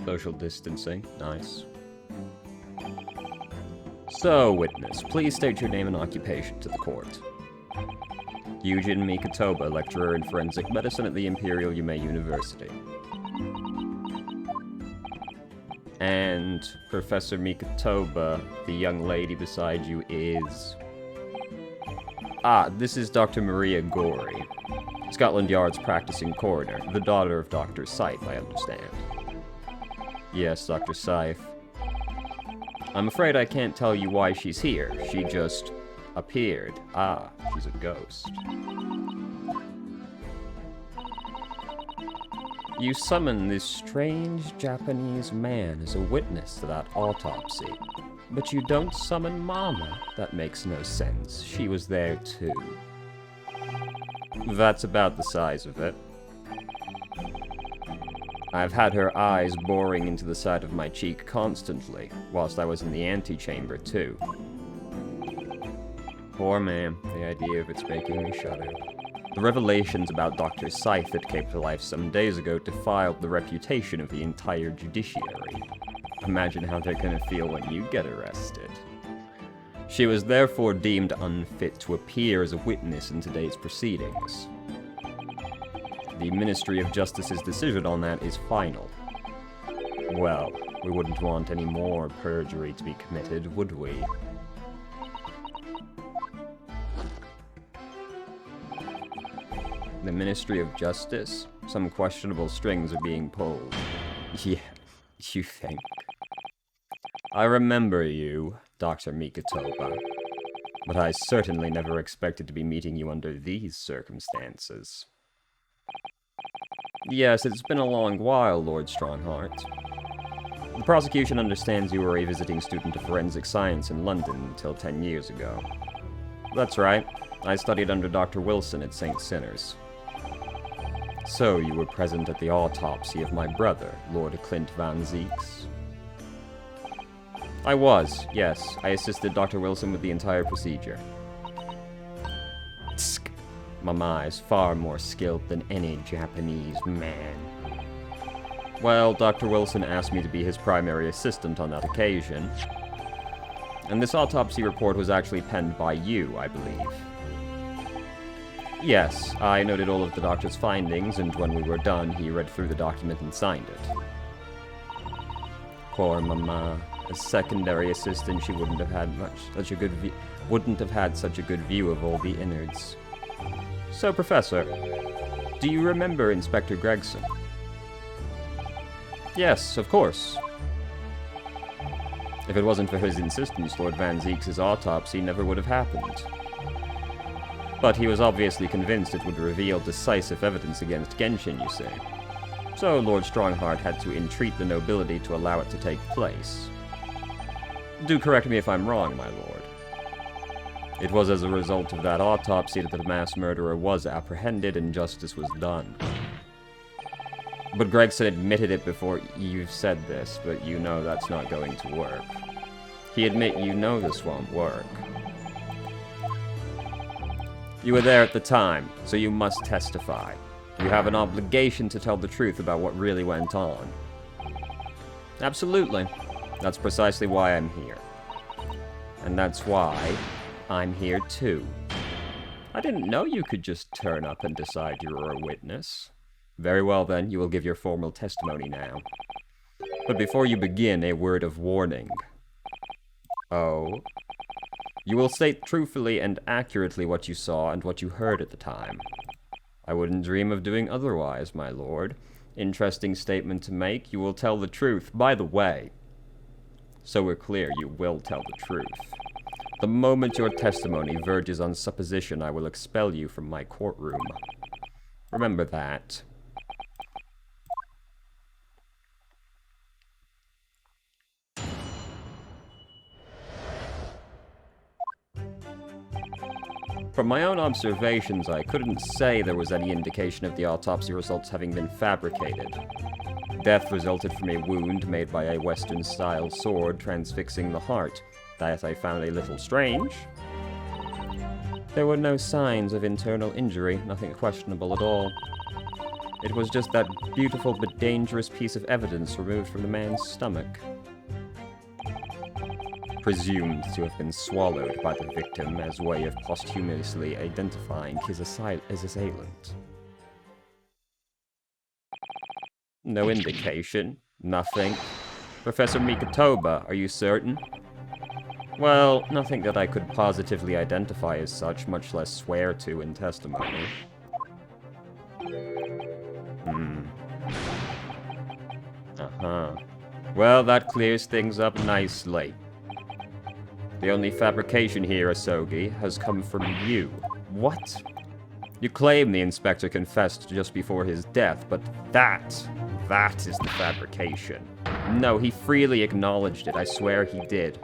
Social distancing, nice. So, witness, please state your name and occupation to the court. Yujin Mikotoba, lecturer in forensic medicine at the Imperial Yume University. And Professor Mikotoba, the young lady beside you is... Ah, this is Dr. Maria Gorey, Scotland Yard's practicing coroner, the daughter of Dr. Scythe, I understand. Yes, Dr. Scythe. I'm afraid I can't tell you why she's here. She just appeared. Ah, she's a ghost. You summon this strange Japanese man as a witness to that autopsy. But you don't summon Mama. That makes no sense. She was there too. That's about the size of it. I've had her eyes boring into the side of my cheek constantly, whilst I was in the antechamber too. Poor man, the idea of it's making me shudder. The revelations about Dr. Scythe that came to life some days ago defiled the reputation of the entire judiciary. Imagine how they're gonna feel when you get arrested. She was therefore deemed unfit to appear as a witness in today's proceedings. The Ministry of Justice's decision on that is final. Well, we wouldn't want any more perjury to be committed, would we? The Ministry of Justice? Some questionable strings are being pulled. Yeah, you think? I remember you, Dr. Mikotoba, but I certainly never expected to be meeting you under these circumstances. Yes, it's been a long while, Lord Strongheart. The prosecution understands you were a visiting student of forensic science in London until 10 years ago. That's right. I studied under Dr. Wilson at St. Sinners. So you were present at the autopsy of my brother, Lord Clint Van Zeeks? I was, yes. I assisted Dr. Wilson with the entire procedure. Tsk. Mama is far more skilled than any Japanese man. Well, Dr. Wilson asked me to be his primary assistant on that occasion. And this autopsy report was actually penned by you, I believe. Yes, I noted all of the doctor's findings, and when we were done, he read through the document and signed it. Poor Mama. As secondary assistant, she wouldn't have had such a good view of all the innards. So, Professor, do you remember Inspector Gregson? Yes, of course. If it wasn't for his insistence, Lord Van Zeeks' autopsy never would have happened. But he was obviously convinced it would reveal decisive evidence against Genshin, you see. So Lord Strongheart had to entreat the nobility to allow it to take place. Do correct me if I'm wrong, my lord. It was as a result of that autopsy that the mass murderer was apprehended and justice was done. But Gregson admitted it before you said this, but you know that's not going to work. He admit you know this won't work. You were there at the time, so you must testify. You have an obligation to tell the truth about what really went on. Absolutely. That's precisely why I'm here. And that's why I'm here too. I didn't know you could just turn up and decide you were a witness. Very well then, you will give your formal testimony now. But before you begin, a word of warning. Oh? You will state truthfully and accurately what you saw and what you heard at the time. I wouldn't dream of doing otherwise, my lord. Interesting statement to make. You will tell the truth. By the way, so we're clear, you will tell the truth. The moment your testimony verges on supposition, I will expel you from my courtroom. Remember that. From my own observations, I couldn't say there was any indication of the autopsy results having been fabricated. Death resulted from a wound made by a Western-style sword transfixing the heart. That I found a little strange. There were no signs of internal injury, nothing questionable at all. It was just that beautiful but dangerous piece of evidence removed from the man's stomach. Presumed to have been swallowed by the victim as way of posthumously identifying his assailant. No indication. Nothing. Professor Mikotoba, are you certain? Well, nothing that I could positively identify as such, much less swear to in testimony. Well, that clears things up nicely. The only fabrication here, Asogi, has come from you. What? You claim the inspector confessed just before his death, but that is the fabrication. No, he freely acknowledged it, I swear he did.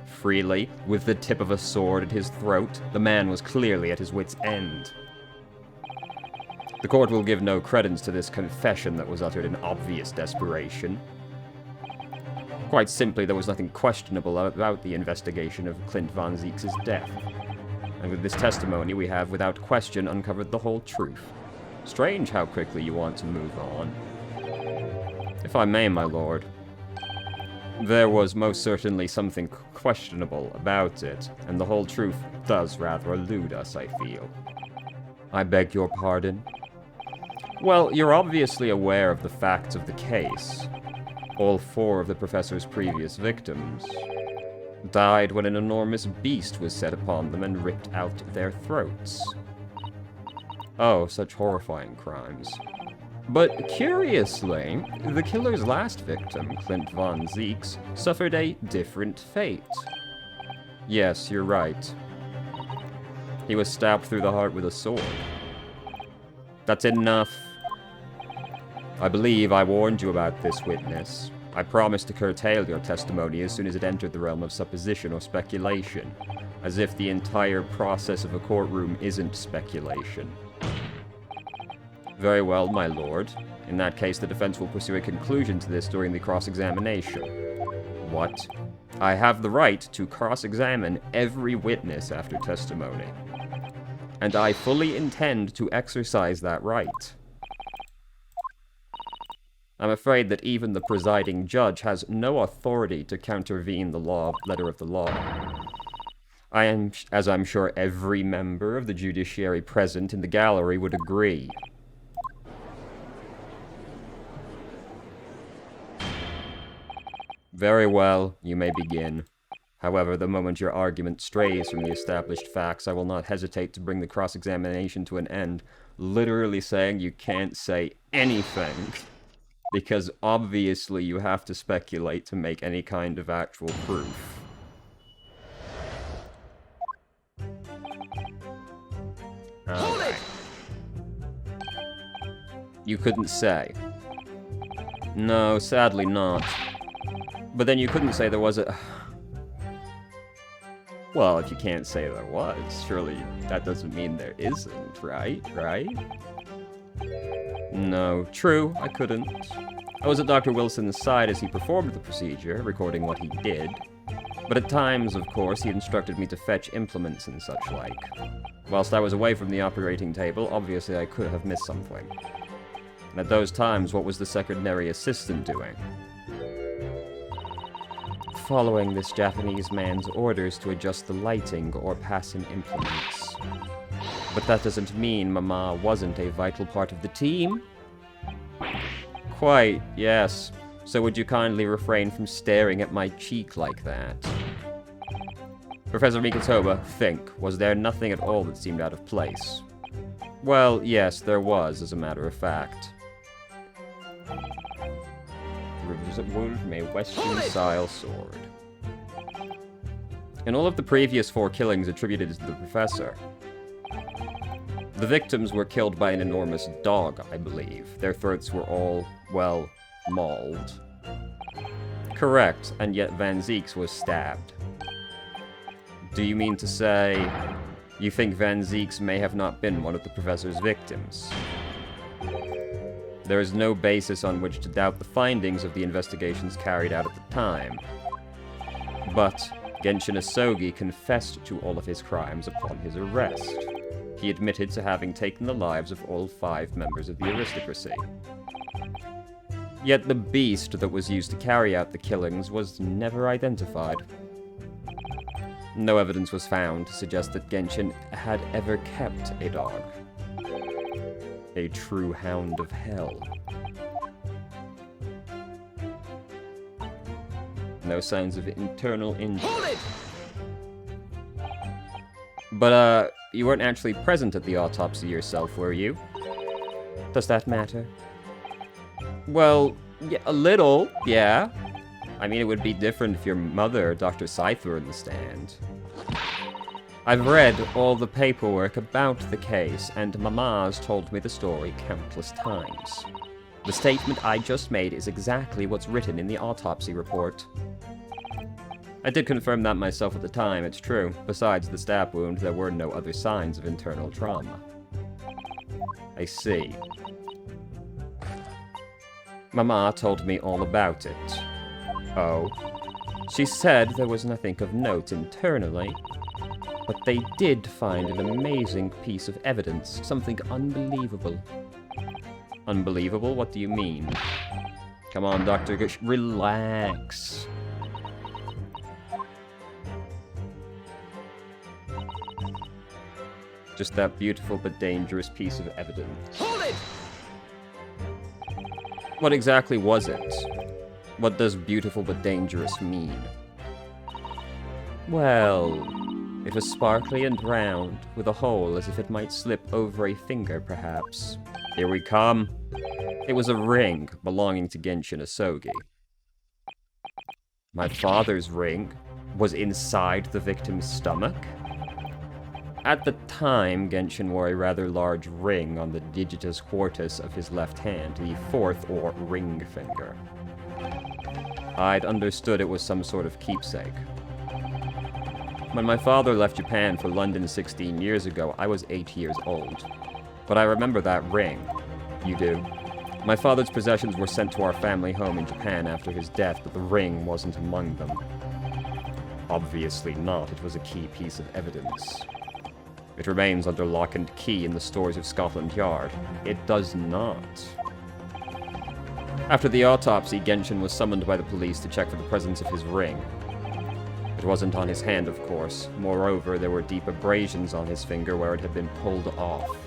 Freely, with the tip of a sword at his throat, the man was clearly at his wit's end. The court will give no credence to this confession that was uttered in obvious desperation. Quite simply, there was nothing questionable about the investigation of Clint Von Zeke's death. And with this testimony, we have, without question, uncovered the whole truth. Strange how quickly you want to move on. If I may, my lord, there was most certainly something questionable about it, and the whole truth does rather elude us, I feel. I beg your pardon? Well, you're obviously aware of the facts of the case. All 4 of the professor's previous victims died when an enormous beast was set upon them and ripped out their throats. Oh, such horrifying crimes. But curiously, the killer's last victim, Clint Von Zeeks, suffered a different fate. Yes, you're right. He was stabbed through the heart with a sword. That's enough. I believe I warned you about this, witness. I promised to curtail your testimony as soon as it entered the realm of supposition or speculation, as if the entire process of a courtroom isn't speculation. Very well, my lord. In that case, the defense will pursue a conclusion to this during the cross-examination. What? I have the right to cross-examine every witness after testimony. And I fully intend to exercise that right. I'm afraid that even the presiding judge has no authority to countervene the letter of the law. As I'm sure every member of the judiciary present in the gallery would agree. Very well, you may begin. However, the moment your argument strays from the established facts, I will not hesitate to bring the cross-examination to an end, literally saying you can't say anything. Because obviously you have to speculate to make any kind of actual proof. Hold it! You couldn't say. No, sadly not. But then you couldn't say there was a... Well, if you can't say there was, surely that doesn't mean there isn't, right? Right? No, true, I couldn't. I was at Dr. Wilson's side as he performed the procedure, recording what he did. But at times, of course, he instructed me to fetch implements and such like. Whilst I was away from the operating table, obviously I could have missed something. And at those times, what was the secondary assistant doing? Following this Japanese man's orders to adjust the lighting or pass him implements. But that doesn't mean Mama wasn't a vital part of the team. Quite, yes. So would you kindly refrain from staring at my cheek like that? Professor Mikotoba, think. Was there nothing at all that seemed out of place? Well, yes, there was, as a matter of fact. Wound from a Western-style sword. In all of the previous 4 killings attributed to the professor, the victims were killed by an enormous dog, I believe. Their throats were all, well, mauled. Correct, and yet Van Zeeks was stabbed. Do you mean to say you think Van Zeeks may have not been one of the professor's victims? There is no basis on which to doubt the findings of the investigations carried out at the time. But Genshin Asogi confessed to all of his crimes upon his arrest. He admitted to having taken the lives of all 5 members of the aristocracy. Yet the beast that was used to carry out the killings was never identified. No evidence was found to suggest that Genshin had ever kept a dog. A true hound of hell. No signs of internal injury. Hold it! But, you weren't actually present at the autopsy yourself, were you? Does that matter? Well, yeah, a little, yeah. I mean, it would be different if your mother, Dr. Scythe, were in the stand. I've read all the paperwork about the case, and Mama's told me the story countless times. The statement I just made is exactly what's written in the autopsy report. I did confirm that myself at the time, it's true. Besides the stab wound, there were no other signs of internal trauma. I see. Mama told me all about it. Oh. She said there was nothing of note internally, but they did find an amazing piece of evidence, something unbelievable. Unbelievable? What do you mean? Come on, Dr. Gush, relax. Just that beautiful but dangerous piece of evidence. Hold it! What exactly was it? What does beautiful but dangerous mean? Well, it was sparkly and round, with a hole as if it might slip over a finger, perhaps. Here we come. It was a ring belonging to Genshin Asogi. My father's ring was inside the victim's stomach? At the time, Genshin wore a rather large ring on the digitus quartus of his left hand, the 4th or ring finger. I'd understood it was some sort of keepsake. When my father left Japan for London 16 years ago, I was 8 years old. But I remember that ring. You do? My father's possessions were sent to our family home in Japan after his death, but the ring wasn't among them. Obviously not. It was a key piece of evidence. It remains under lock and key in the stores of Scotland Yard. It does not. After the autopsy, Genshin was summoned by the police to check for the presence of his ring. It wasn't on his hand, of course. Moreover, there were deep abrasions on his finger where it had been pulled off.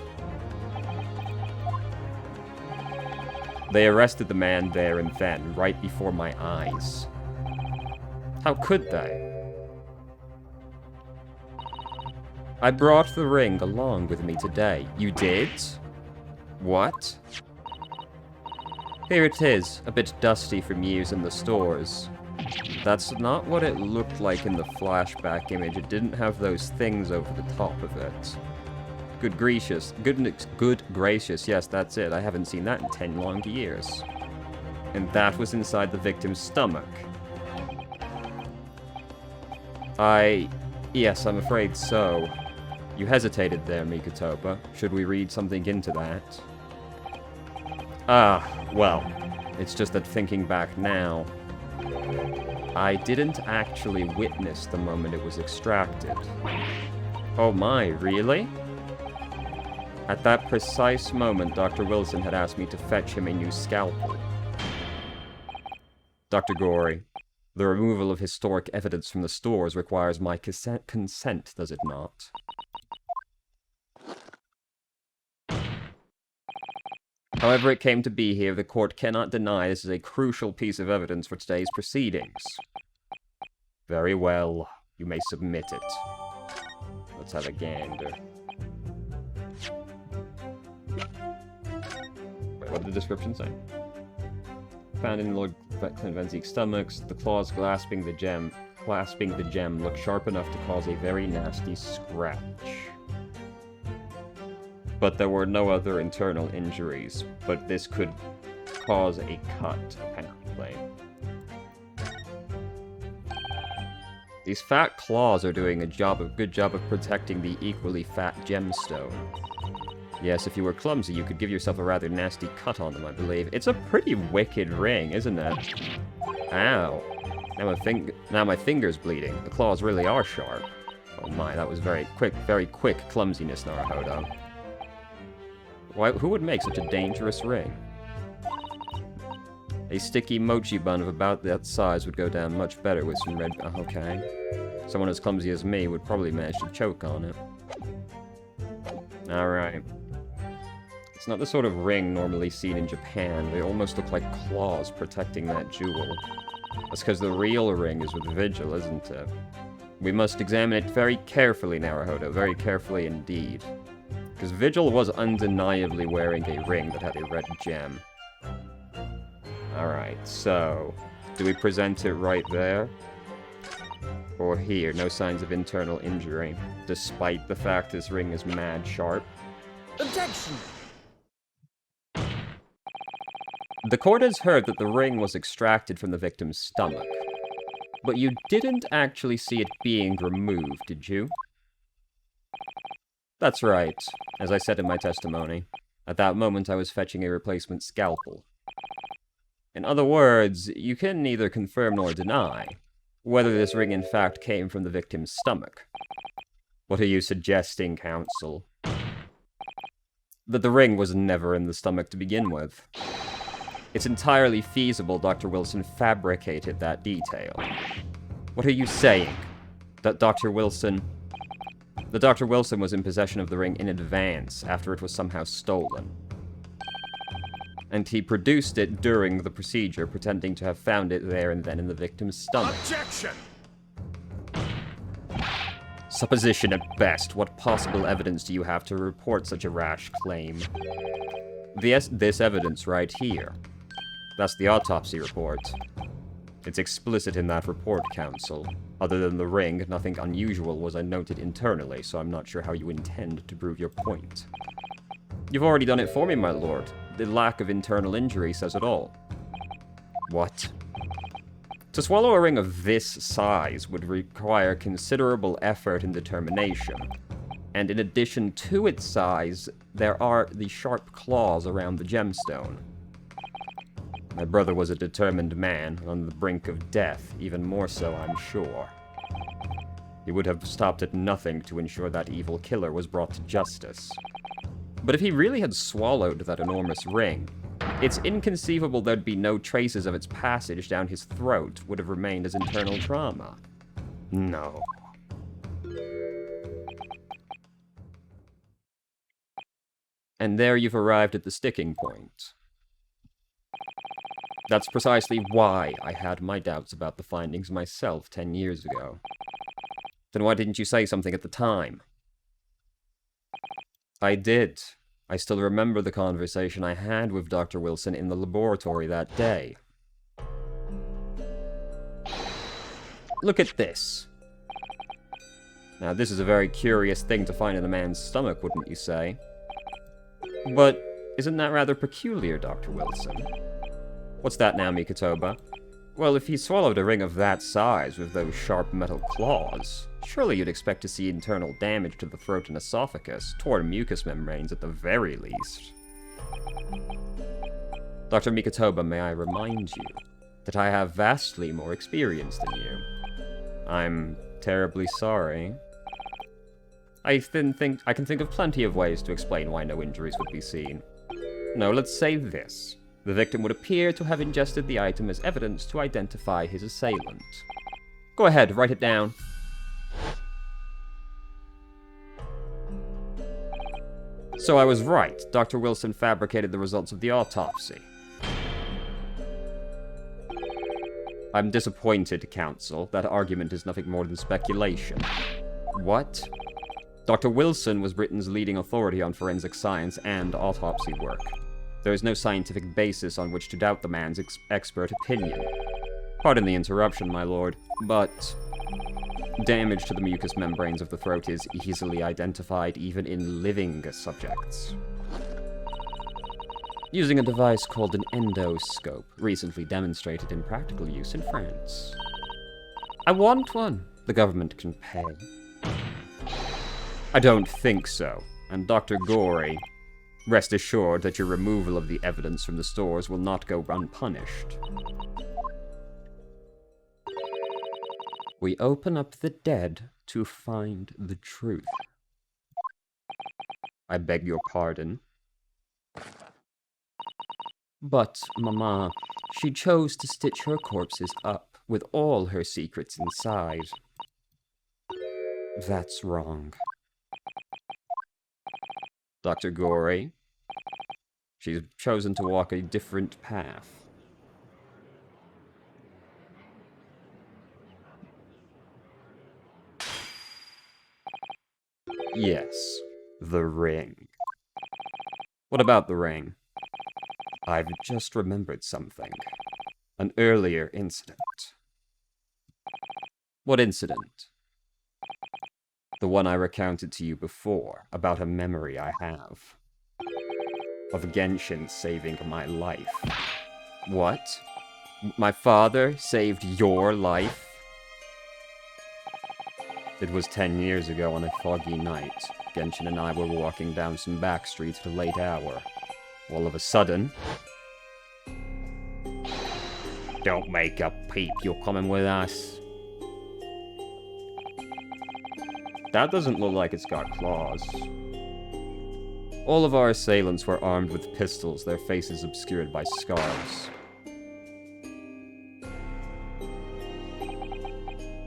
They arrested the man there and then, right before my eyes. How could they? I brought the ring along with me today. You did? What? Here it is, a bit dusty from years in the stores. That's not what it looked like in the flashback image. It didn't have those things over the top of it. Good gracious, yes, that's it. I haven't seen that in 10 long years. And that was inside the victim's stomach. Yes, I'm afraid so. You hesitated there, Mikotopa. Should we read something into that? Well, it's just that thinking back now, I didn't actually witness the moment it was extracted. Oh my, really? At that precise moment, Dr. Wilson had asked me to fetch him a new scalpel. Dr. Gory, the removal of historic evidence from the stores requires my consent, does it not? However it came to be here, the court cannot deny this is a crucial piece of evidence for today's proceedings. Very well, you may submit it. Let's have a gander. Wait, what did the description say? Found in Lord Clint Van Zeek's stomachs, the claws clasping the gem look sharp enough to cause a very nasty scratch. But there were no other internal injuries, but this could cause a cut, apparently. These fat claws are doing a good job of protecting the equally fat gemstone. Yes, if you were clumsy, you could give yourself a rather nasty cut on them, I believe. It's a pretty wicked ring, isn't it? Ow. Now my finger's bleeding. The claws really are sharp. Oh my, that was very quick clumsiness, Naruhodo. Who would make such a dangerous ring? A sticky mochi bun of about that size would go down much better with some red... okay. Someone as clumsy as me would probably manage to choke on it. Alright. It's not the sort of ring normally seen in Japan. They almost look like claws protecting that jewel. That's because the real ring is with Vigil, isn't it? We must examine it very carefully, Naruhodo. Very carefully indeed. Because Vigil was undeniably wearing a ring that had a red gem. Alright, so... do we present it right there? Or here? No signs of internal injury, despite the fact this ring is mad sharp. Objection! The court has heard that the ring was extracted from the victim's stomach. But you didn't actually see it being removed, did you? That's right, as I said in my testimony. At that moment I was fetching a replacement scalpel. In other words, you can neither confirm nor deny whether this ring in fact came from the victim's stomach. What are you suggesting, counsel? That the ring was never in the stomach to begin with. It's entirely feasible Dr. Wilson fabricated that detail. What are you saying? That Dr. Wilson was in possession of the ring in advance, after it was somehow stolen. And he produced it during the procedure, pretending to have found it there and then in the victim's stomach. Objection! Supposition at best. What possible evidence do you have to report such a rash claim? This evidence right here. That's the autopsy report. It's explicit in that report, counsel. Other than the ring, nothing unusual was noted internally, so I'm not sure how you intend to prove your point. You've already done it for me, my lord. The lack of internal injury says it all. What? To swallow a ring of this size would require considerable effort and determination. And in addition to its size, there are the sharp claws around the gemstone. My brother was a determined man, on the brink of death, even more so, I'm sure. He would have stopped at nothing to ensure that evil killer was brought to justice. But if he really had swallowed that enormous ring, it's inconceivable there'd be no traces of its passage down his throat would have remained as internal trauma. No. And there you've arrived at the sticking point. That's precisely why I had my doubts about the findings myself 10 years ago. Then why didn't you say something at the time? I did. I still remember the conversation I had with Dr. Wilson in the laboratory that day. Look at this. Now, this is a very curious thing to find in a man's stomach, wouldn't you say? But isn't that rather peculiar, Dr. Wilson? What's that now, Mikotoba? Well, if he swallowed a ring of that size with those sharp metal claws, surely you'd expect to see internal damage to the throat and esophagus, torn mucous membranes at the very least. Dr. Mikotoba, may I remind you that I have vastly more experience than you. I'm terribly sorry. I can think of plenty of ways to explain why no injuries would be seen. No, let's say this. The victim would appear to have ingested the item as evidence to identify his assailant. Go ahead, write it down. So I was right. Dr. Wilson fabricated the results of the autopsy. I'm disappointed, counsel. That argument is nothing more than speculation. What? Dr. Wilson was Britain's leading authority on forensic science and autopsy work. There is no scientific basis on which to doubt the man's expert opinion. Pardon the interruption, my lord, but damage to the mucous membranes of the throat is easily identified even in living subjects. Using a device called an endoscope, recently demonstrated in practical use in France. I want one. The government can pay. I don't think so. And Dr. Gorey, rest assured that your removal of the evidence from the stores will not go unpunished. We open up the dead to find the truth. I beg your pardon. But, Mama, she chose to stitch her corpses up with all her secrets inside. That's wrong. Dr. Gorey, she's chosen to walk a different path. Yes, the ring. What about the ring? I've just remembered something. An earlier incident. What incident? The one I recounted to you before, about a memory I have. Of Genshin saving my life. What? My father saved your life? It was 10 years ago on a foggy night. Genshin and I were walking down some back streets at a late hour. All of a sudden... Don't make a peep, you're coming with us. That doesn't look like it's got claws. All of our assailants were armed with pistols, their faces obscured by scars.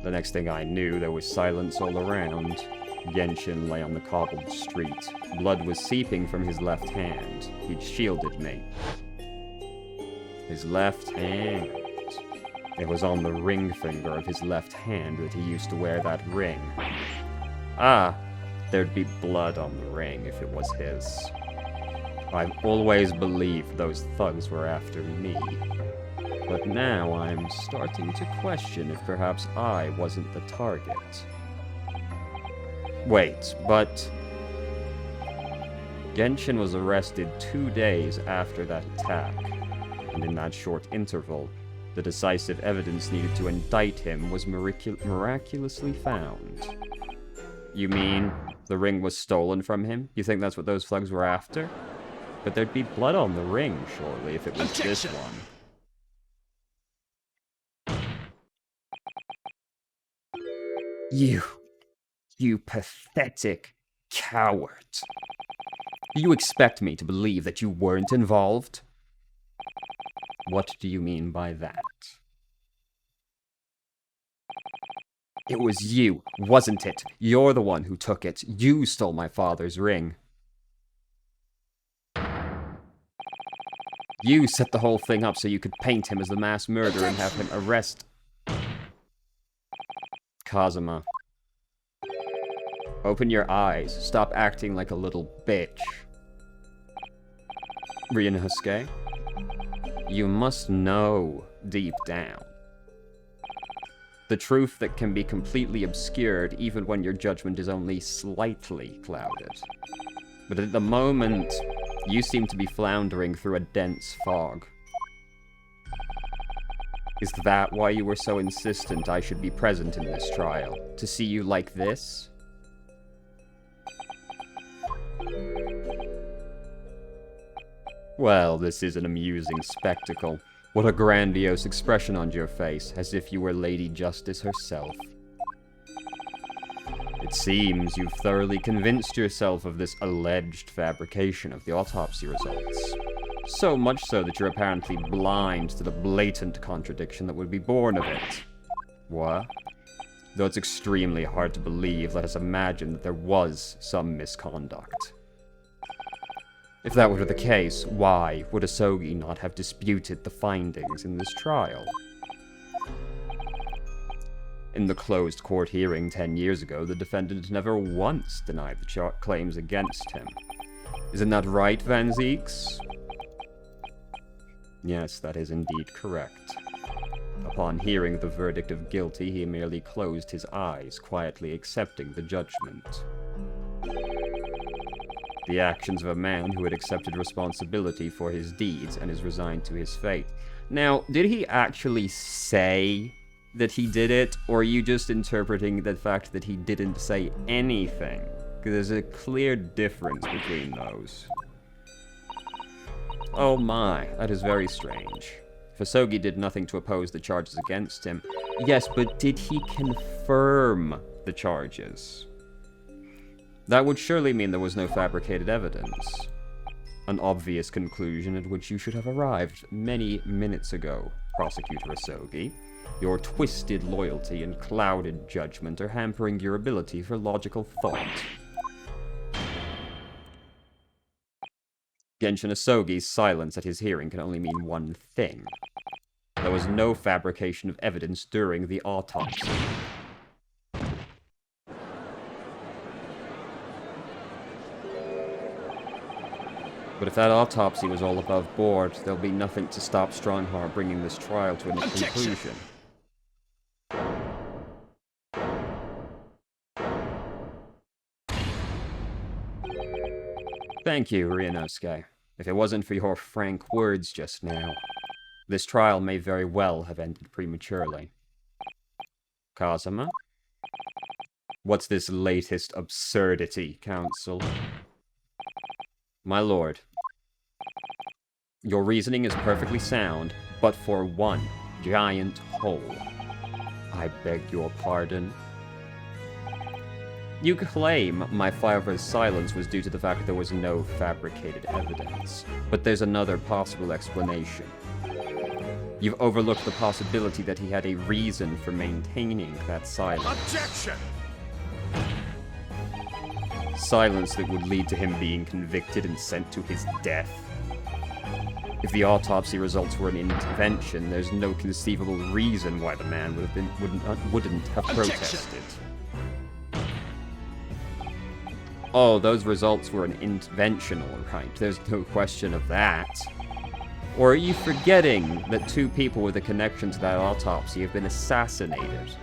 The next thing I knew, there was silence all around. Genshin lay on the cobbled street. Blood was seeping from his left hand. He'd shielded me. His left hand. It was on the ring finger of his left hand that he used to wear that ring. Ah, there'd be blood on the ring if it was his. I've always believed those thugs were after me. But now I'm starting to question if perhaps I wasn't the target. Wait, but... Genshin was arrested 2 days after that attack, and in that short interval, the decisive evidence needed to indict him was miraculously found. You mean the ring was stolen from him? You think that's what those thugs were after? But there'd be blood on the ring, surely, if it was this one. You pathetic coward. Do you expect me to believe that you weren't involved? What do you mean by that? It was you, wasn't it? You're the one who took it. You stole my father's ring. You set the whole thing up so you could paint him as the mass murderer and have him arrest... Kazuma. Open your eyes. Stop acting like a little bitch. Ryunosuke, you must know deep down the truth that can be completely obscured even when your judgment is only slightly clouded. But at the moment, you seem to be floundering through a dense fog. Is that why you were so insistent I should be present in this trial? To see you like this? Well, this is an amusing spectacle. What a grandiose expression on your face, as if you were Lady Justice herself. It seems you've thoroughly convinced yourself of this alleged fabrication of the autopsy results. So much so that you're apparently blind to the blatant contradiction that would be born of it. What? Though it's extremely hard to believe, let us imagine that there was some misconduct. If that were the case, why would Asogi not have disputed the findings in this trial? In the closed court hearing 10 years ago, the defendant never once denied the claims against him. Isn't that right, Van Zieks? Yes, that is indeed correct. Upon hearing the verdict of guilty, he merely closed his eyes, quietly accepting the judgment. The actions of a man who had accepted responsibility for his deeds and is resigned to his fate. Now, did he actually say that he did it, or are you just interpreting the fact that he didn't say anything? Because there's a clear difference between those. Oh my, that is very strange. Fasogi did nothing to oppose the charges against him. Yes, but did he confirm the charges? That would surely mean there was no fabricated evidence. An obvious conclusion at which you should have arrived many minutes ago, Prosecutor Asogi. Your twisted loyalty and clouded judgment are hampering your ability for logical thought. Genshin Asogi's silence at his hearing can only mean one thing. There was no fabrication of evidence during the autopsy. But if that autopsy was all above board, there'll be nothing to stop Strongheart bringing this trial to a conclusion. Thank you, Ryunosuke. If it wasn't for your frank words just now, this trial may very well have ended prematurely. Kazuma? What's this latest absurdity, Council? My lord, your reasoning is perfectly sound, but for one giant hole. I beg your pardon. You claim my father's silence was due to the fact that there was no fabricated evidence, but there's another possible explanation. You've overlooked the possibility that he had a reason for maintaining that silence. Objection! Silence that would lead to him being convicted and sent to his death. If the autopsy results were an intervention, there's no conceivable reason why the man wouldn't have protested. Oh, those results were an intervention, all right. There's no question of that. Or are you forgetting that 2 people with a connection to that autopsy have been assassinated?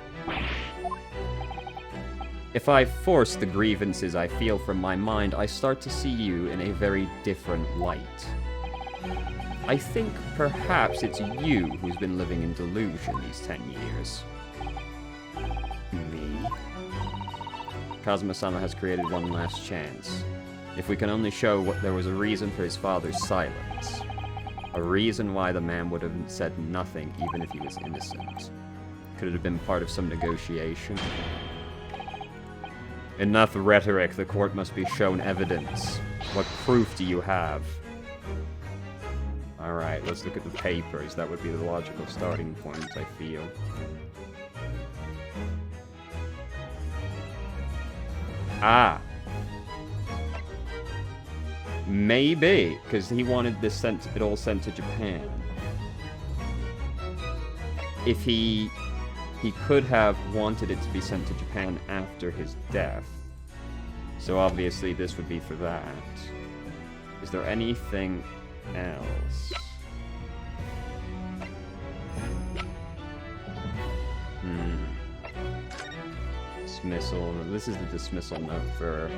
If I force the grievances I feel from my mind, I start to see you in a very different light. I think perhaps it's you who's been living in delusion these 10 years. Me? Kazuma-sama has created one last chance. If we can only show what there was a reason for his father's silence. A reason why the man would have said nothing even if he was innocent. Could it have been part of some negotiation? Enough rhetoric, the court must be shown evidence. What proof do you have? Alright, let's look at the papers. That would be the logical starting point, I feel. Ah. Maybe, because he wanted this it all sent to Japan. If he could have wanted it to be sent to Japan after his death. So obviously this would be for that. Is there anything else? Dismissal. This is the dismissal note for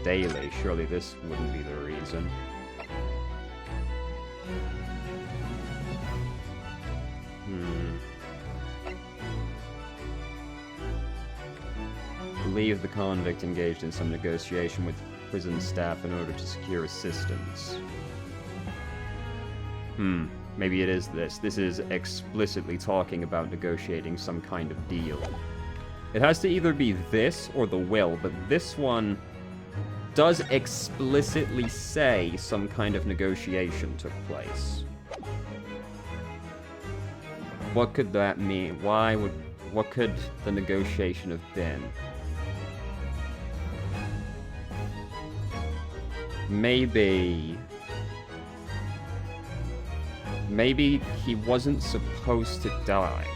Daily. Surely this wouldn't be the reason. Believe the convict engaged in some negotiation with prison staff in order to secure assistance. Maybe it is this. This is explicitly talking about negotiating some kind of deal. It has to either be this or the will, but this one does explicitly say some kind of negotiation took place. What could that mean? What could the negotiation have been? Maybe he wasn't supposed to die.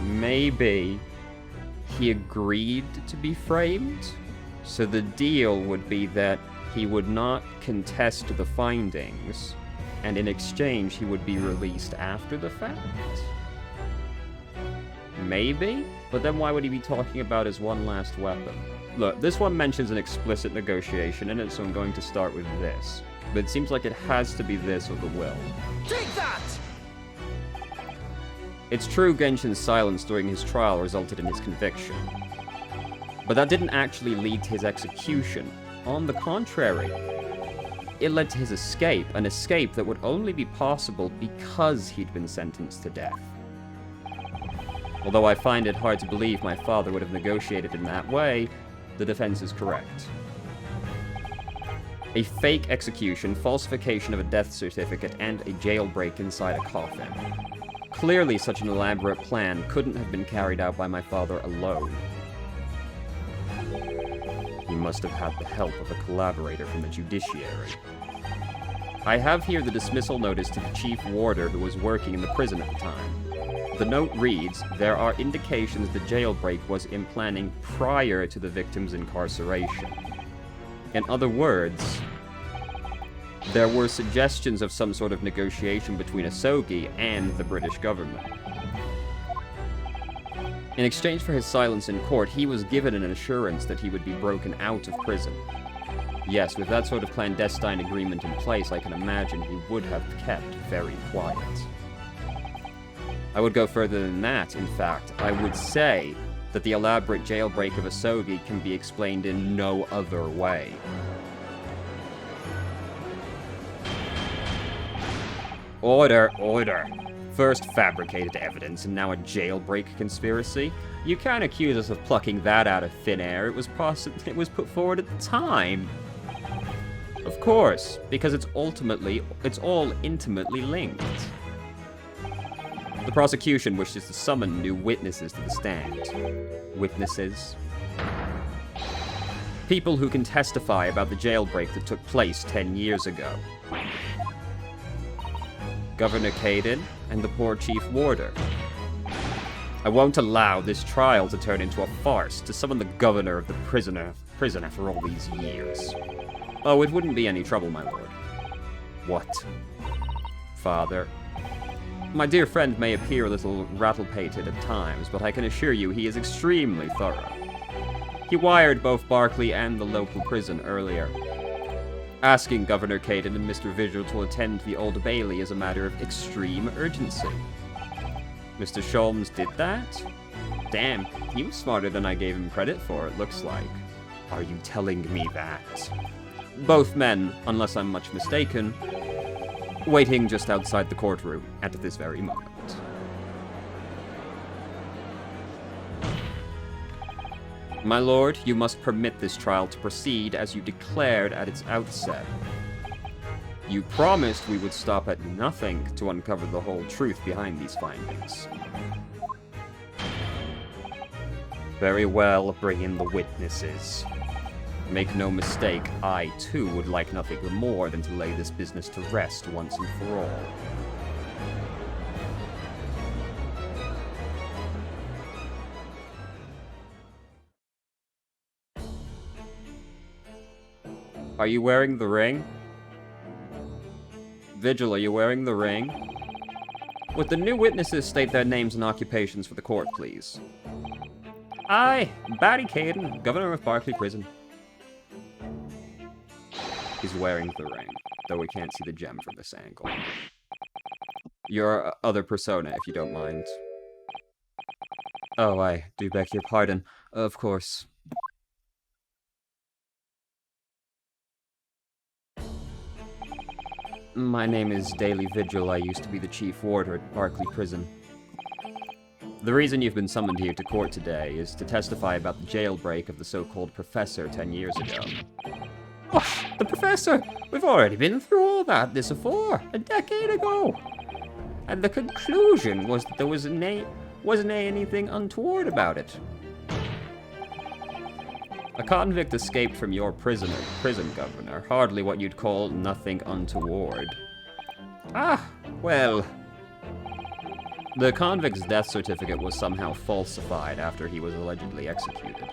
Maybe he agreed to be framed, so the deal would be that he would not contest the findings, and in exchange he would be released after the fact? Maybe? But then why would he be talking about his one last weapon? Look, this one mentions an explicit negotiation in it, so I'm going to start with this. But it seems like it has to be this or the will. Take that! It's true Genshin's silence during his trial resulted in his conviction. But that didn't actually lead to his execution. On the contrary, it led to his escape, an escape that would only be possible because he'd been sentenced to death. Although I find it hard to believe my father would have negotiated in that way, the defense is correct. A fake execution, falsification of a death certificate, and a jailbreak inside a coffin. Clearly, such an elaborate plan couldn't have been carried out by my father alone. He must have had the help of a collaborator from the judiciary. I have here the dismissal notice to the chief warder who was working in the prison at the time. The note reads, "There are indications the jailbreak was in planning prior to the victim's incarceration." In other words, there were suggestions of some sort of negotiation between Asogi and the British government. In exchange for his silence in court, he was given an assurance that he would be broken out of prison. Yes, with that sort of clandestine agreement in place, I can imagine he would have kept very quiet. I would go further than that, in fact. I would say that the elaborate jailbreak of Asogi can be explained in no other way. Order, order. First fabricated evidence, and now a jailbreak conspiracy? You can't accuse us of plucking that out of thin air. It was put forward at the time. Of course, because it's all intimately linked. The prosecution wishes to summon new witnesses to the stand. Witnesses? People who can testify about the jailbreak that took place 10 years ago. Governor Caden and the poor chief warder. I won't allow this trial to turn into a farce, to summon the governor of the prison after all these years. Oh, it wouldn't be any trouble, my lord. What? Father? My dear friend may appear a little rattle-pated at times, but I can assure you he is extremely thorough. He wired both Barclay and the local prison earlier. Asking Governor Caden and Mr. Vigil to attend the Old Bailey is a matter of extreme urgency. Mr. Sholmes did that? Damn, he was smarter than I gave him credit for, it looks like. Are you telling me that? Both men, unless I'm much mistaken, waiting just outside the courtroom at this very moment. My lord, you must permit this trial to proceed as you declared at its outset. You promised we would stop at nothing to uncover the whole truth behind these findings. Very well, bring in the witnesses. Make no mistake, I too would like nothing more than to lay this business to rest once and for all. Are you wearing the ring? Vigil, are you wearing the ring? Would the new witnesses state their names and occupations for the court, please? Aye, Barry Caden, Governor of Barclay Prison. He's wearing the ring, though we can't see the gem from this angle. Your other persona, if you don't mind. Oh, I do beg your pardon. Of course. My name is Daily Vigil. I used to be the chief warder at Barclay Prison. The reason you've been summoned here to court today is to testify about the jailbreak of the so-called professor 10 years ago. Oh, the professor! We've already been through all that this afore, a decade ago. And the conclusion was that there wasn't anything untoward about it. A convict escaped from your prison governor. Hardly what you'd call nothing untoward. Ah, well. The convict's death certificate was somehow falsified after he was allegedly executed.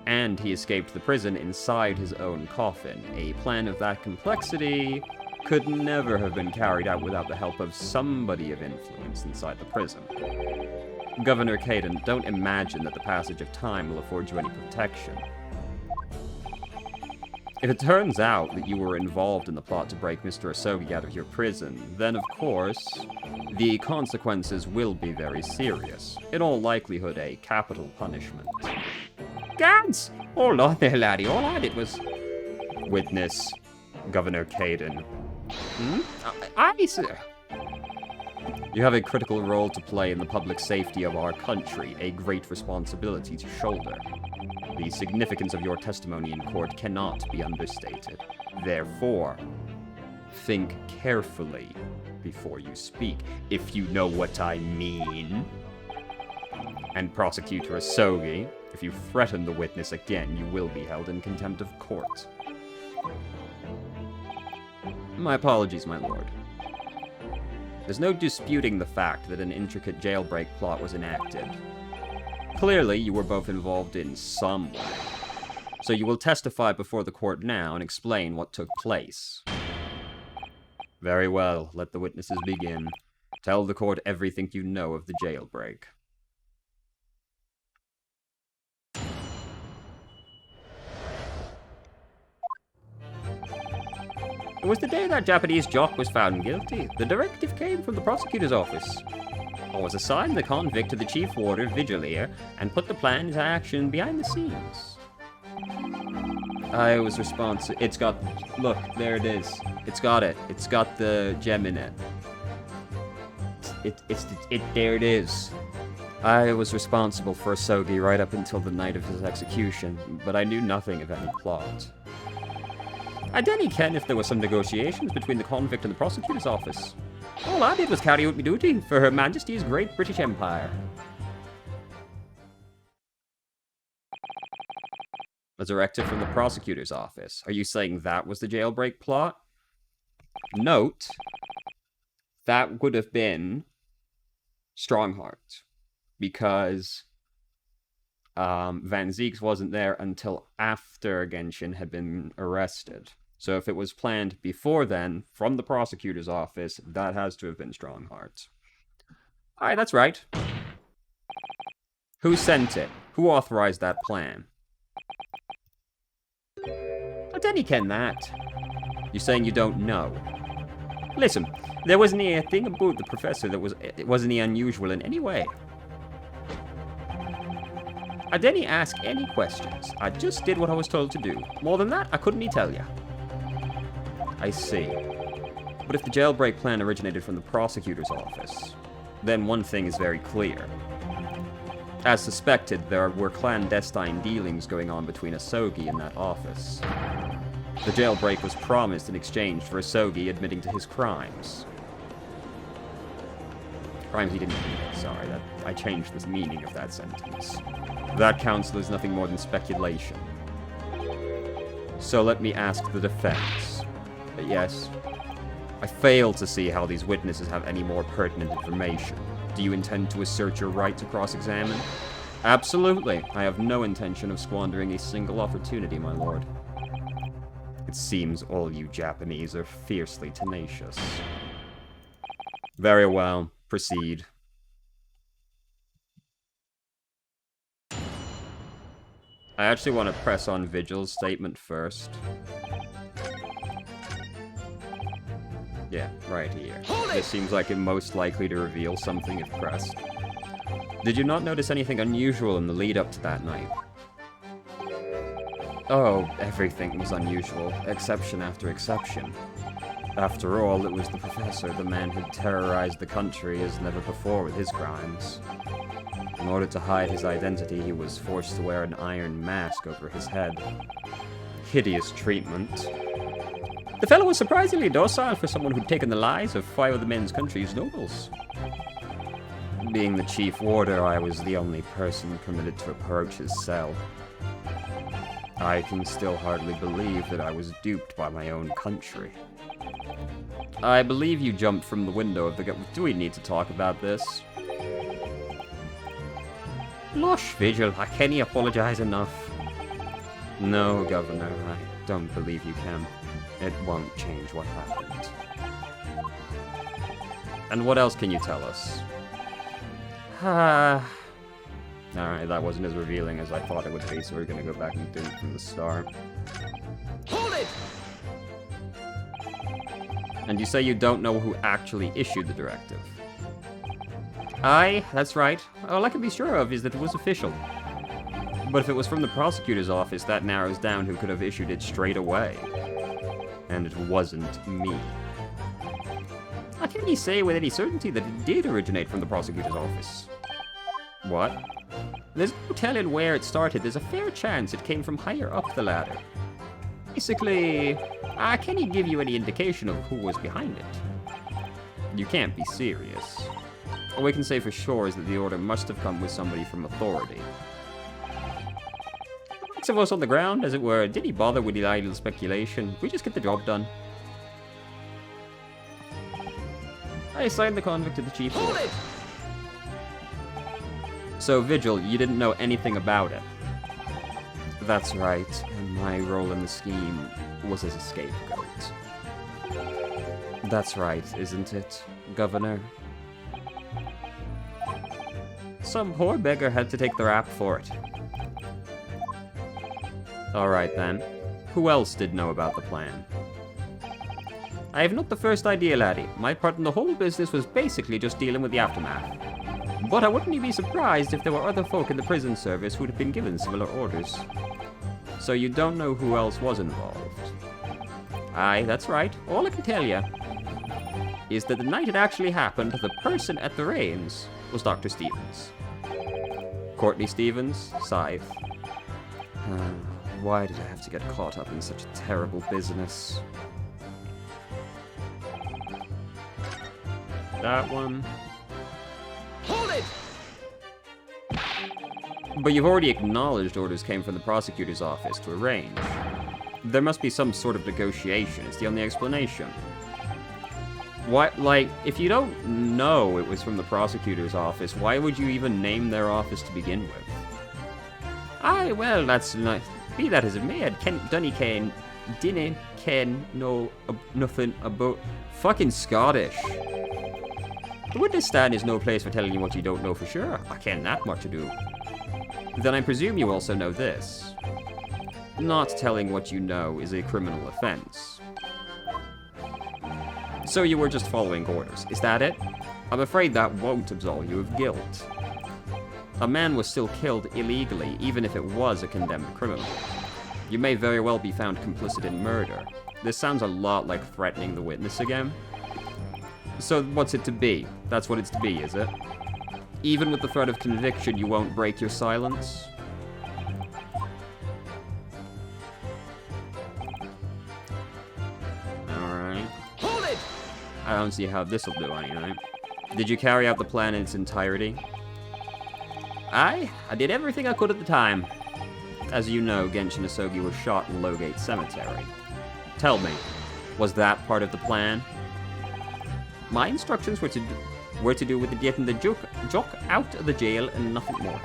And he escaped the prison inside his own coffin. A plan of that complexity could never have been carried out without the help of somebody of influence inside the prison. Governor Caden, don't imagine that the passage of time will afford you any protection. If it turns out that you were involved in the plot to break Mr. Asogi out of your prison, then of course, the consequences will be very serious. In all likelihood, a capital punishment. Gads! Hold on there, laddie. All I did was... Witness. Governor Caden. Hmm? Aye, sir. You have a critical role to play in the public safety of our country, a great responsibility to shoulder. The significance of your testimony in court cannot be understated. Therefore, think carefully before you speak, if you know what I mean. And Prosecutor Asogi, if you threaten the witness again, you will be held in contempt of court. My apologies, my lord. There's no disputing the fact that an intricate jailbreak plot was enacted. Clearly, you were both involved in some way. So you will testify before the court now and explain what took place. Very well, let the witnesses begin. Tell the court everything you know of the jailbreak. It was the day that Japanese jock was found guilty. The directive came from the prosecutor's office. I was assigned the convict to the chief warder, Vigilier, and put the plan into action behind the scenes. I was responsible. It's got... Look, there it is. It's got it. It's got the gem in it. There it is. I was responsible for Asogi right up until the night of his execution, but I knew nothing of any plot. I didn't ken if there were some negotiations between the convict and the prosecutor's office. All I did was carry out my duty for Her Majesty's Great British Empire. A directive from the prosecutor's office. Are you saying that was the jailbreak plot? Note, that would have been Strongheart, because Van Zieks wasn't there until after Genshin had been arrested. So if it was planned before then, from the prosecutor's office, that has to have been Strongheart. Aye, that's right. Who sent it? Who authorized that plan? I didn't ken that. You're saying you don't know? Listen, there wasn't anything about the professor that wasn't unusual in any way. I didn't ask any questions. I just did what I was told to do. More than that, I couldn't tell you. I see. But if the jailbreak plan originated from the prosecutor's office, then one thing is very clear. As suspected, there were clandestine dealings going on between Asogi and that office. The jailbreak was promised in exchange for Asogi admitting to his crimes. Crimes he didn't commit, sorry. I changed the meaning of that sentence. That counsel is nothing more than speculation. So let me ask the defense. Yes, I fail to see how these witnesses have any more pertinent information. Do you intend to assert your right to cross-examine? Absolutely. I have no intention of squandering a single opportunity, my lord. It seems all you Japanese are fiercely tenacious. Very well. Proceed. I actually want to press on Vigil's statement first. Yeah, right here. This seems like it most likely to reveal something if pressed. Did you not notice anything unusual in the lead-up to that night? Oh, everything was unusual, exception after exception. After all, it was the professor, the man who terrorized the country as never before with his crimes. In order to hide his identity, he was forced to wear an iron mask over his head. Hideous treatment. The fellow was surprisingly docile for someone who'd taken the lives of 5 of the men's country's nobles. Being the chief warder, I was the only person permitted to approach his cell. I can still hardly believe that I was duped by my own country. I believe you jumped from the window of the... Do we need to talk about this? Losh, Vigil, I can't apologize enough. No, Governor, I don't believe you can. It won't change what happened. And what else can you tell us? Alright, that wasn't as revealing as I thought it would be, so we're gonna go back and do it from the start. Hold it! And you say you don't know who actually issued the directive? Aye, that's right. All I can be sure of is that it was official. But if it was from the prosecutor's office, that narrows down who could have issued it straight away. And it wasn't me. I can't really say with any certainty that it did originate from the prosecutor's office. What? There's no telling where it started. There's a fair chance it came from higher up the ladder. Basically, I can't give you any indication of who was behind it. You can't be serious. All we can say for sure is that the order must have come with somebody from authority. 6 of us on the ground, as it were. Did he bother with the idle speculation? We just get the job done. I assigned the convict to the chief. Hold it! So, Vigil, you didn't know anything about it. That's right, and my role in the scheme was as a scapegoat. That's right, isn't it, Governor? Some poor beggar had to take the rap for it. Alright then. Who else did know about the plan? I have not the first idea, laddie. My part in the whole business was basically just dealing with the aftermath. But I wouldn't be surprised if there were other folk in the prison service who'd have been given similar orders. So you don't know who else was involved? Aye, that's right. All I can tell you is that the night it actually happened, the person at the reins was Dr. Stevens. Courtney Stevens, Scythe. Why did I have to get caught up in such a terrible business? That one. Hold it! But you've already acknowledged orders came from the prosecutor's office to arrange. There must be some sort of negotiation. It's the only explanation. Why, like, if you don't know it was from the prosecutor's office, why would you even name their office to begin with? Aye, well, that's nice. Be that as it may, dinna ken no nothing about fucking Scottish. The witness stand is no place for telling you what you don't know for sure. I ken that much ado. Then I presume you also know this. Not telling what you know is a criminal offense. So you were just following orders, is that it? I'm afraid that won't absolve you of guilt. A man was still killed illegally, even if it was a condemned criminal. You may very well be found complicit in murder. This sounds a lot like threatening the witness again. So what's it to be? That's what it's to be, is it? Even with the threat of conviction, you won't break your silence? Alright. Hold it! I don't see how this'll do anything. Did you carry out the plan in its entirety? I did everything I could at the time. As you know, Genshin Asogi was shot in Lowgate Cemetery. Tell me, was that part of the plan? My instructions were to do with getting the jock out of the jail and nothing more.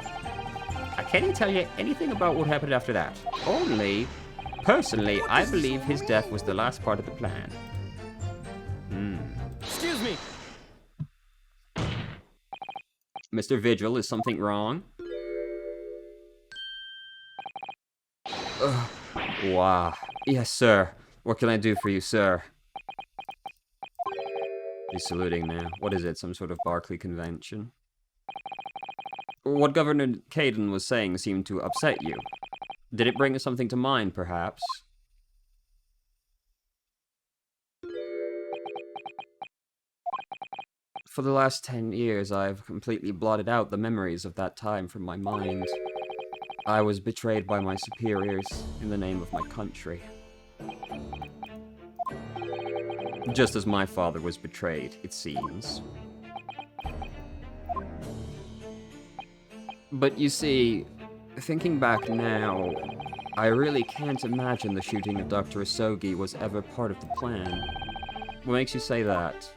I can't tell you anything about what happened after that. Only, personally, I believe his death was the last part of the plan. Excuse me! Mr. Vigil, is something wrong? Wow. Yes, sir. What can I do for you, sir? He's saluting now. What is it, some sort of Barclay convention? What Governor Caden was saying seemed to upset you. Did it bring something to mind, perhaps? For the last 10 years, I've completely blotted out the memories of that time from my mind. I was betrayed by my superiors in the name of my country. Just as my father was betrayed, it seems. But you see, thinking back now, I really can't imagine the shooting of Dr. Asogi was ever part of the plan. What makes you say that?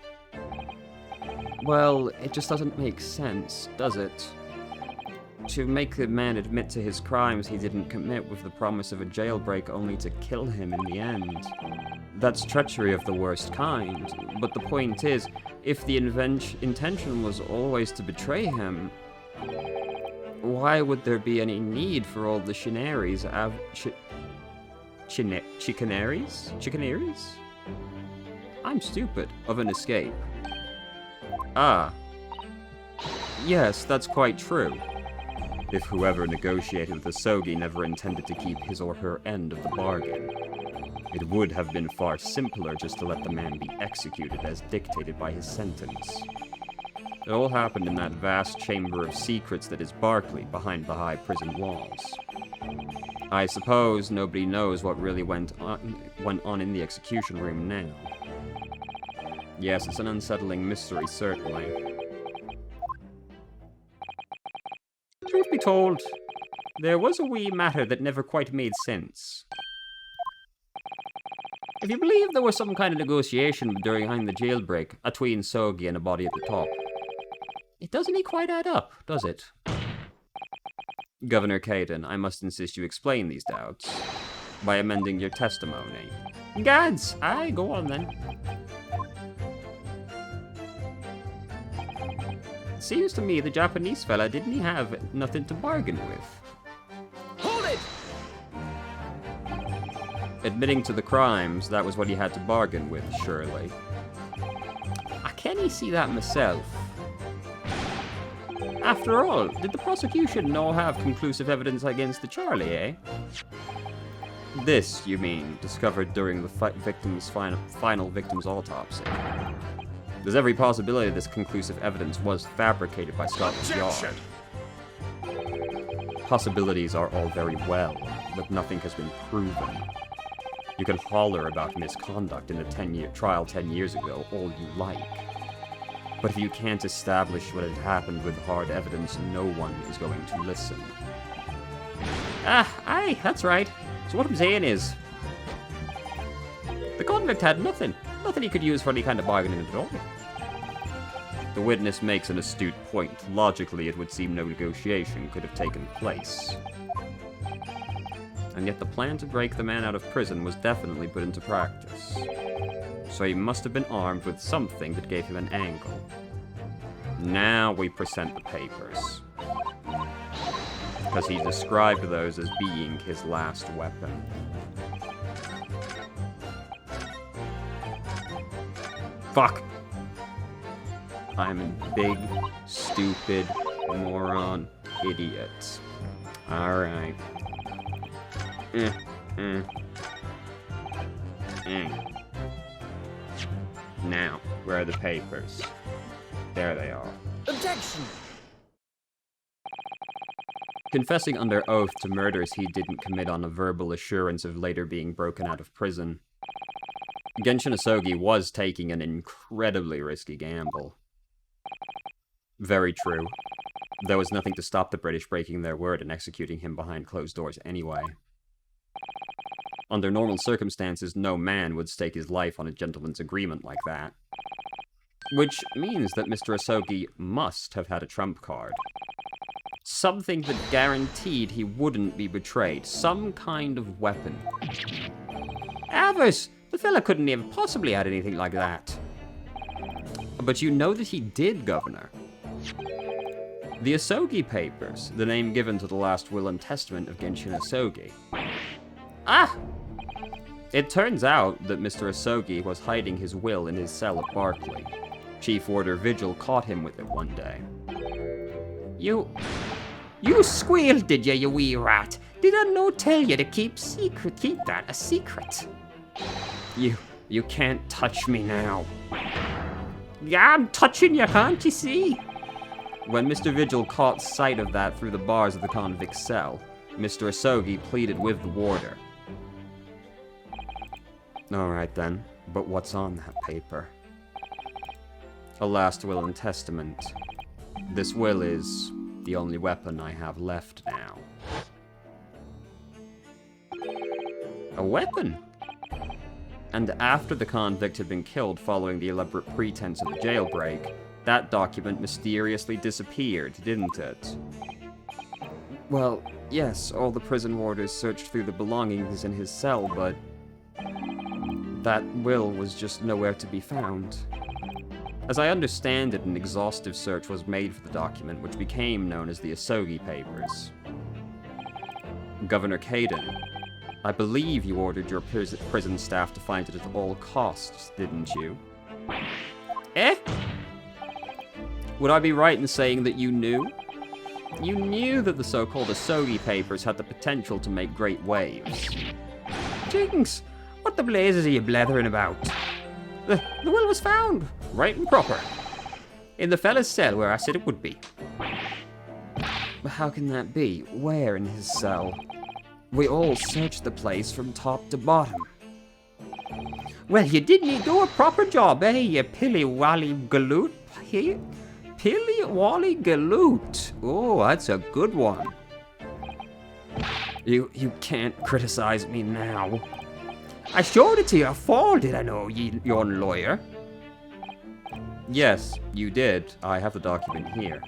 Well, it just doesn't make sense, does it? To make the man admit to his crimes he didn't commit with the promise of a jailbreak only to kill him in the end. That's treachery of the worst kind. But the point is, if the intention was always to betray him, why would there be any need for all the chicaneries? Chicaneries? I'm stupid. Of an escape. Ah. Yes, that's quite true. If whoever negotiated with Asogi never intended to keep his or her end of the bargain. It would have been far simpler just to let the man be executed as dictated by his sentence. It all happened in that vast chamber of secrets that is Barclay, behind the high prison walls. I suppose nobody knows what really went on in the execution room now. Yes, it's an unsettling mystery, certainly. Truth be told, there was a wee matter that never quite made sense. If you believe there was some kind of negotiation behind the jailbreak, atween Sogi and a body at the top, it doesn't quite add up, does it? Governor Caden, I must insist you explain these doubts by amending your testimony. Gads! Aye, go on then. Seems to me the Japanese fella didn't have nothing to bargain with. Hold it! Admitting to the crimes, that was what he had to bargain with, surely. I can't see that myself. After all, did the prosecution no have conclusive evidence against the Charlie, eh? This, you mean, discovered during the victim's final victim's autopsy. There's every possibility this conclusive evidence was fabricated by Scotland Yard. Possibilities are all very well, but nothing has been proven. You can holler about misconduct in the trial 10 years ago all you like. But if you can't establish what had happened with hard evidence, no one is going to listen. Aye, that's right. So what I'm saying is, the convict had nothing he could use for any kind of bargaining at all. The witness makes an astute point. Logically, it would seem no negotiation could have taken place. And yet the plan to break the man out of prison was definitely put into practice. So he must have been armed with something that gave him an angle. Now we present the papers. Because he described those as being his last weapon. Fuck! I'm a big, stupid, moron, idiot. Alright. Now, where are the papers? There they are. Objection! Confessing under oath to murders he didn't commit on a verbal assurance of later being broken out of prison, Genshin Asogi was taking an incredibly risky gamble. Very true. There was nothing to stop the British breaking their word and executing him behind closed doors anyway. Under normal circumstances, no man would stake his life on a gentleman's agreement like that. Which means that Mr. Asogi must have had a trump card. Something that guaranteed he wouldn't be betrayed. Some kind of weapon. Avers! The fella couldn't have possibly had anything like that. But you know that he did, Governor. The Asogi Papers, the name given to the last will and testament of Genshin Asogi. Ah! It turns out that Mr. Asogi was hiding his will in his cell at Barclay. Chief Warder Vigil caught him with it one day. You squealed, did you wee rat? Did I no tell you to keep that a secret? You can't touch me now. Yeah, I'm touching you, can't you see? When Mr. Vigil caught sight of that through the bars of the convict's cell, Mr. Asogi pleaded with the warder. Alright then, but what's on that paper? A last will and testament. This will is the only weapon I have left now. A weapon? And after the convict had been killed following the elaborate pretense of the jailbreak, that document mysteriously disappeared, didn't it? Well, yes, all the prison warders searched through the belongings in his cell, but that will was just nowhere to be found. As I understand it, an exhaustive search was made for the document, which became known as the Asogi Papers. Governor Caden, I believe you ordered your prison staff to find it at all costs, didn't you? Eh? Would I be right in saying that you knew? You knew that the so-called Asogi Papers had the potential to make great waves. Jinx! What What the blazes are you blethering about? The will was found, right and proper. In the fella's cell where I said it would be. But how can that be? Where in his cell? We all searched the place from top to bottom. Well, you didn't do a proper job, eh, you pilly-wally galoot? Pilly-wally galoot. Oh, that's a good one. You can't criticize me now. I showed it to your fall, did I know, you young lawyer? Yes, you did. I have the document here.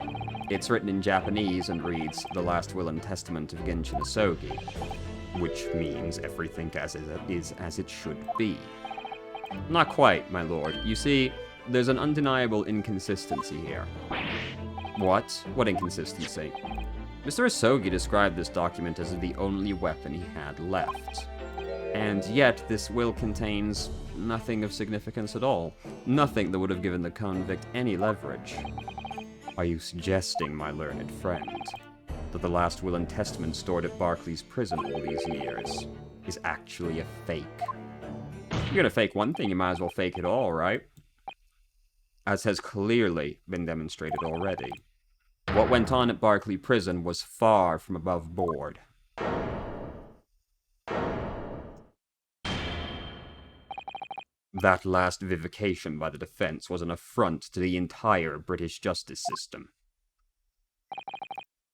It's written in Japanese and reads, The Last Will and Testament of Genshin Asogi, which means everything is as it should be. Not quite, my lord. You see, there's an undeniable inconsistency here. What? What inconsistency? Mr. Asogi described this document as the only weapon he had left. And yet, this will contains nothing of significance at all. Nothing that would have given the convict any leverage. Are you suggesting, my learned friend, that the last will and testament stored at Barclay's prison all these years is actually a fake? You're gonna fake one thing, you might as well fake it all, right? As has clearly been demonstrated already. What went on at Barclay prison was far from above board. That last vivication by the defense was an affront to the entire British justice system.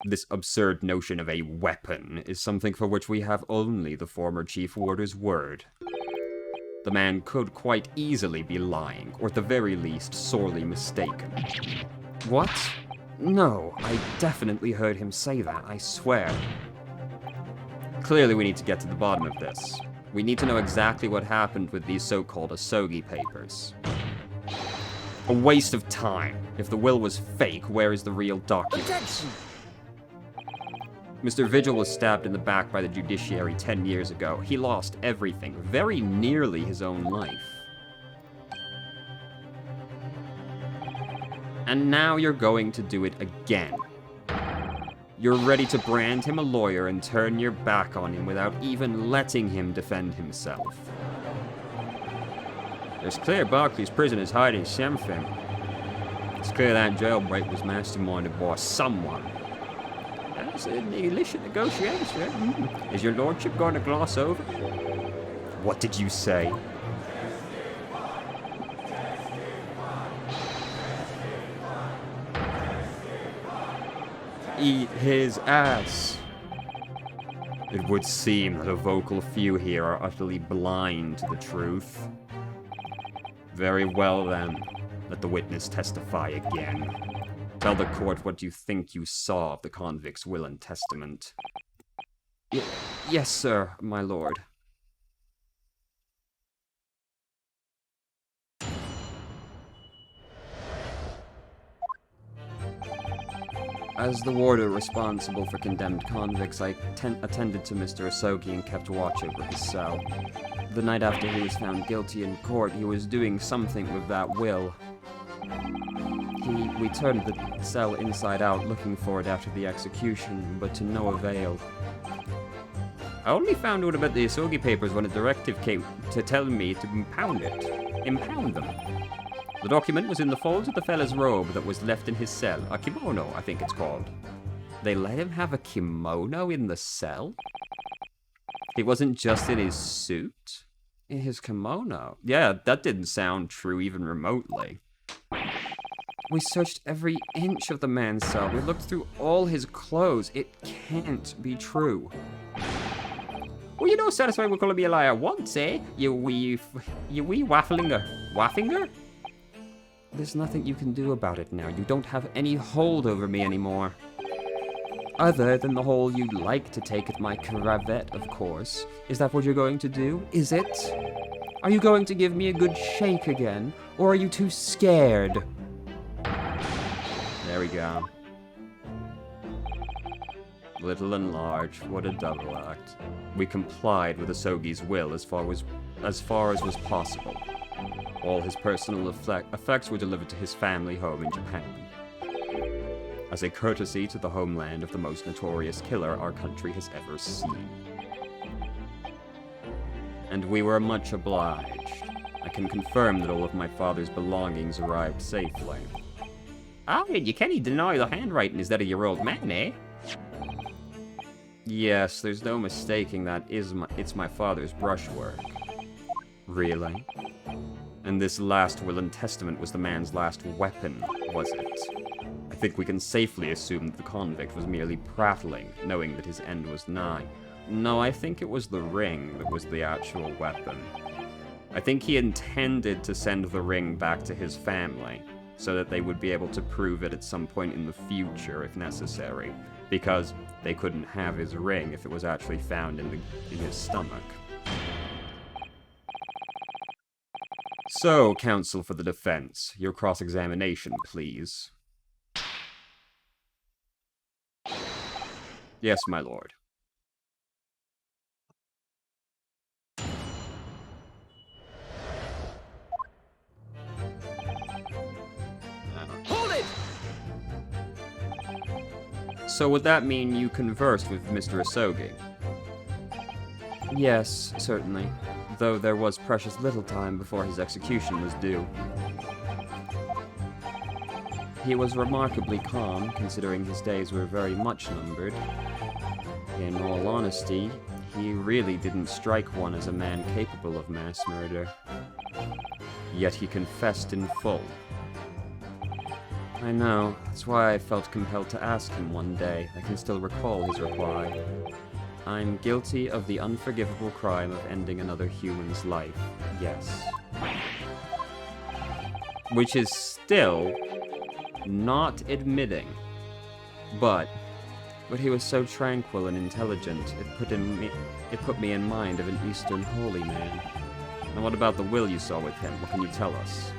This absurd notion of a weapon is something for which we have only the former chief warder's word. The man could quite easily be lying, or at the very least, sorely mistaken. What? No, I definitely heard him say that, I swear. Clearly we need to get to the bottom of this. We need to know exactly what happened with these so-called Asogi papers. A waste of time. If the will was fake, where is the real document? Objection! Mr. Vigil was stabbed in the back by the judiciary 10 years ago. He lost everything, very nearly his own life. And now you're going to do it again. You're ready to brand him a lawyer and turn your back on him without even letting him defend himself. It's clear Barclay's prison is hiding something. It's clear that jailbreak was masterminded by someone. That's an illicit negotiation. Is your lordship going to gloss over? What did you say? Eat his ass. It would seem that a vocal few here are utterly blind to the truth. Very well then, let the witness testify again. Tell the court what you think you saw of the convict's will and testament. Yes, sir, my lord. As the warder responsible for condemned convicts, I attended to Mr. Asogi and kept watch over his cell. The night after he was found guilty in court, he was doing something with that will. We turned the cell inside out, looking for it after the execution, but to no avail. I only found out about the Asogi papers when a directive came to tell me to impound them. The document was in the folds of the fella's robe that was left in his cell. A kimono, I think it's called. They let him have a kimono in the cell? He wasn't just in his suit? In his kimono? Yeah, that didn't sound true even remotely. We searched every inch of the man's cell. We looked through all his clothes. It can't be true. Well, you're not satisfied with calling me a liar once, eh? You wee wafflinger. Waffinger? There's nothing you can do about it now. You don't have any hold over me anymore. Other than the hole you'd like to take at my cravat, of course. Is that what you're going to do? Is it? Are you going to give me a good shake again? Or are you too scared? There we go. Little and large, what a double act. We complied with Asogi's will as far as was possible. All his personal effects were delivered to his family home in Japan, as a courtesy to the homeland of the most notorious killer our country has ever seen. and we were much obliged. I can confirm that all of my father's belongings arrived safely. Oh, you can't deny the handwriting is that of your old man, eh? Yes, there's no mistaking that it's my father's brushwork. Really? And this last will and testament was the man's last weapon, was it? I think we can safely assume that the convict was merely prattling, knowing that his end was nigh. No, I think it was the ring that was the actual weapon. I think he intended to send the ring back to his family, so that they would be able to prove it at some point in the future if necessary, because they couldn't have his ring if it was actually found in his stomach. So, counsel for the defense, your cross-examination, please. Yes, my lord. Hold it! So would that mean you conversed with Mr. Asogi? Yes, certainly. Though there was precious little time before his execution was due. He was remarkably calm, considering his days were very much numbered. In all honesty, he really didn't strike one as a man capable of mass murder. Yet he confessed in full. I know, that's why I felt compelled to ask him one day. I can still recall his reply. I'm guilty of the unforgivable crime of ending another human's life, yes. Which is still not admitting. But he was so tranquil and intelligent, it put me in mind of an Eastern holy man. And what about the will you saw with him? What can you tell us?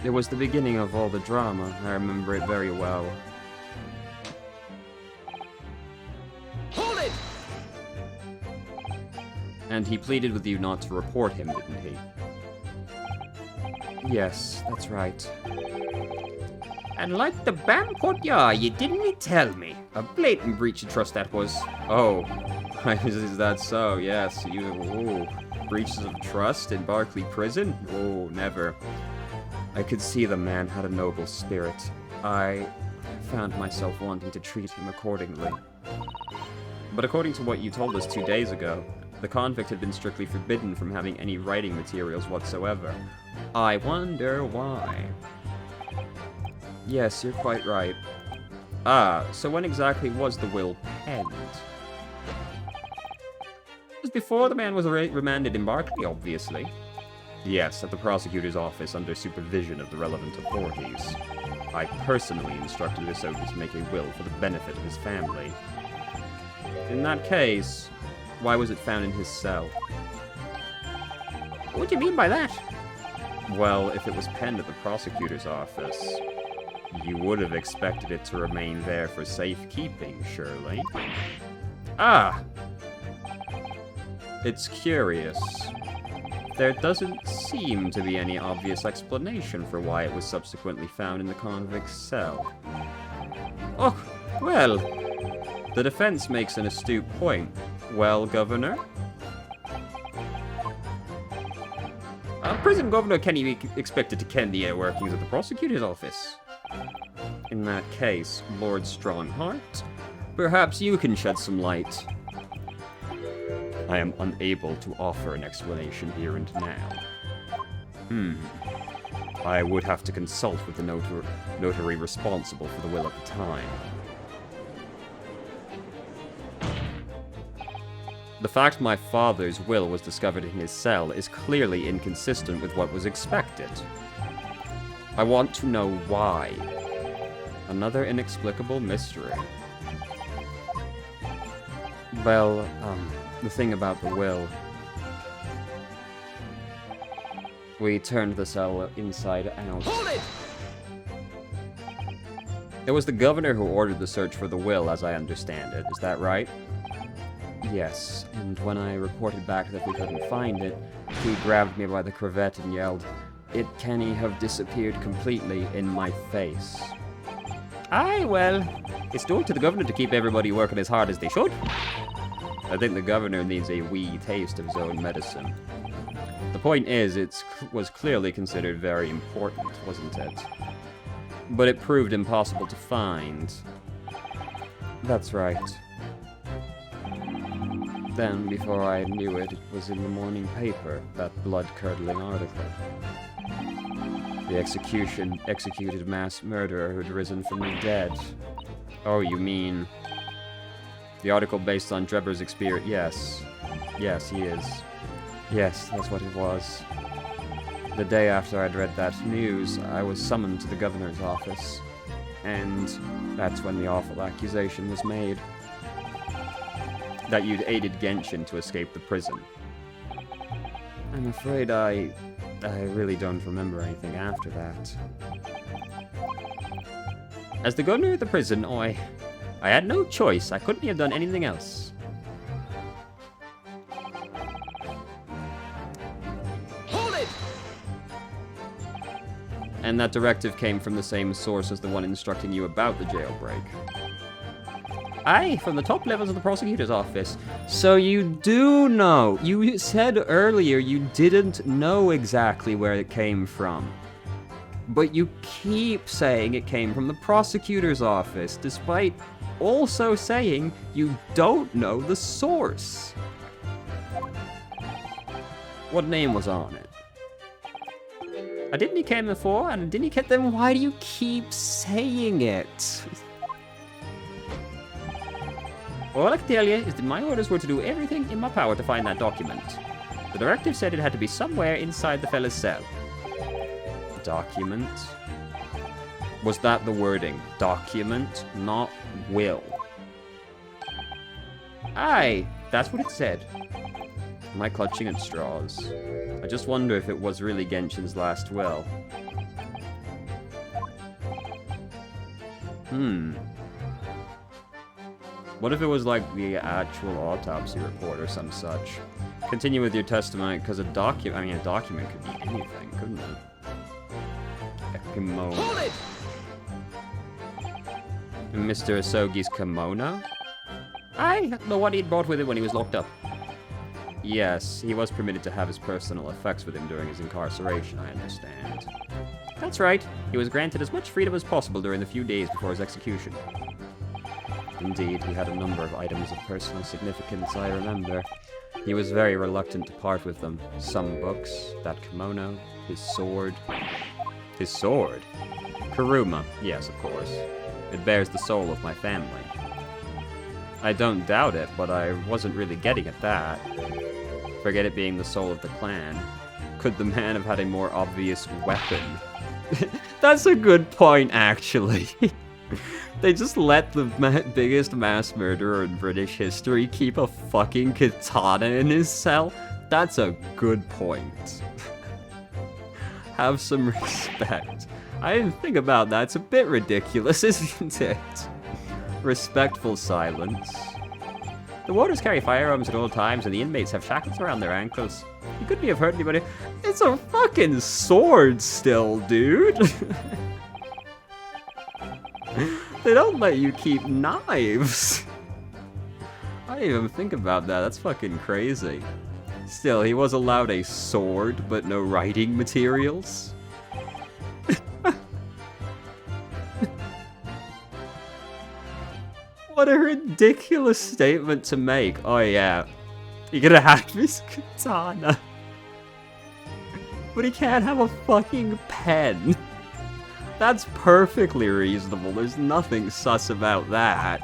It was the beginning of all the drama. I remember it very well. Hold it! And he pleaded with you not to report him, didn't he? Yes, that's right. And like the bam put ya, you didn't tell me. A blatant breach of trust that was. Oh, is that so? Yes, breaches of trust in Barclay Prison? Oh, never. I could see the man had a noble spirit. I found myself wanting to treat him accordingly. But according to what you told us 2 days ago, the convict had been strictly forbidden from having any writing materials whatsoever. I wonder why. Yes, you're quite right. Ah, so when exactly was the will penned? It was before the man was remanded in Barclay, obviously. Yes, at the prosecutor's office under supervision of the relevant authorities. I personally instructed Asogi to make a will for the benefit of his family. In that case, why was it found in his cell? What do you mean by that? Well, if it was penned at the prosecutor's office, you would have expected it to remain there for safekeeping, surely. Ah! It's curious. There doesn't seem to be any obvious explanation for why it was subsequently found in the convict's cell. Oh, well... The defense makes an astute point. Well, Governor? A prison governor can be expected to ken the workings of the prosecutor's office. In that case, Lord Strongheart, perhaps you can shed some light. I am unable to offer an explanation here and now. I would have to consult with the notary responsible for the will at the time. The fact my father's will was discovered in his cell is clearly inconsistent with what was expected. I want to know why. Another inexplicable mystery. Well, the thing about the will. We turned the cell inside out. Hold it! It was the governor who ordered the search for the will, as I understand it. Is that right? Yes, and when I reported back that we couldn't find it, he grabbed me by the cravat and yelled, "It can't have disappeared completely," in my face. Aye, well, it's due to the governor to keep everybody working as hard as they should. I think the governor needs a wee taste of his own medicine. The point is, it was clearly considered very important, wasn't it? But it proved impossible to find. That's right. Then, before I knew it, it was in the morning paper, that blood-curdling article. The executed mass murderer who'd risen from the dead. Oh, you mean... The article based on Drebber's experience? Yes. Yes, he is. Yes, that's what it was. The day after I'd read that news, I was summoned to the governor's office. And that's when the awful accusation was made. That you'd aided Genshin to escape the prison. I'm afraid I really don't remember anything after that. As the governor of the prison, I had no choice. I couldn't have done anything else. Hold it! And that directive came from the same source as the one instructing you about the jailbreak. Aye, from the top levels of the prosecutor's office. So you do know. You said earlier you didn't know exactly where it came from. But you keep saying it came from the prosecutor's office, despite also saying you don't know the source. What name was on it? I didn't he came before, and didn't he get them? Why do you keep saying it? All I can tell you is that my orders were to do everything in my power to find that document. The directive said it had to be somewhere inside the fella's cell. Document? Was that the wording? Document, not will. Aye, that's what it said. Am I clutching at straws? I just wonder if it was really Genshin's last will. What if it was like the actual autopsy report or some such? Continue with your testimony, because a document could be anything, couldn't it? Kimono. Hold it! Mr. Asogi's kimono? I know what he'd brought with him when he was locked up. Yes, he was permitted to have his personal effects with him during his incarceration, I understand. That's right. He was granted as much freedom as possible during the few days before his execution. Indeed, he had a number of items of personal significance, I remember. He was very reluctant to part with them. Some books, that kimono, his sword. His sword? Kuruma, yes, of course. It bears the soul of my family. I don't doubt it, but I wasn't really getting at that. Forget it being the soul of the clan. Could the man have had a more obvious weapon? That's a good point, actually. They just let the biggest mass murderer in British history keep a fucking katana in his cell? That's a good point. Have some respect. I didn't think about that. It's a bit ridiculous, isn't it? Respectful silence. The warders carry firearms at all times, and the inmates have shackles around their ankles. You couldn't have hurt anybody. It's a fucking sword still, dude. They don't let you keep knives. I didn't even think about that. That's fucking crazy. Still, he was allowed a sword, but no writing materials. What a ridiculous statement to make. Oh yeah, you're gonna have his katana. But he can't have a fucking pen. That's perfectly reasonable. There's nothing sus about that.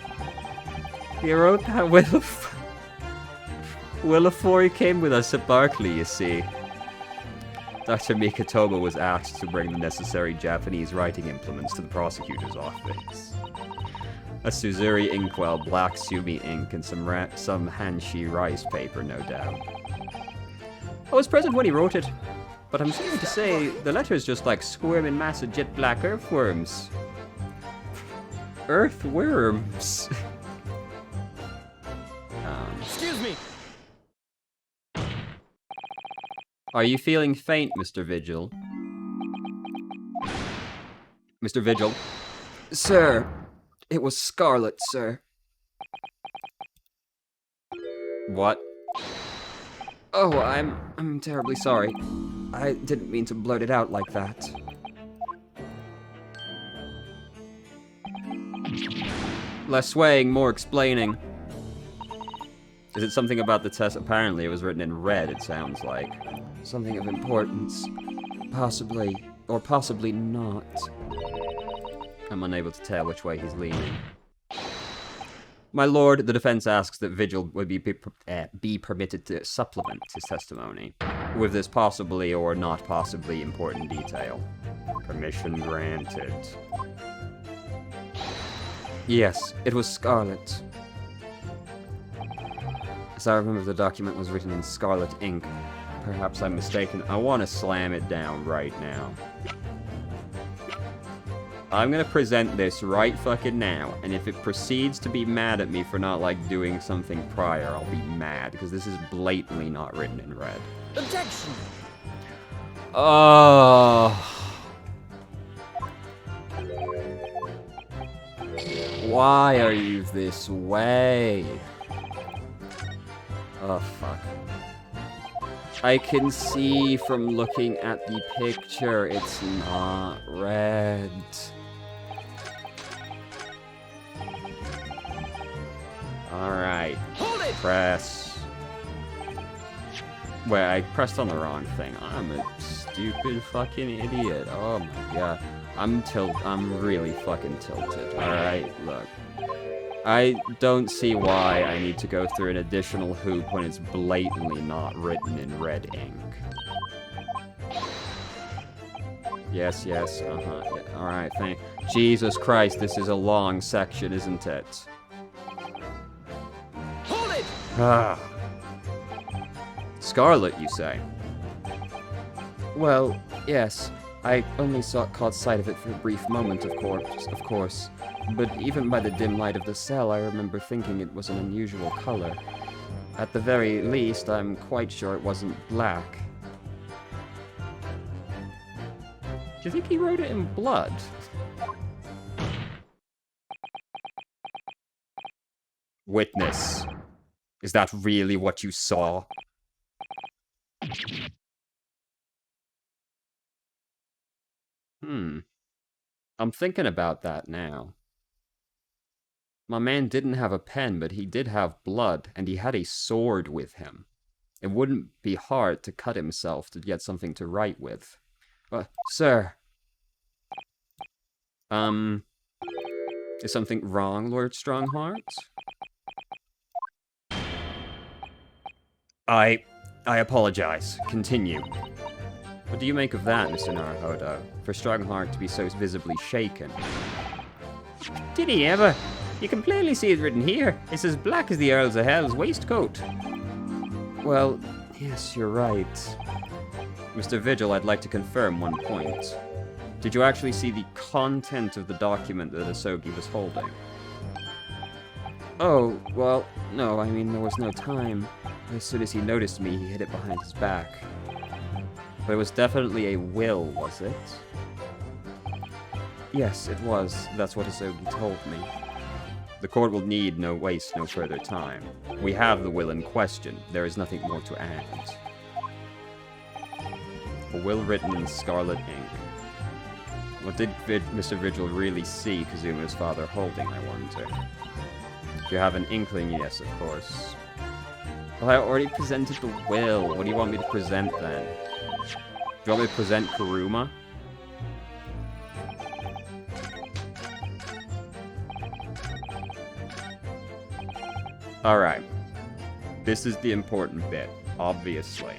He wrote that before he came with us at Barclay, you see. Dr. Mikatoba was asked to bring the necessary Japanese writing implements to the prosecutor's office. A Suzuri inkwell, black Sumi ink, and some Hanshi rice paper, no doubt. I was present when he wrote it, but I'm sorry to say, the letter's just like squirming massive jet black earthworms. Earthworms? Excuse me! Are you feeling faint, Mr. Vigil? Mr. Vigil? Sir, it was Scarlet, sir. What? Oh, I'm terribly sorry. I didn't mean to blurt it out like that. Less swaying, more explaining. Is it something about the test? Apparently it was written in red, it sounds like. Something of importance. Possibly, or possibly not. I'm unable to tell which way he's leaning. My lord, the defense asks that Vigil would be permitted to supplement his testimony with this possibly or not possibly important detail. Permission granted. Yes, it was Scarlet. As I remember, the document was written in scarlet ink. Perhaps I'm mistaken. I want to slam it down right now. I'm gonna present this right fucking now, and if it proceeds to be mad at me for not, like, doing something prior, I'll be mad, because this is blatantly not written in red. Objection! Oh. Why are you this way? Oh, fuck. I can see from looking at the picture, it's not red. Alright. Hold it! Press. Wait, I pressed on the wrong thing. I'm a stupid fucking idiot. Oh my god. I'm really fucking tilted. Alright, look. I don't see why I need to go through an additional hoop when it's blatantly not written in red ink. Yes, yes, uh-huh. Yeah, alright, thank Jesus Christ, this is a long section, isn't it? Hold it! Ah. Scarlet, you say? Well, yes. I only caught sight of it for a brief moment, of course. But even by the dim light of the cell, I remember thinking it was an unusual color. At the very least, I'm quite sure it wasn't black. Do you think he wrote it in blood? Witness. Is that really what you saw? I'm thinking about that now. My man didn't have a pen, but he did have blood, and he had a sword with him. It wouldn't be hard to cut himself to get something to write with. Sir. Is something wrong, Lord Strongheart? I apologize. Continue. What do you make of that, Mr. Naruhodo? For Strongheart to be so visibly shaken. Did he ever? You can plainly see it written here. It's as black as the Earls of Hell's waistcoat. Well, yes, you're right. Mr. Vigil, I'd like to confirm one point. Did you actually see the content of the document that Asogi was holding? Oh, well, no, I mean, there was no time. As soon as he noticed me, he hid it behind his back. But it was definitely a will, was it? Yes, it was. That's what Asogi told me. The court will need waste no further time. We have the will in question. There is nothing more to add. A will written in scarlet ink. What did Mr. Vigil really see Kazuma's father holding, I wonder? Do you have an inkling? Yes, of course. Well, I already presented the will. What do you want me to present, then? Do you want me to present Kuruma? Alright. This is the important bit, obviously.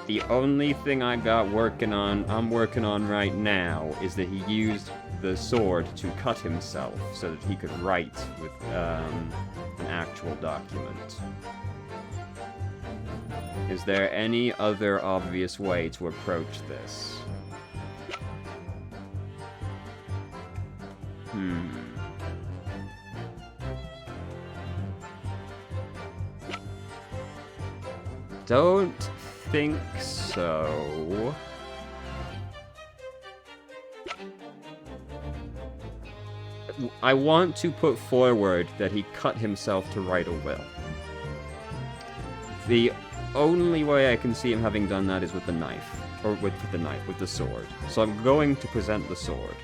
The only thing I'm working on right now, is that he used the sword to cut himself so that he could write with an actual document. Is there any other obvious way to approach this? Don't think so. I want to put forward that he cut himself to write a will. The only way I can see him having done that is with the knife. Or with the sword. So I'm going to present the sword.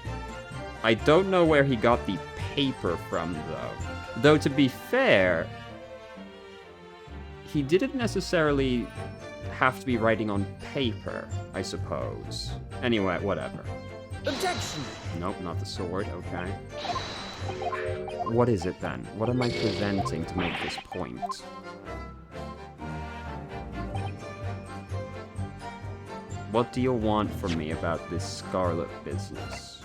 I don't know where he got the paper from, though. Though, to be fair, he didn't necessarily have to be writing on paper, I suppose. Anyway, whatever. Objection! Nope, not the sword, okay. What is it then? What am I presenting to make this point? What do you want from me about this Scarlet business?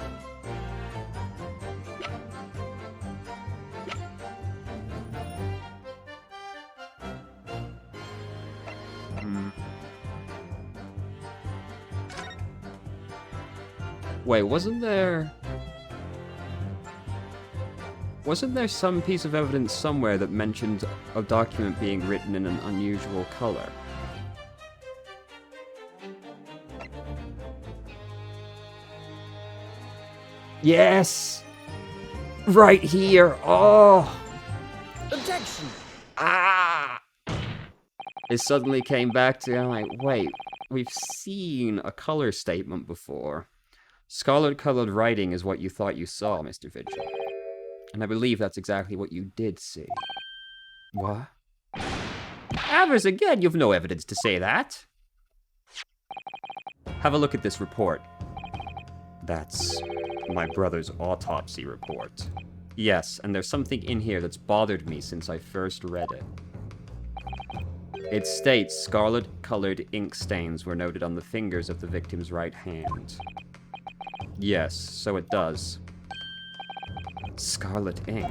Wait, wasn't there some piece of evidence somewhere that mentioned a document being written in an unusual color? Yes! Right here! Oh! Objection! Ah! It suddenly came back to, I'm like, wait, we've seen a color statement before. Scarlet-colored writing is what you thought you saw, Mr. Vigil. And I believe that's exactly what you did see. What? Avers, again, you've no evidence to say that. Have a look at this report. That's my brother's autopsy report. Yes, and there's something in here that's bothered me since I first read it. It states scarlet-colored ink stains were noted on the fingers of the victim's right hand. Yes, so it does. Scarlet ink.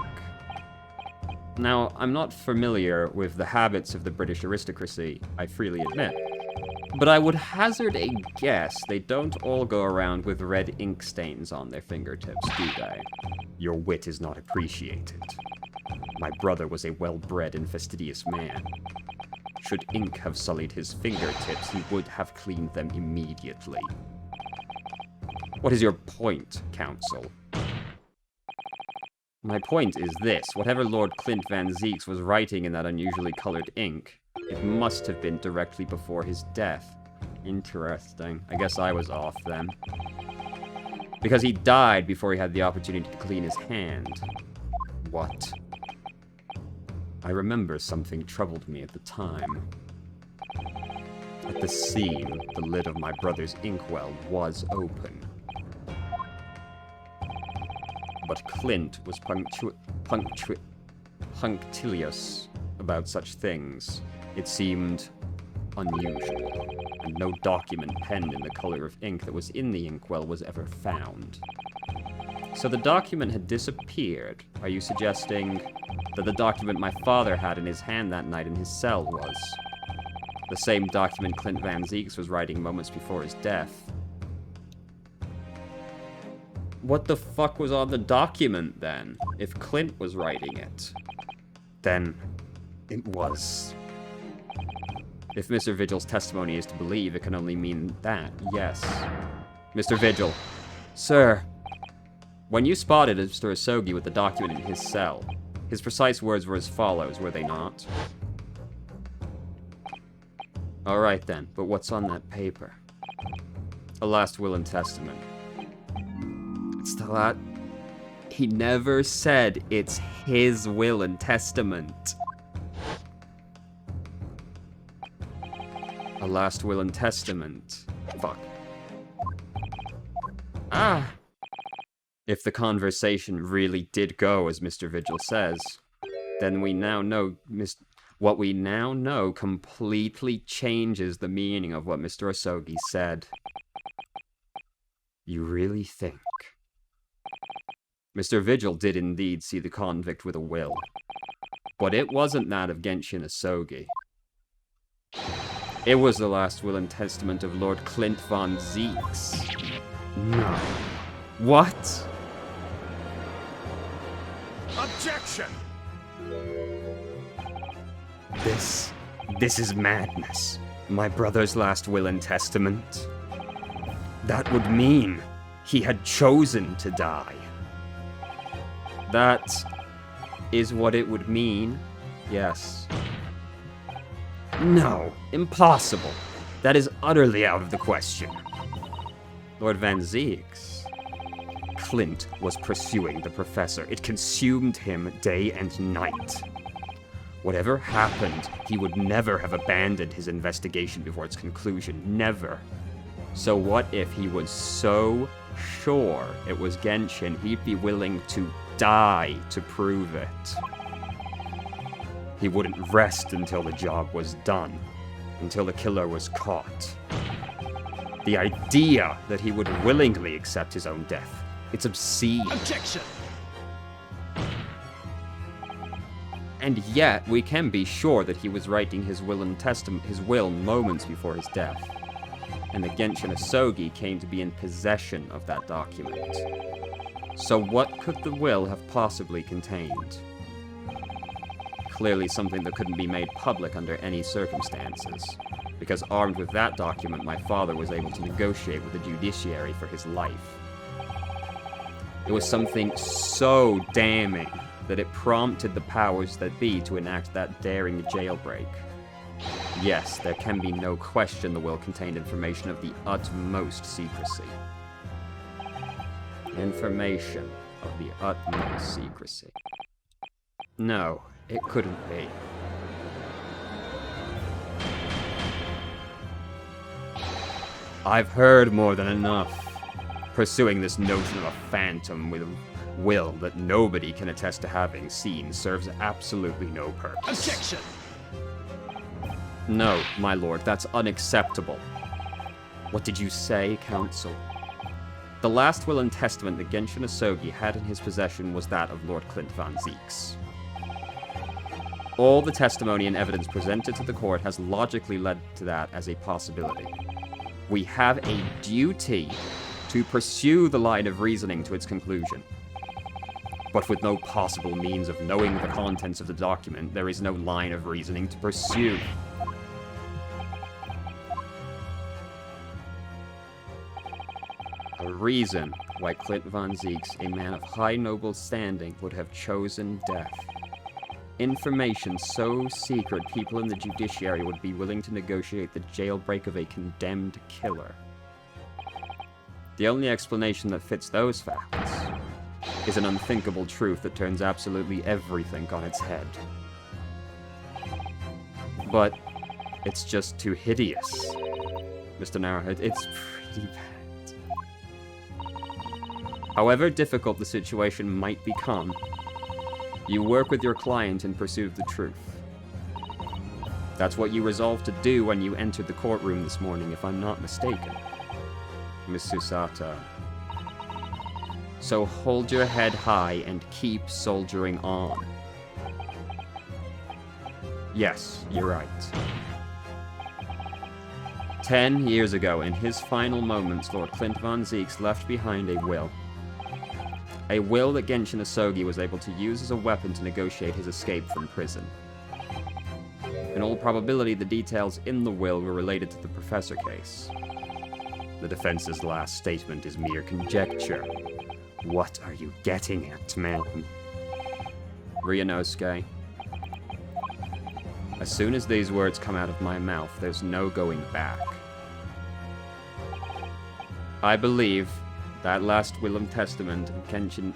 Now, I'm not familiar with the habits of the British aristocracy, I freely admit. But I would hazard a guess they don't all go around with red ink stains on their fingertips, do they? Your wit is not appreciated. My brother was a well-bred and fastidious man. Should ink have sullied his fingertips, he would have cleaned them immediately. What is your point, Counsel? My point is this. Whatever Lord Clint Van Zeeks was writing in that unusually colored ink, it must have been directly before his death. Interesting. I guess I was off then. Because he died before he had the opportunity to clean his hand. What? I remember something troubled me at the time. At the scene, the lid of my brother's inkwell was open. But Clint was punctilious about such things. It seemed unusual, and no document penned in the color of ink that was in the inkwell was ever found. So the document had disappeared. Are you suggesting that the document my father had in his hand that night in his cell was the same document Clint Van Zeeks was writing moments before his death? What the fuck was on the document, then? If Clint was writing it, then it was. If Mr. Vigil's testimony is to believe, it can only mean that, yes. Mr. Vigil. Sir. When you spotted Mr. Asogi with the document in his cell, his precise words were as follows, were they not? Alright then, but what's on that paper? A last will and testament. It's the lot. He never said it's his will and testament. A last will and testament. Fuck. Ah! If the conversation really did go as Mr. Vigil says, then we now know what we now know completely changes the meaning of what Mr. Asogi said. You really think? Mr. Vigil did indeed see the convict with a will, but it wasn't that of Genshin Asogi. It was the last will and testament of Lord Clint Von Zeeks. No. What? Objection! This is madness. My brother's last will and testament. That would mean he had chosen to die. That is what it would mean, yes. No, impossible. That is utterly out of the question. Lord Van Zieks. Clint was pursuing the professor. It consumed him day and night. Whatever happened, he would never have abandoned his investigation before its conclusion. Never. So what if he was so sure it was Genshin, he'd be willing to die to prove it? He wouldn't rest until the job was done, until the killer was caught. The idea that he would willingly accept his own death, it's obscene. Objection! And yet, we can be sure that he was writing his will and his will moments before his death. And the Genshin Asogi came to be in possession of that document. So what could the will have possibly contained? Clearly something that couldn't be made public under any circumstances. Because armed with that document, my father was able to negotiate with the judiciary for his life. It was something so damning that it prompted the powers that be to enact that daring jailbreak. Yes, there can be no question the will contained information of the utmost secrecy. Information of the utmost secrecy. No, it couldn't be. I've heard more than enough. Pursuing this notion of a phantom with a will that nobody can attest to having seen serves absolutely no purpose. Objection! No, my lord, that's unacceptable. What did you say, counsel? The last will and testament that Genshin Asogi had in his possession was that of Lord Clint Van Zieks. All the testimony and evidence presented to the court has logically led to that as a possibility. We have a duty to pursue the line of reasoning to its conclusion. But with no possible means of knowing the contents of the document, there is no line of reasoning to pursue. A reason why Clint Van Zieks, a man of high noble standing, would have chosen death. Information so secret people in the judiciary would be willing to negotiate the jailbreak of a condemned killer. The only explanation that fits those facts is an unthinkable truth that turns absolutely everything on its head. But it's just too hideous, Mr. Narrowhead. It's pretty bad. However difficult the situation might become, you work with your client in pursuit of the truth. That's what you resolved to do when you entered the courtroom this morning, if I'm not mistaken, Miss Susata. So hold your head high and keep soldiering on. Yes, you're right. 10 years ago, in his final moments, Lord Clint Van Zieks left behind a will. A will that Genshin Asogi was able to use as a weapon to negotiate his escape from prison. In all probability, the details in the will were related to the Professor case. The defense's last statement is mere conjecture. What are you getting at, man? Ryunosuke. As soon as these words come out of my mouth, there's no going back. I believe that last will and testament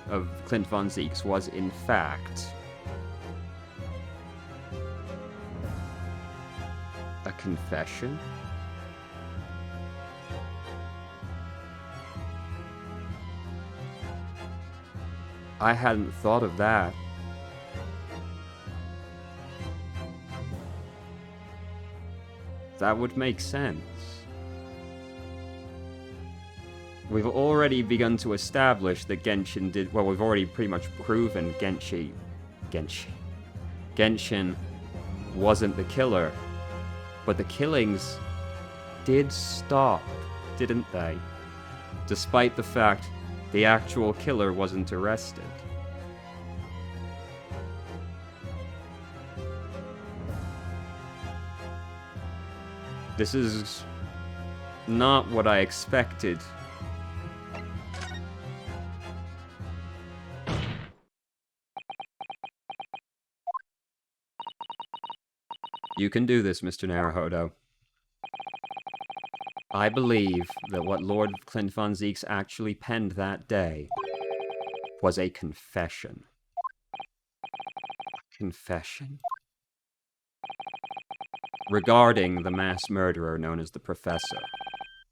of Clint Van Zieks was, in fact, a confession? I hadn't thought of that. That would make sense. We've already begun to establish that Genshin did... Well, we've already pretty much proven Genshin wasn't the killer. But the killings did stop, didn't they? Despite the fact the actual killer wasn't arrested. This is not what I expected. You can do this, Mr. Naruhodo. I believe that what Lord Clint von Zieks actually penned that day was a confession. Confession? Regarding the mass murderer known as the Professor,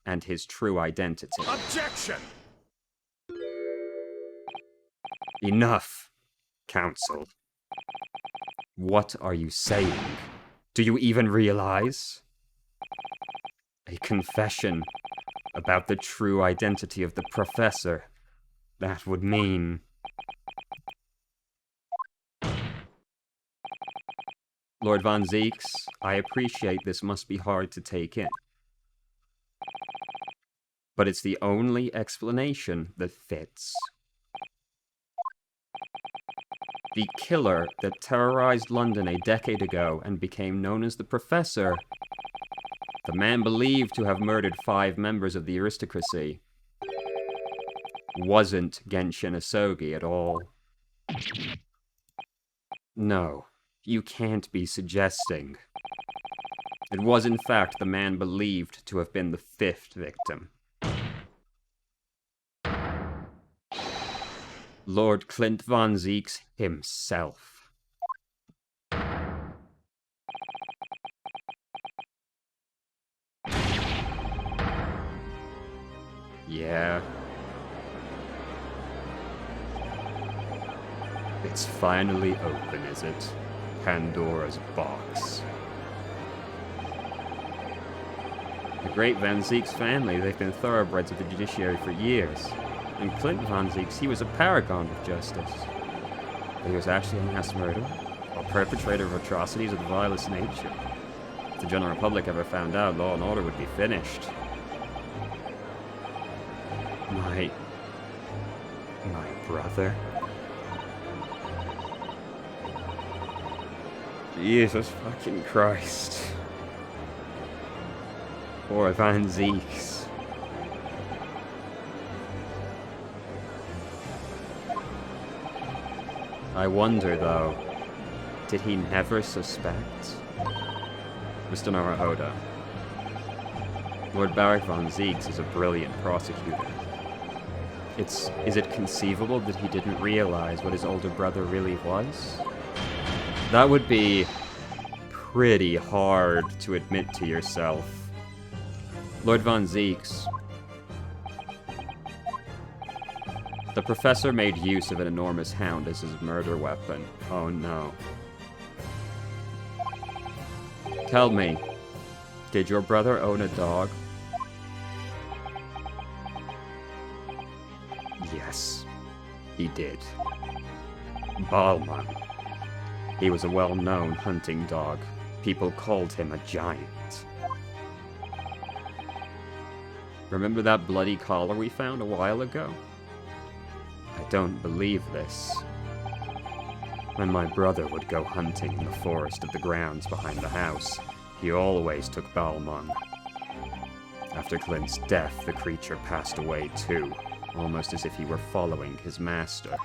and his true identity. Objection! Enough, Council. What are you saying? Do you even realize? A confession about the true identity of the Professor. That would mean... Lord von Zieks, I appreciate this must be hard to take in. But it's the only explanation that fits. The killer that terrorized London a decade ago and became known as the Professor, the man believed to have murdered 5 members of the aristocracy, wasn't Genshin Asogi at all. No, you can't be suggesting. It was in fact the man believed to have been the 5th victim. Lord Clint von Zieks himself. Yeah. It's finally open, is it? Pandora's box. The great Van Zieks family, they've been thoroughbreds of the judiciary for years. And Clint von Zieks, he was a paragon of justice. But he was actually a mass murderer, a perpetrator of atrocities of the vilest nature. If the general public ever found out, law and order would be finished. My brother? Jesus fucking Christ. Poor Van Zieks. I wonder, though, did he never suspect? Mr. Naruhodo, Lord Barak von Zieks is a brilliant prosecutor. Is it conceivable that he didn't realize what his older brother really was? That would be pretty hard to admit to yourself. Lord von Zieks, the Professor made use of an enormous hound as his murder weapon. Oh no. Tell me, did your brother own a dog? Yes, he did. Balman. He was a well-known hunting dog. People called him a giant. Remember that bloody collar we found a while ago? I don't believe this. When my brother would go hunting in the forest of the grounds behind the house, he always took Balmung. After Clint's death, the creature passed away too, almost as if he were following his master.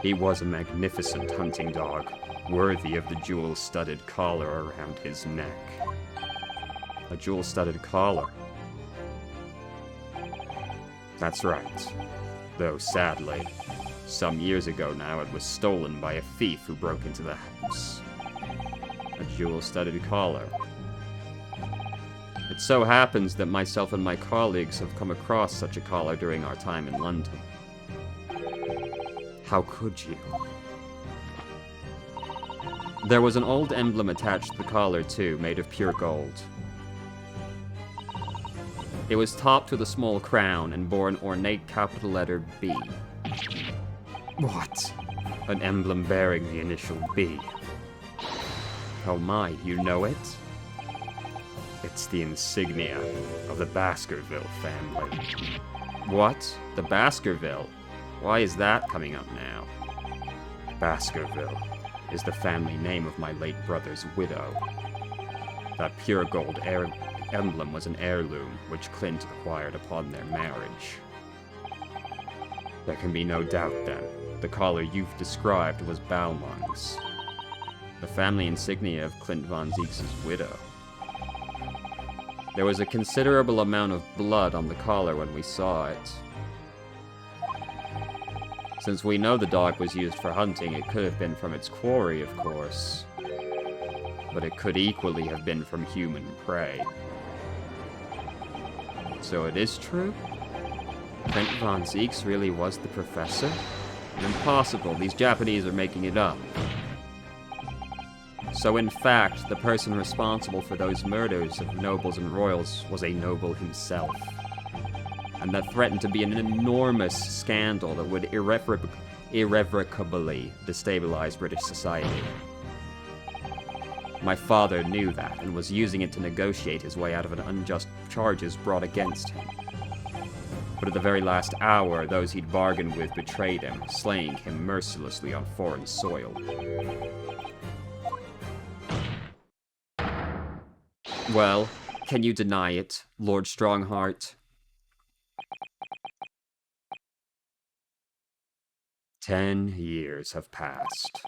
He was a magnificent hunting dog, worthy of the jewel-studded collar around his neck. A jewel-studded collar. That's right. Though, sadly, some years ago now it was stolen by a thief who broke into the house. A jewel-studded collar. It so happens that myself and my colleagues have come across such a collar during our time in London. How could you? There was an old emblem attached to the collar, too, made of pure gold. It was topped with a small crown and bore an ornate capital letter B. What? An emblem bearing the initial B. Oh my, you know it? It's the insignia of the Baskerville family. What? The Baskerville? Why is that coming up now? Baskerville is the family name of my late brother's widow. That pure gold emblem was an heirloom which Clint acquired upon their marriage. There can be no doubt, then, the collar you've described was Balmung's. The family insignia of Clint von Zeeks' widow. There was a considerable amount of blood on the collar when we saw it. Since we know the dog was used for hunting, it could have been from its quarry, of course. But it could equally have been from human prey. So it is true? Clint von Zeeks really was the professor? Impossible, these Japanese are making it up. So in fact, the person responsible for those murders of nobles and royals was a noble himself. And that threatened to be an enormous scandal that would irrevocably destabilize British society. My father knew that, and was using it to negotiate his way out of an unjust charges brought against him. But at the very last hour, those he'd bargained with betrayed him, slaying him mercilessly on foreign soil. Well, can you deny it, Lord Strongheart? 10 years have passed,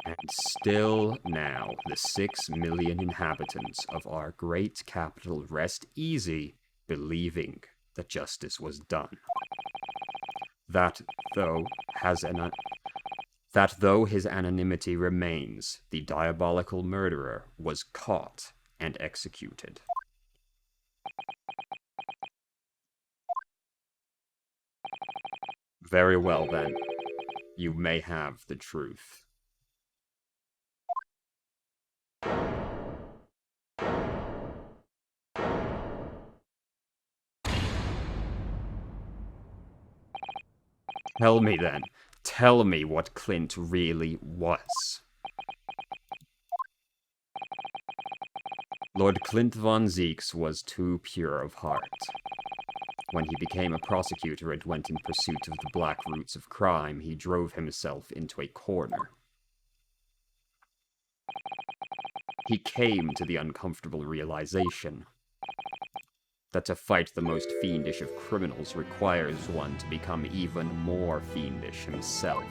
and still now the 6 million inhabitants of our great capital rest easy, believing that justice was done. That though his anonymity remains, the diabolical murderer was caught and executed. Very well then. You may have the truth. Tell me then. Tell me what Clint really was. Lord Clint von Zeeks was too pure of heart. When he became a prosecutor and went in pursuit of the black roots of crime, he drove himself into a corner. He came to the uncomfortable realization that to fight the most fiendish of criminals requires one to become even more fiendish himself.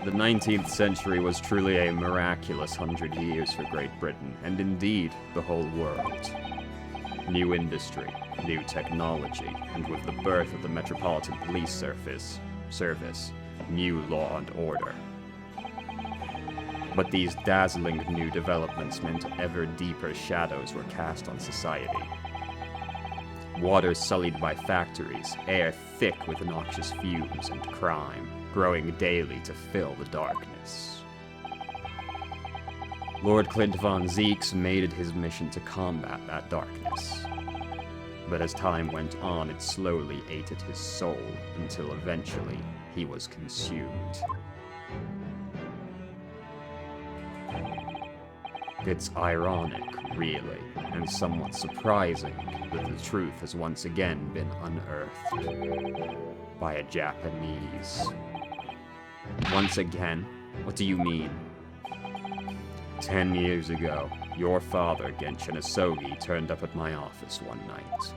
The 19th century was truly a miraculous 100 years for Great Britain, and indeed the whole world. New industry, new technology, and with the birth of the Metropolitan Police Service, new law and order. But these dazzling new developments meant ever deeper shadows were cast on society. Water sullied by factories, air thick with noxious fumes and crime, growing daily to fill the darkness. Lord Clint von Zeeks made it his mission to combat that darkness. But as time went on, it slowly ate at his soul, until eventually he was consumed. It's ironic, really, and somewhat surprising that the truth has once again been unearthed by a Japanese. Once again? What do you mean? 10 years ago, your father, Genshin Asogi, turned up at my office one night.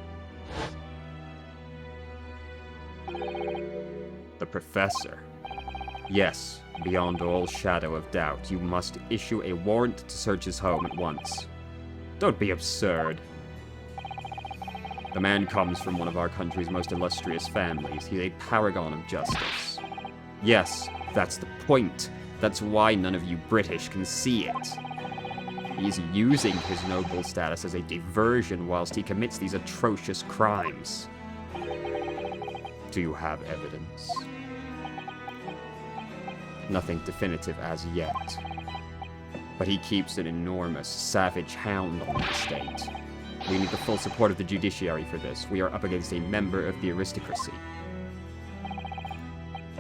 The professor. Yes, beyond all shadow of doubt, you must issue a warrant to search his home at once. Don't be absurd. The man comes from one of our country's most illustrious families. He's a paragon of justice. Yes, that's the point. That's why none of you British can see it. He's using his noble status as a diversion whilst he commits these atrocious crimes. Do you have evidence? Nothing definitive as yet. But he keeps an enormous, savage hound on the estate. We need the full support of the judiciary for this. We are up against a member of the aristocracy.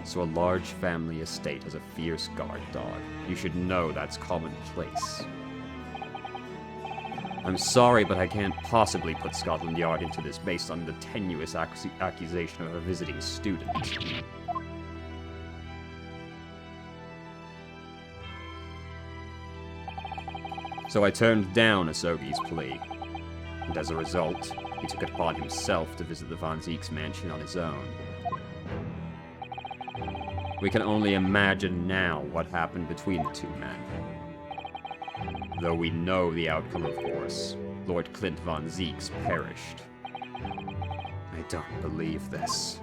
So a large family estate has a fierce guard dog. You should know that's commonplace. I'm sorry, but I can't possibly put Scotland Yard into this based on the tenuous accusation of a visiting student. So I turned down Asogi's plea, and as a result, he took it upon himself to visit the Von Zeke's mansion on his own. We can only imagine now what happened between the two men. Though we know the outcome, of course, Lord Clint Von Zeke's perished. I don't believe this.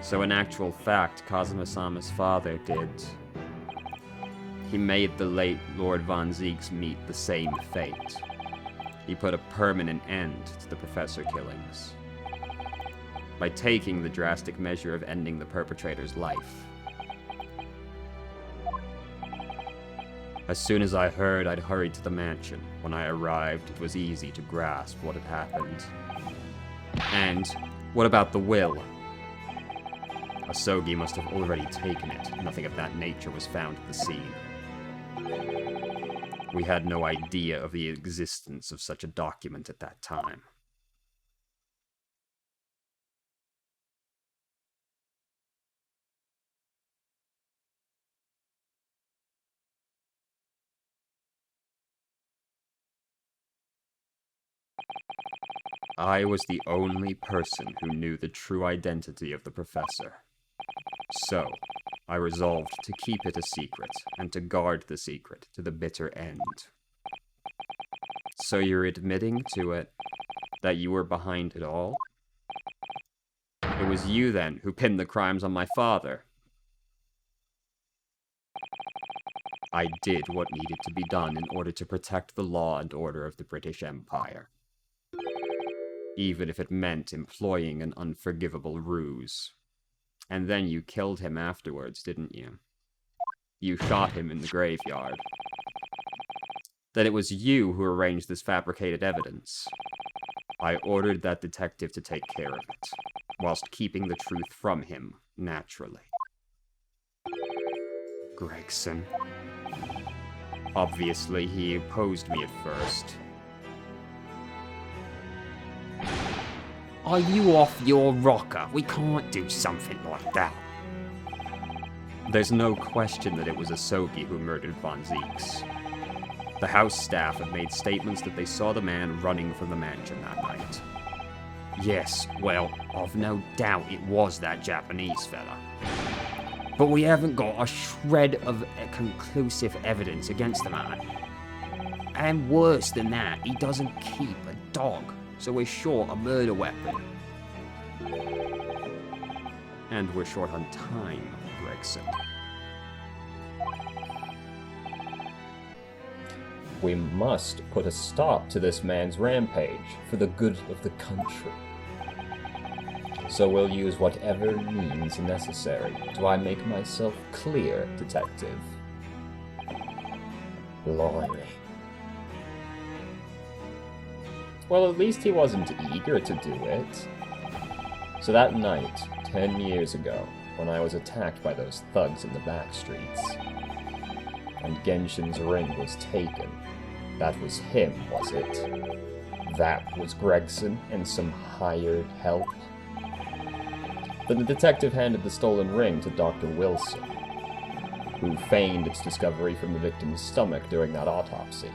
So in actual fact, Kazuma-sama's father did. He made the late Lord Von Zeke's meet the same fate. He put a permanent end to the professor killings by taking the drastic measure of ending the perpetrator's life. As soon as I heard, I'd hurried to the mansion. When I arrived, it was easy to grasp what had happened. And what about the will? Asogi must have already taken it. Nothing of that nature was found at the scene. We had no idea of the existence of such a document at that time. I was the only person who knew the true identity of the professor. So, I resolved to keep it a secret, and to guard the secret to the bitter end. So you're admitting to it that you were behind it all? It was you, then, who pinned the crimes on my father. I did what needed to be done in order to protect the law and order of the British Empire. Even if it meant employing an unforgivable ruse. And then you killed him afterwards, didn't you? You shot him in the graveyard. Then it was you who arranged this fabricated evidence. I ordered that detective to take care of it, whilst keeping the truth from him, naturally. Gregson. Obviously, he opposed me at first. Are you off your rocker? We can't do something like that. There's no question that it was Asogi who murdered Von Zeeks. The house staff have made statements that they saw the man running from the mansion that night. Yes, well, I've no doubt it was that Japanese fella. But we haven't got a shred of conclusive evidence against the man. And worse than that, he doesn't keep a dog, so we're short a murder weapon. And we're short on time, Gregson. We must put a stop to this man's rampage for the good of the country. So we'll use whatever means necessary. Do I make myself clear, Detective? Blimey. Well, at least he wasn't eager to do it. So that night, 10 years ago, when I was attacked by those thugs in the back streets, and Genshin's ring was taken, that was him, was it? That was Gregson and some hired help? Then the detective handed the stolen ring to Dr. Wilson, who feigned its discovery from the victim's stomach during that autopsy.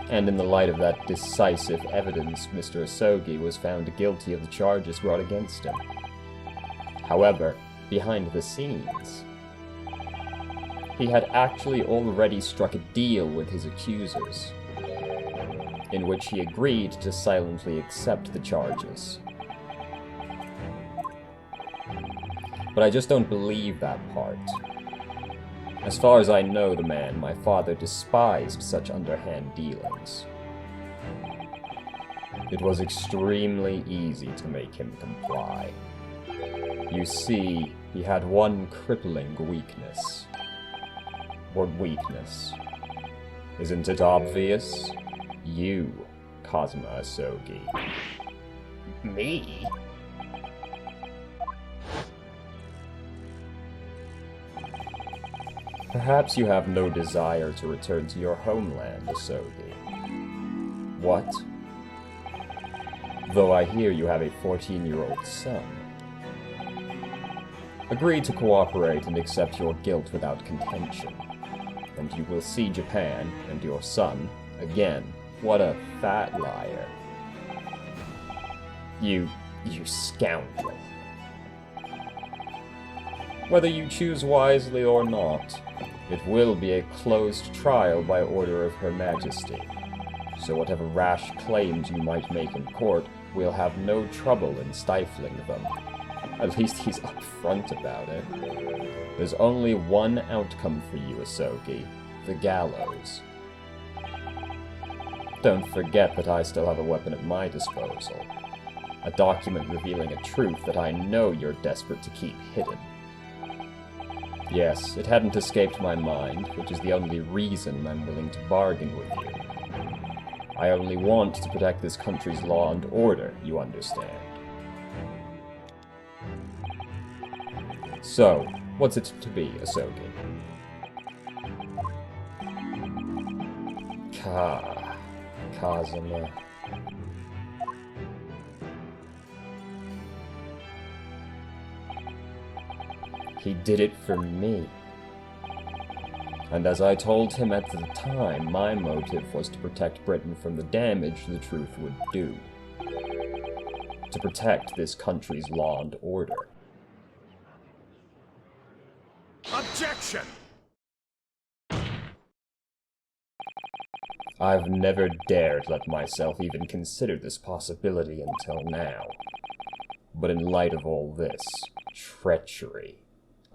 And in the light of that decisive evidence, Mr. Asogi was found guilty of the charges brought against him. However, behind the scenes, he had actually already struck a deal with his accusers, in which he agreed to silently accept the charges. But I just don't believe that part. As far as I know the man, my father despised such underhand dealings. It was extremely easy to make him comply. You see, he had one crippling weakness. What weakness? Isn't it obvious? You, Kazuma Asogi. Me? Perhaps you have no desire to return to your homeland, Asogi. What? Though I hear you have a 14-year-old son. Agree to cooperate and accept your guilt without contention, and you will see Japan and your son again. What a fat liar. You scoundrel. Whether you choose wisely or not, it will be a closed trial by order of Her Majesty. So whatever rash claims you might make in court, we'll have no trouble in stifling them. At least he's upfront about it. There's only one outcome for you, Asogi. The gallows. Don't forget that I still have a weapon at my disposal. A document revealing a truth that I know you're desperate to keep hidden. Yes, it hadn't escaped my mind, which is the only reason I'm willing to bargain with you. I only want to protect this country's law and order, you understand. So, what's it to be, Asogi? Kazuma. He did it for me. And as I told him at the time, my motive was to protect Britain from the damage the truth would do. To protect this country's law and order. Objection! I've never dared let myself even consider this possibility until now. But in light of all this treachery,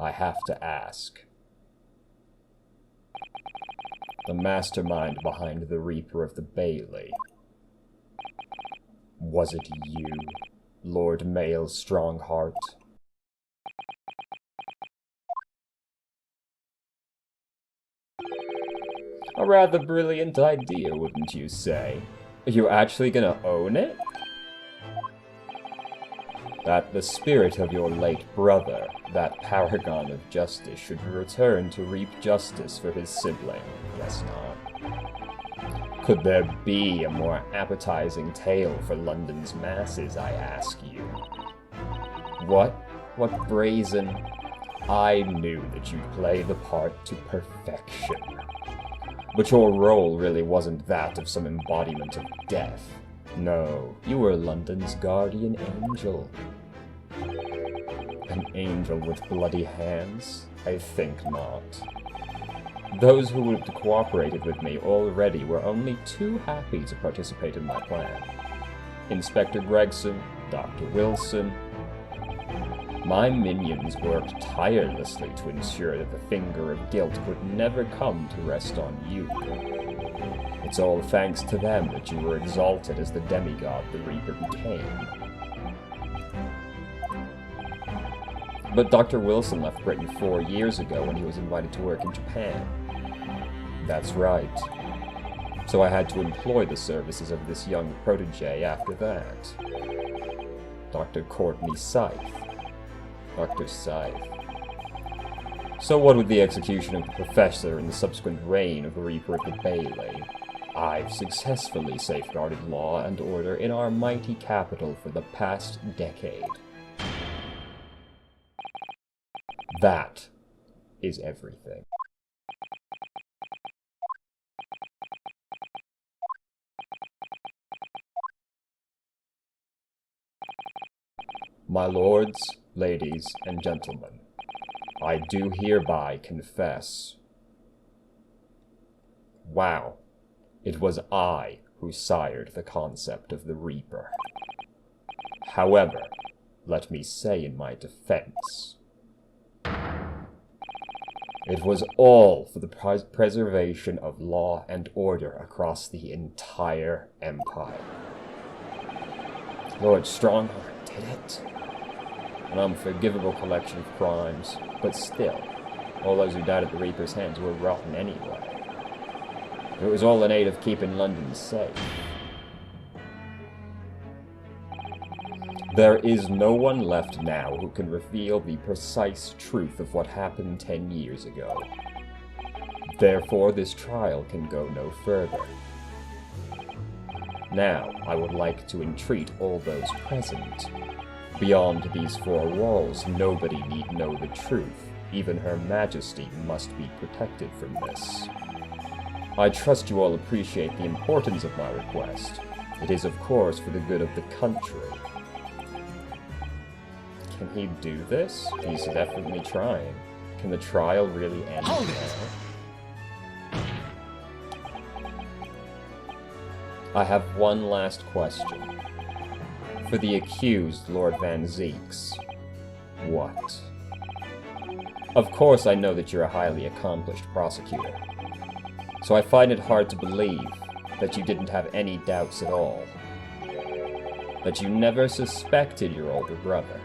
I have to ask. The mastermind behind the Reaper of the Bailey. Was it you, Lord Mael Strongheart? A rather brilliant idea, wouldn't you say? Are you actually gonna own it? That the spirit of your late brother, that paragon of justice, should return to reap justice for his sibling. Guess not. Could there be a more appetizing tale for London's masses, I ask you? What? What brazen? I knew that you'd play the part to perfection. But your role really wasn't that of some embodiment of death. No, you were London's guardian angel. An angel with bloody hands? I think not. Those who would have cooperated with me already were only too happy to participate in my plan. Inspector Gregson, Dr. Wilson. My minions worked tirelessly to ensure that the finger of guilt would never come to rest on you. It's all thanks to them that you were exalted as the demigod the Reaper became. But Dr. Wilson left Britain 4 years ago when he was invited to work in Japan. That's right. So I had to employ the services of this young protege after that. Dr. Courtney Scythe. Dr. Scythe. So what with the execution of the Professor and the subsequent reign of the Reaper of the Bailey, I've successfully safeguarded law and order in our mighty capital for the past decade. That is everything. My lords, ladies, and gentlemen, I do hereby confess. Wow, it was I who sired the concept of the Reaper. However, let me say in my defense, it was all for the preservation of law and order across the entire empire. Lord Strongheart did it. An unforgivable collection of crimes, but still, all those who died at the Reaper's hands were rotten anyway. It was all in aid of keeping London safe. There is no one left now who can reveal the precise truth of what happened 10 years ago. Therefore, this trial can go no further. Now, I would like to entreat all those present. Beyond these 4 walls, nobody need know the truth, Even Her Majesty must be protected from this. I trust you all appreciate the importance of my request. It is, of course, for the good of the country. Can he do this? He's definitely trying. Can the trial really end Hold now? I have one last question. For the accused, Lord Van Zeeks, what? Of course I know that you're a highly accomplished prosecutor, so I find it hard to believe that you didn't have any doubts at all. That you never suspected your older brother.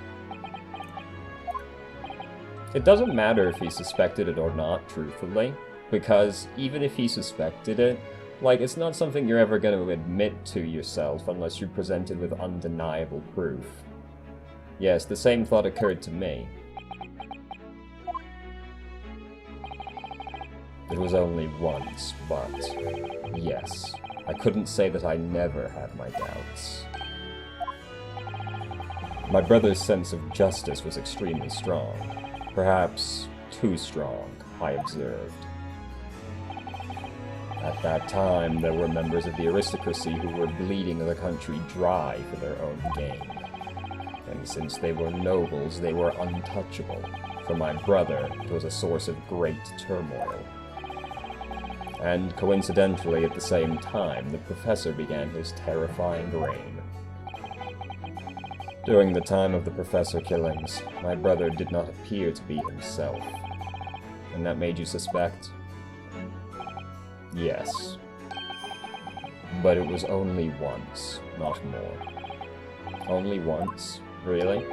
It doesn't matter if he suspected it or not, truthfully, because even if he suspected it, like, it's not something you're ever going to admit to yourself unless you're presented with undeniable proof. Yes, the same thought occurred to me. It was only once, but yes, I couldn't say that I never had my doubts. My brother's sense of justice was extremely strong. Perhaps too strong, I observed. At that time, there were members of the aristocracy who were bleeding the country dry for their own gain. And since they were nobles, they were untouchable. For my brother, it was a source of great turmoil. And coincidentally, at the same time, the professor began his terrifying reign. During the time of the professor killings, my brother did not appear to be himself. And that made you suspect? Yes. But it was only once, not more. Only once? Really?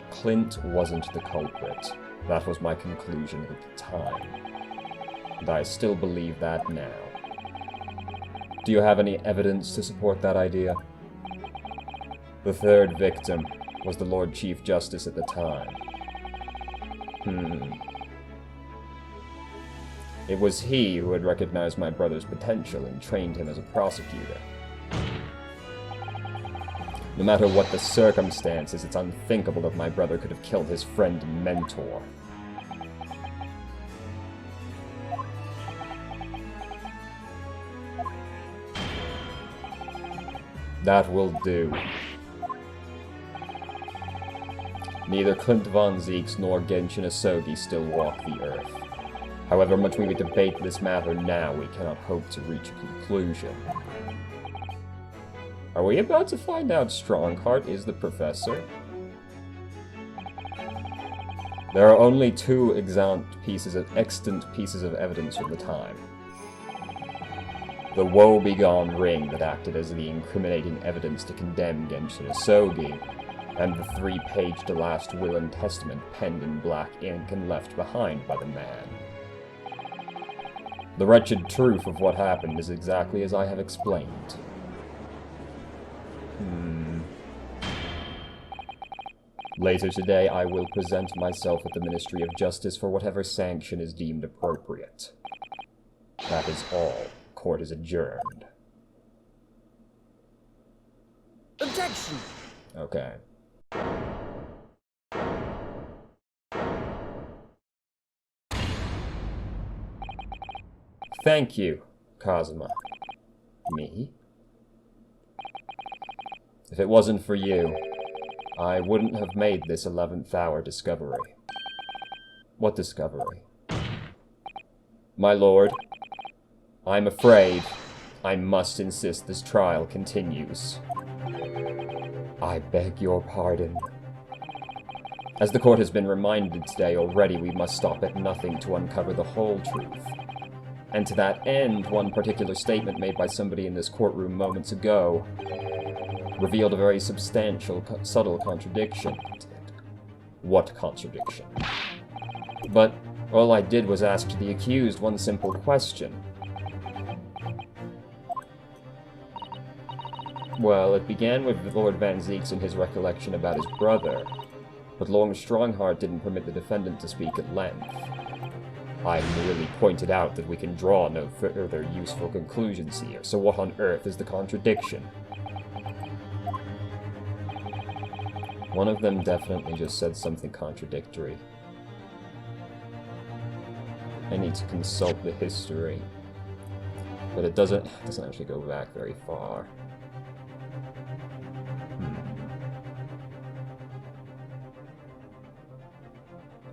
Clint wasn't the culprit. That was my conclusion at the time. And I still believe that now. Do you have any evidence to support that idea? The third victim was the Lord Chief Justice at the time. It was he who had recognized my brother's potential and trained him as a prosecutor. No matter what the circumstances, it's unthinkable that my brother could have killed his friend and mentor. That will do. Neither Clint Von Zeeks nor Genshin Asogi still walk the earth. However much we may debate this matter now, we cannot hope to reach a conclusion. Are we about to find out Strongheart is the professor? There are only two extant pieces of evidence from the time. The woe-begone ring that acted as the incriminating evidence to condemn Genshin Asogi, and the 3-page last will and testament penned in black ink and left behind by the man. The wretched truth of what happened is exactly as I have explained. Later today, I will present myself at the Ministry of Justice for whatever sanction is deemed appropriate. That is all. Court is adjourned. Objection! Okay. Thank you, Kazuma. Me? If it wasn't for you, I wouldn't have made this 11th hour discovery. What discovery? My lord, I'm afraid I must insist this trial continues. I beg your pardon. As the court has been reminded today already, we must stop at nothing to uncover the whole truth. And to that end, one particular statement made by somebody in this courtroom moments ago revealed a very substantial, subtle contradiction. What contradiction? But all I did was ask the accused one simple question. Well, it began with Lord Van Zeeks and his recollection about his brother, but Lord Strongheart didn't permit the defendant to speak at length. I merely pointed out that we can draw no further useful conclusions here, so what on earth is the contradiction? One of them definitely just said something contradictory. I need to consult the history. But it doesn't actually go back very far.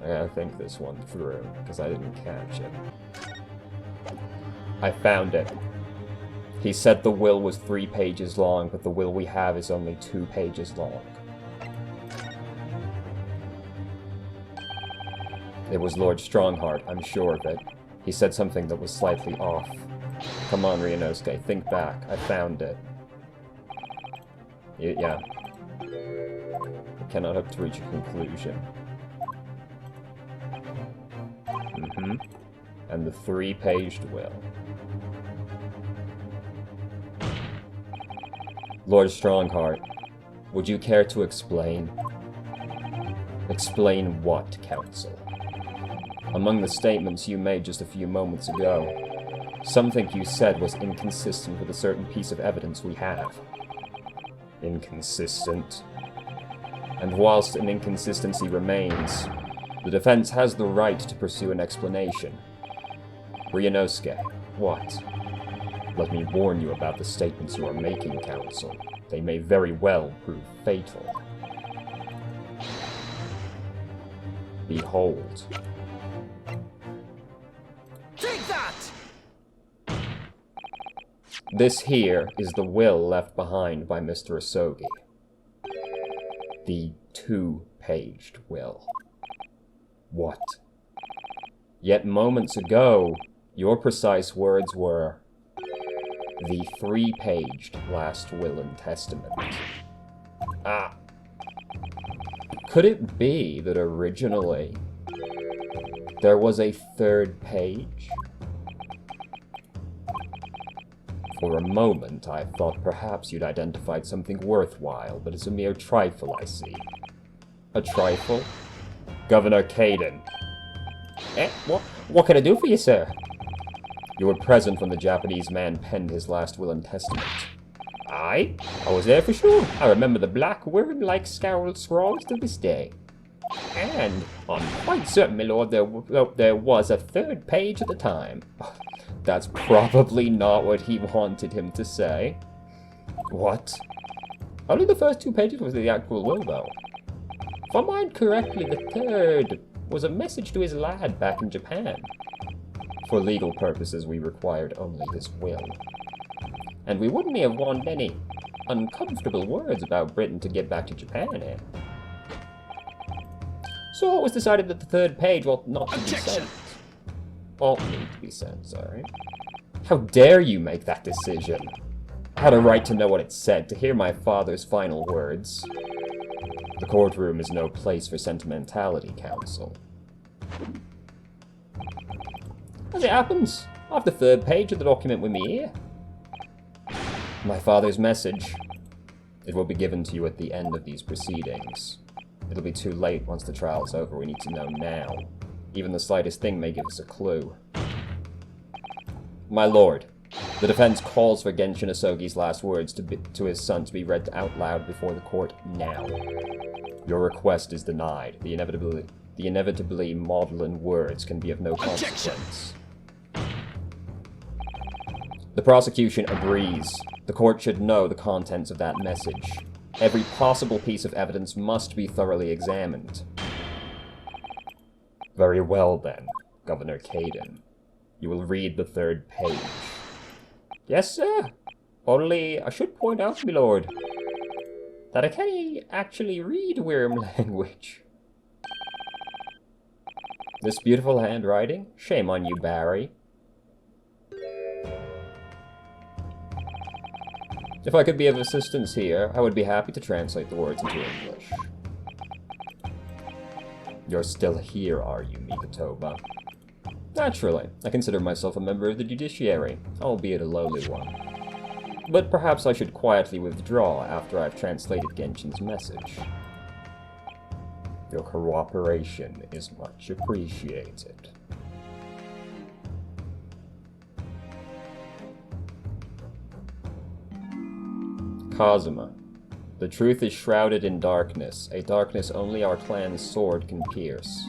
I gotta think this one through, because I didn't catch it. I found it. He said the will was 3 pages long, but the will we have is only 2 pages long. It was Lord Strongheart, I'm sure of it. He said something that was slightly off. Come on, Ryunosuke, think back. I found it. Yeah. I cannot hope to reach a conclusion. And the 3-paged will. Lord Strongheart, would you care to explain? Explain what, Counsel? Among the statements you made just a few moments ago, something you said was inconsistent with a certain piece of evidence we have. Inconsistent? And whilst an inconsistency remains, the defense has the right to pursue an explanation. Ryunosuke, what? Let me warn you about the statements you are making, Counsel. They may very well prove fatal. Behold. Take that! This here is the will left behind by Mr. Asogi. The 2-paged will. What? Yet moments ago, your precise words were, the 3-paged last will and testament. Ah. Could it be that originally there was a 3rd page? For a moment, I thought perhaps you'd identified something worthwhile, but it's a mere trifle, I see. A trifle? Governor Caden. What can I do for you, sir? You were present when the Japanese man penned his last will and testament. I was there for sure. I remember the black, worm-like scrawls to this day. And I'm quite certain, my lord, there was a 3rd page at the time. That's probably not what he wanted him to say. What? Only the first 2 pages was the actual will, though. If I mind correctly, the 3rd was a message to his lad back in Japan. For legal purposes, we required only his will. And we wouldn't have wanted any uncomfortable words about Britain to get back to Japan, eh? So it was decided that the 3rd page ought not to be sent. Ought need to be sent, sorry. How dare you make that decision? I had a right to know what it said, to hear my father's final words. The courtroom is no place for sentimentality, Counsel. As it happens, I have the 3rd page of the document with me here. My father's message. It will be given to you at the end of these proceedings. It'll be too late once the trial's over. We need to know now. Even the slightest thing may give us a clue. My lord, the defense calls for Genshin Asogi's last words to his son to be read out loud before the court now. Your request is denied. The inevitably maudlin words can be of no consequence. The prosecution agrees. The court should know the contents of that message. Every possible piece of evidence must be thoroughly examined. Very well, then, Governor Caden. You will read the 3rd page. Yes, sir. Only, I should point out, my lord, that I can't actually read worm language. This beautiful handwriting? Shame on you, Barry. If I could be of assistance here, I would be happy to translate the words into English. You're still here, are you, Mikotoba? Naturally. I consider myself a member of the judiciary, albeit a lowly one. But perhaps I should quietly withdraw after I've translated Genshin's message. Your cooperation is much appreciated. Kazuma. The truth is shrouded in darkness, a darkness only our clan's sword can pierce.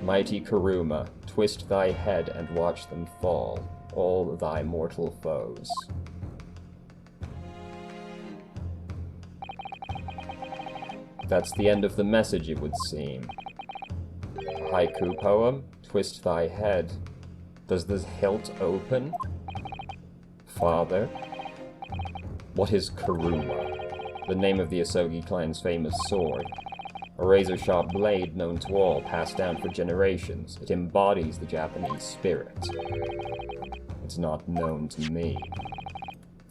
Mighty Kuruma, twist thy head and watch them fall, all thy mortal foes. That's the end of the message, it would seem. Haiku poem, twist thy head. Does this hilt open? Father? What is Kuruma? The name of the Asogi clan's famous sword. A razor-sharp blade known to all, passed down for generations. It embodies the Japanese spirit. It's not known to me.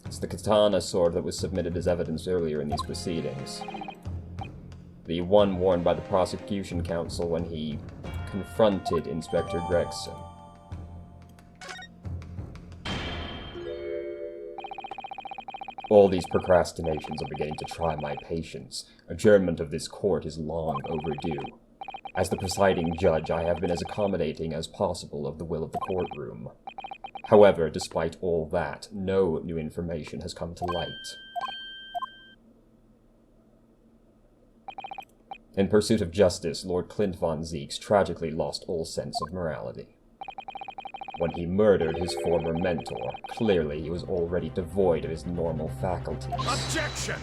It's the katana sword that was submitted as evidence earlier in these proceedings. The one worn by the prosecution counsel when he confronted Inspector Gregson. All these procrastinations are beginning to try my patience. Adjournment of this court is long overdue. As the presiding judge, I have been as accommodating as possible of the will of the courtroom. However, despite all that, no new information has come to light. In pursuit of justice, Lord Clint von Zeeks tragically lost all sense of morality. When he murdered his former mentor, clearly he was already devoid of his normal faculties. Objection!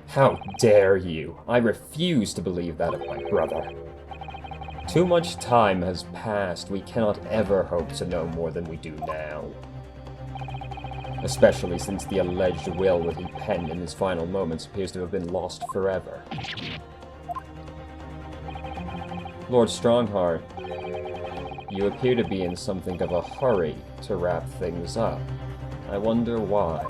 How dare you! I refuse to believe that of my brother. Too much time has passed. We cannot ever hope to know more than we do now. Especially since the alleged will that he penned in his final moments appears to have been lost forever. Lord Strongheart, you appear to be in something of a hurry to wrap things up. I wonder why.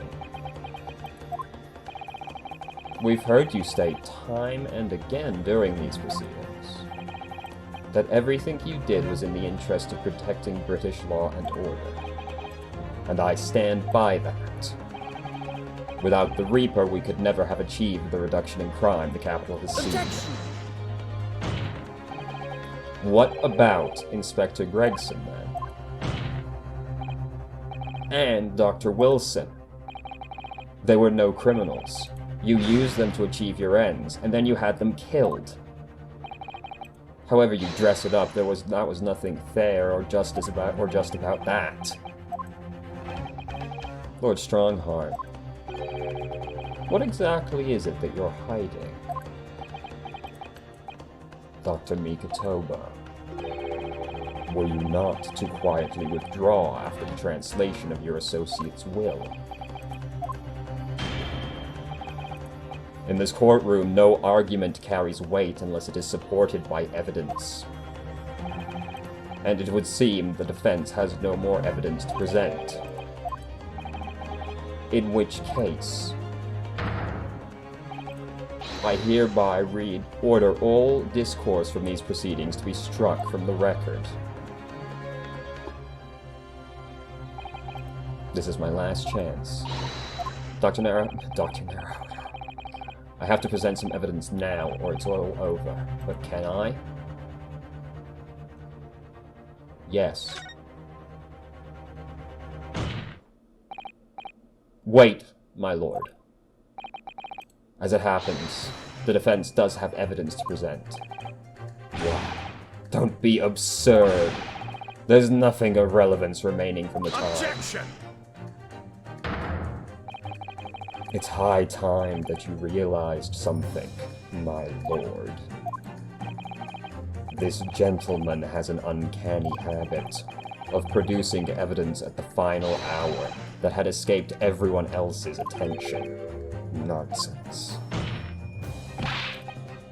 We've heard you state time and again during these proceedings that everything you did was in the interest of protecting British law and order. And I stand by that. Without the Reaper, we could never have achieved the reduction in crime the capital has seen. Objection! What about Inspector Gregson, then? And Dr. Wilson? They were no criminals. You used them to achieve your ends, and then you had them killed. However you dress it up, that was nothing fair or just about that. Lord Strongheart, what exactly is it that you're hiding? Dr. Mikatoba, were you not to quietly withdraw after the translation of your associate's will? In this courtroom, no argument carries weight unless it is supported by evidence. And it would seem the defense has no more evidence to present. In which case, I hereby order all discourse from these proceedings to be struck from the record. This is my last chance. Dr. Naruhodo. I have to present some evidence now, or it's all over. But can I? Yes. Wait, my lord. As it happens, the defense does have evidence to present. What? Don't be absurd. There's nothing of relevance remaining from the time. Objection! It's high time that you realized something, my lord. This gentleman has an uncanny habit of producing evidence at the final hour that had escaped everyone else's attention. Nonsense.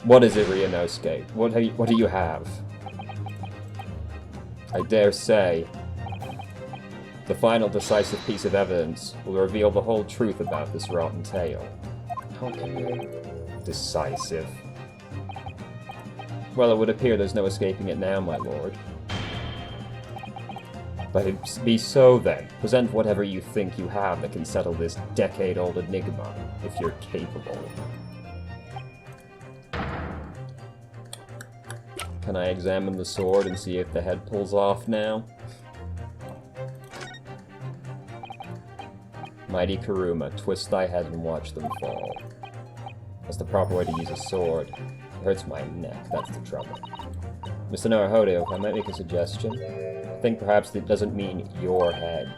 What is it, Ryunosuke? What do you have? I dare say the final decisive piece of evidence will reveal the whole truth about this rotten tale. How can you... Decisive? Well, it would appear there's no escaping it now, my lord. Let it be so, then. Present whatever you think you have that can settle this decade-old enigma, if you're capable. Can I examine the sword and see if the head pulls off now? Mighty Kuruma, twist thy head and watch them fall. That's the proper way to use a sword. It hurts my neck, that's the trouble. Mr. Naruhodo, if I might make a suggestion, I think perhaps it doesn't mean your head.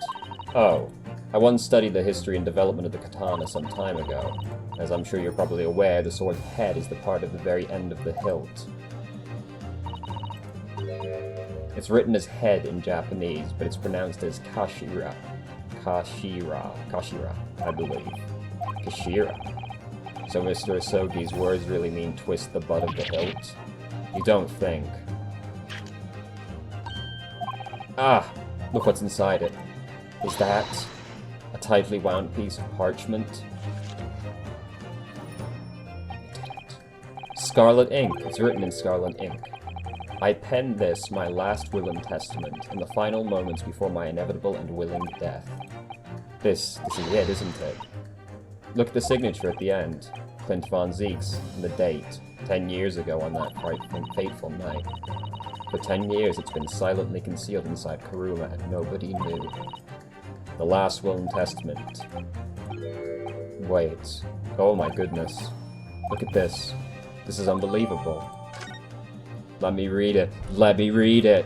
Oh, I once studied the history and development of the katana some time ago. As I'm sure you're probably aware, the sword's head is the part of the very end of the hilt. It's written as head in Japanese, but it's pronounced as kashira. Kashira, I believe. Kashira. So Mr. Asogi's words really mean twist the butt of the hilt? You don't think. Ah! Look what's inside it. Is that a tightly wound piece of parchment? Scarlet ink. It's written in scarlet ink. I penned this, my last will and testament, in the final moments before my inevitable and willing death. This is it, isn't it? Look at the signature at the end. Clint von Zeeks, and the date. 10 years ago on that fateful night. For 10 years it's been silently concealed inside Karuma and nobody knew. The last will and testament. Wait. Oh my goodness. Look at this. This is unbelievable. Let me read it. Let me read it.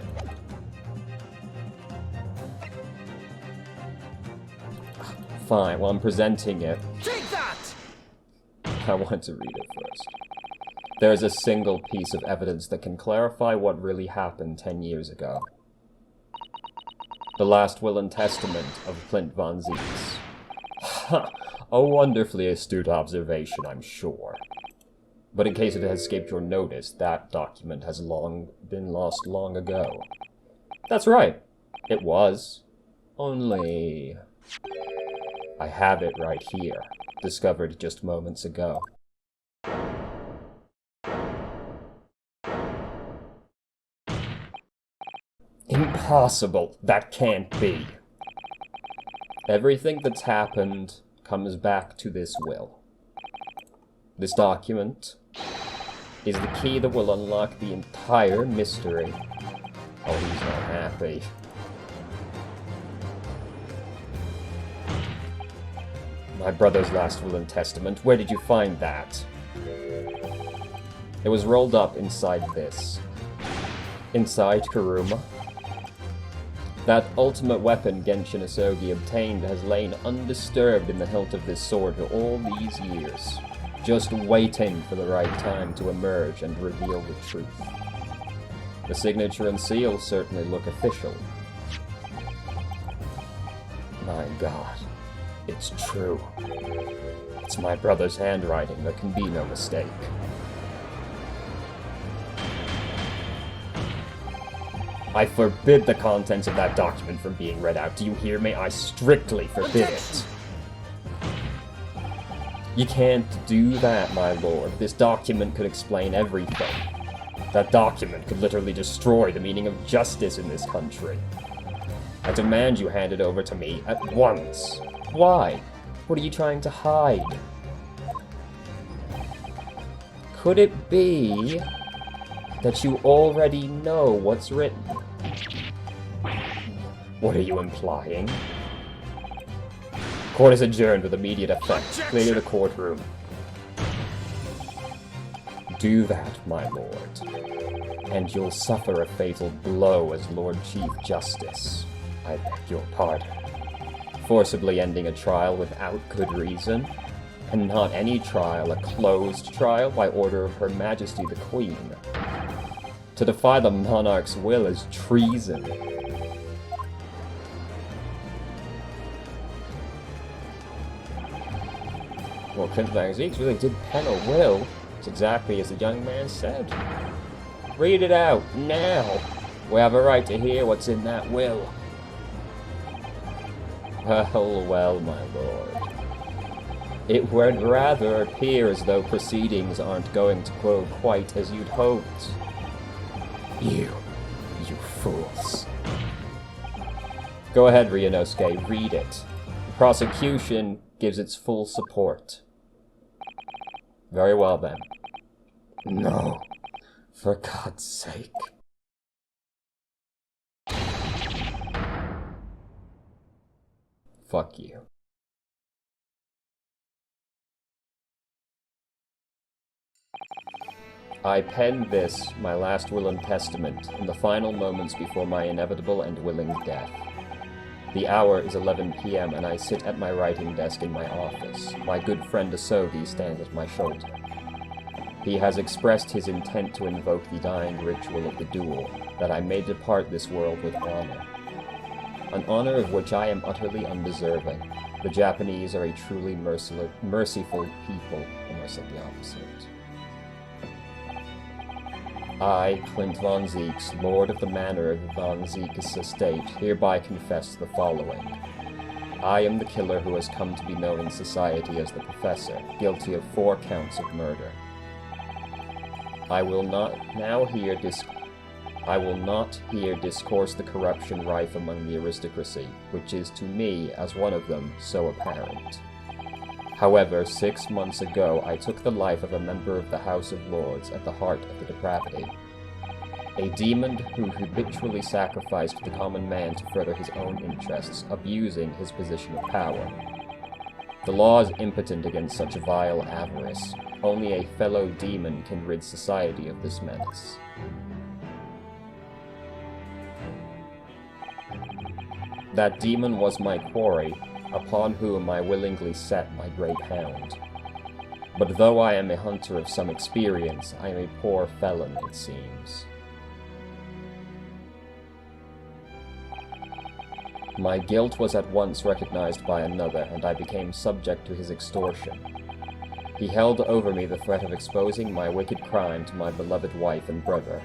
Fine, well I'm presenting it. Take that! I want to read it first. There is a single piece of evidence that can clarify what really happened 10 years ago. The last will and testament of Clint von Zeeks. Ha! A wonderfully astute observation, I'm sure. But in case it has escaped your notice, that document has been lost long ago. That's right. It was. Only... I have it right here, discovered just moments ago. Impossible! That can't be! Everything that's happened comes back to this will. This document is the key that will unlock the entire mystery. Oh, he's not happy. My brother's last will and testament. Where did you find that? It was rolled up inside this. Inside Karuma. That ultimate weapon Genshin Asogi obtained has lain undisturbed in the hilt of this sword for all these years, just waiting for the right time to emerge and reveal the truth. The signature and seal certainly look official. My God, it's true. It's my brother's handwriting, there can be no mistake. I forbid the contents of that document from being read out. Do you hear me? I strictly forbid it. You can't do that, my lord. This document could explain everything. That document could literally destroy the meaning of justice in this country. I demand you hand it over to me at once. Why? What are you trying to hide? Could it be that you already know what's written? What are you implying? Court is adjourned with immediate effect. Clear the courtroom. Do that, my lord, and you'll suffer a fatal blow as Lord Chief Justice. I beg your pardon. Forcibly ending a trial without good reason, and not any trial, a closed trial by order of Her Majesty the Queen. To defy the monarch's will is treason. Well, Clint von Zeeks really did pen a will. It's exactly as the young man said. Read it out, now! We have a right to hear what's in that will. Well, my lord. It would rather appear as though proceedings aren't going to go quite as you'd hoped. You fools. Go ahead, Ryunosuke, read it. The prosecution gives its full support. Very well, then. No. For God's sake. Fuck you. I pen this, my last will and testament, in the final moments before my inevitable and willing death. The hour is 11 p.m. and I sit at my writing desk in my office. My good friend Asogi stands at my shoulder. He has expressed his intent to invoke the dying ritual of the duel, that I may depart this world with honor. An honor of which I am utterly undeserving. The Japanese are a truly merciful people, almost like the opposite. I, Clint von Zieks, Lord of the Manor of von Zieks' estate, hereby confess the following. I am the killer who has come to be known in society as the Professor, guilty of 4 counts of murder. I will not here discourse the corruption rife among the aristocracy, which is to me, as one of them, so apparent. However, 6 months ago I took the life of a member of the House of Lords at the heart of the depravity. A demon who habitually sacrificed the common man to further his own interests, abusing his position of power. The law is impotent against such vile avarice. Only a fellow demon can rid society of this menace. That demon was my quarry, upon whom I willingly set my great hound. But though I am a hunter of some experience, I am a poor felon, it seems. My guilt was at once recognized by another, and I became subject to his extortion. He held over me the threat of exposing my wicked crime to my beloved wife and brother.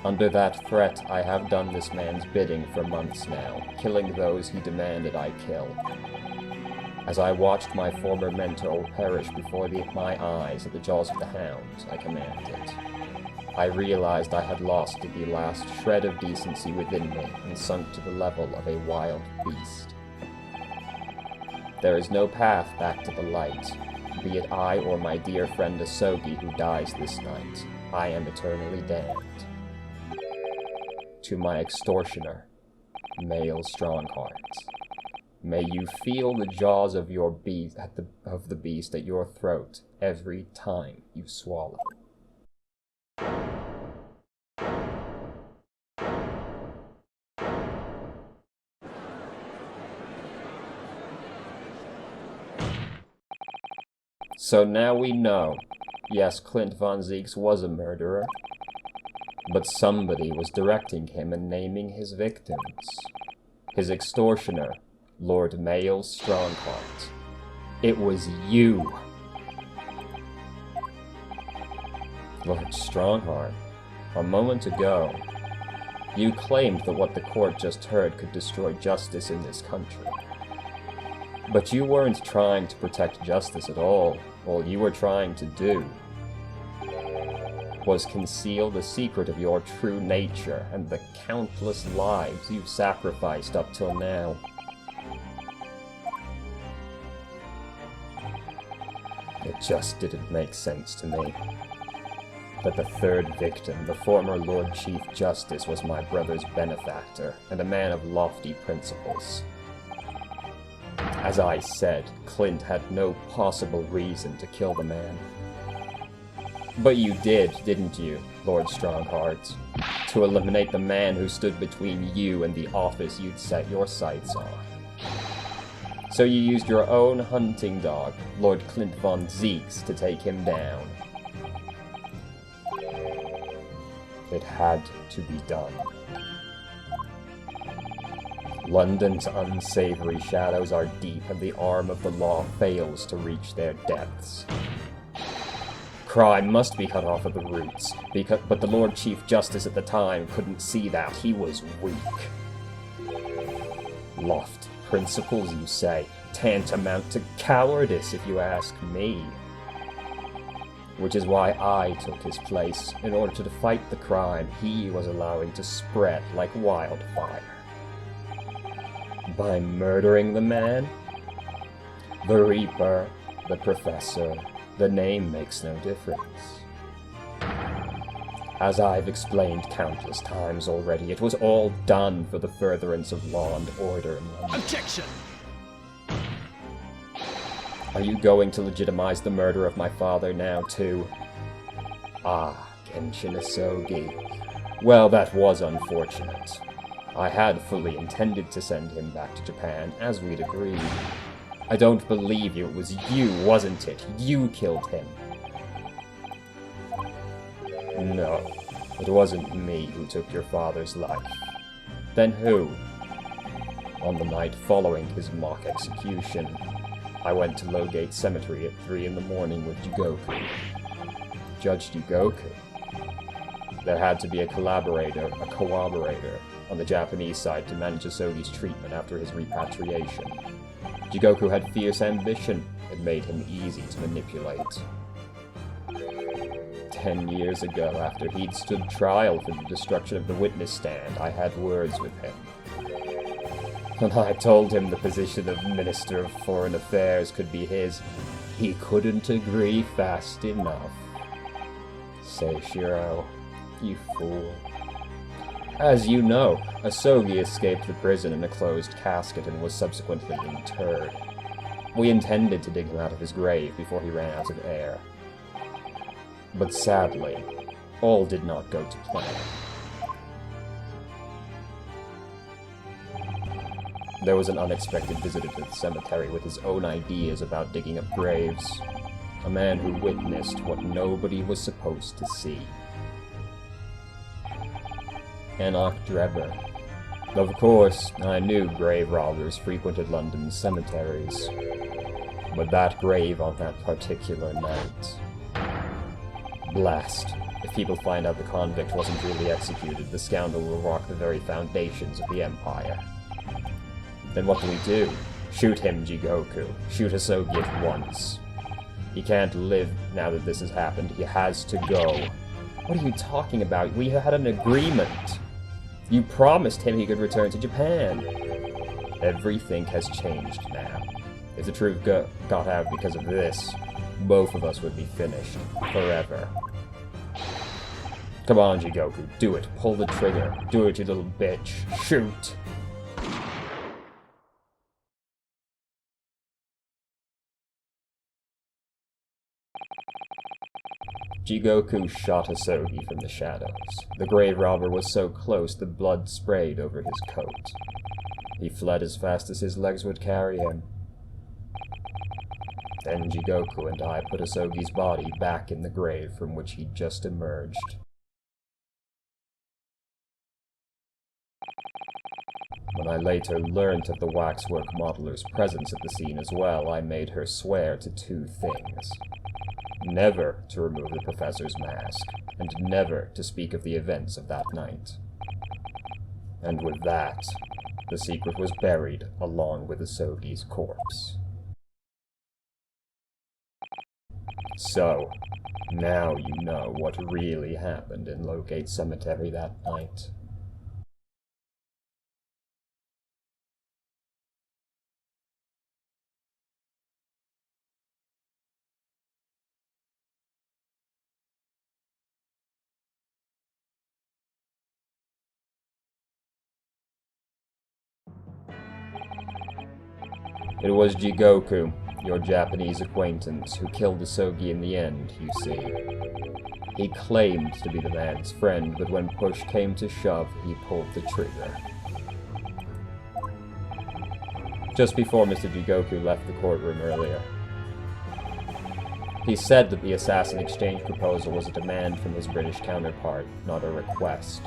Under that threat, I have done this man's bidding for months now, killing those he demanded I kill. As I watched my former mentor perish before my eyes at the jaws of the hounds I commanded, I realized I had lost the last shred of decency within me and sunk to the level of a wild beast. There is no path back to the light, be it I or my dear friend Asogi who dies this night. I am eternally damned. To my extortioner, male Strongheart, may you feel the jaws of your the beast at your throat every time you swallow. So now we know, yes, Clint von Zieks was a murderer, but somebody was directing him and naming his victims. His extortioner, Lord Mael Strongheart. It was you! Lord Strongheart, a moment ago, you claimed that what the court just heard could destroy justice in this country. But you weren't trying to protect justice at all. All you were trying to do was conceal the secret of your true nature and the countless lives you've sacrificed up till now. It just didn't make sense to me that the third victim, the former Lord Chief Justice, was my brother's benefactor and a man of lofty principles. As I said, Clint had no possible reason to kill the man. But you did, didn't you, Lord Strongheart? To eliminate the man who stood between you and the office you'd set your sights on. So you used your own hunting dog, Lord Clint von Zieks, to take him down. It had to be done. London's unsavory shadows are deep, and the arm of the law fails to reach their depths. Crime must be cut off at the roots, but the Lord Chief Justice at the time couldn't see that. He was weak. Lofty principles, you say, tantamount to cowardice, if you ask me. Which is why I took his place, in order to fight the crime he was allowing to spread like wildfire. By murdering the man? The Reaper, the Professor, the name makes no difference. As I've explained countless times already, it was all done for the furtherance of law and order in London. Objection! Are you going to legitimize the murder of my father now, too? Ah, Genshin Asogi. Well, that was unfortunate. I had fully intended to send him back to Japan, as we'd agreed. I don't believe you. It was you, wasn't it? You killed him. No, it wasn't me who took your father's life. Then who? On the night following his mock execution, I went to Logate Cemetery at 3 in the morning with Jigoku. Judge Jigoku. There had to be a corroborator on the Japanese side to manage Asogi's treatment after his repatriation. Jigoku had fierce ambition. It made him easy to manipulate. 10 years ago, after he'd stood trial for the destruction of the witness stand, I had words with him. When I told him the position of Minister of Foreign Affairs could be his, he couldn't agree fast enough. Seishiro, you fool. As you know, Asogi escaped the prison in a closed casket and was subsequently interred. We intended to dig him out of his grave before he ran out of air. But sadly, all did not go to plan. There was an unexpected visitor to the cemetery with his own ideas about digging up graves. A man who witnessed what nobody was supposed to see. Enoch Drebber. Of course, I knew grave robbers frequented London's cemeteries. But that grave on that particular night... Blast. If people find out the convict wasn't really executed, the scoundrel will rock the very foundations of the Empire. Then what do? Shoot him, Jigoku. Shoot Asogi at once. He can't live now that this has happened. He has to go. What are you talking about? We had an agreement. You promised him he could return to Japan. Everything has changed now. If the truth got out because of this, both of us would be finished. Forever. Come on, Jigoku. Do it. Pull the trigger. Do it, you little bitch. Shoot! Jigoku shot Asogi from the shadows. The grave robber was so close the blood sprayed over his coat. He fled as fast as his legs would carry him. Then Jigoku and I put Asogi's body back in the grave from which he'd just emerged. When I later learnt of the waxwork modeler's presence at the scene as well, I made her swear to 2 things. Never to remove the professor's mask, and never to speak of the events of that night. And with that, the secret was buried along with Asogi's corpse. So, now you know what really happened in Logate Cemetery that night. It was Jigoku, your Japanese acquaintance, who killed Asogi in the end, you see. He claimed to be the man's friend, but when push came to shove, he pulled the trigger. Just before Mr. Jigoku left the courtroom earlier, he said that the assassin exchange proposal was a demand from his British counterpart, not a request.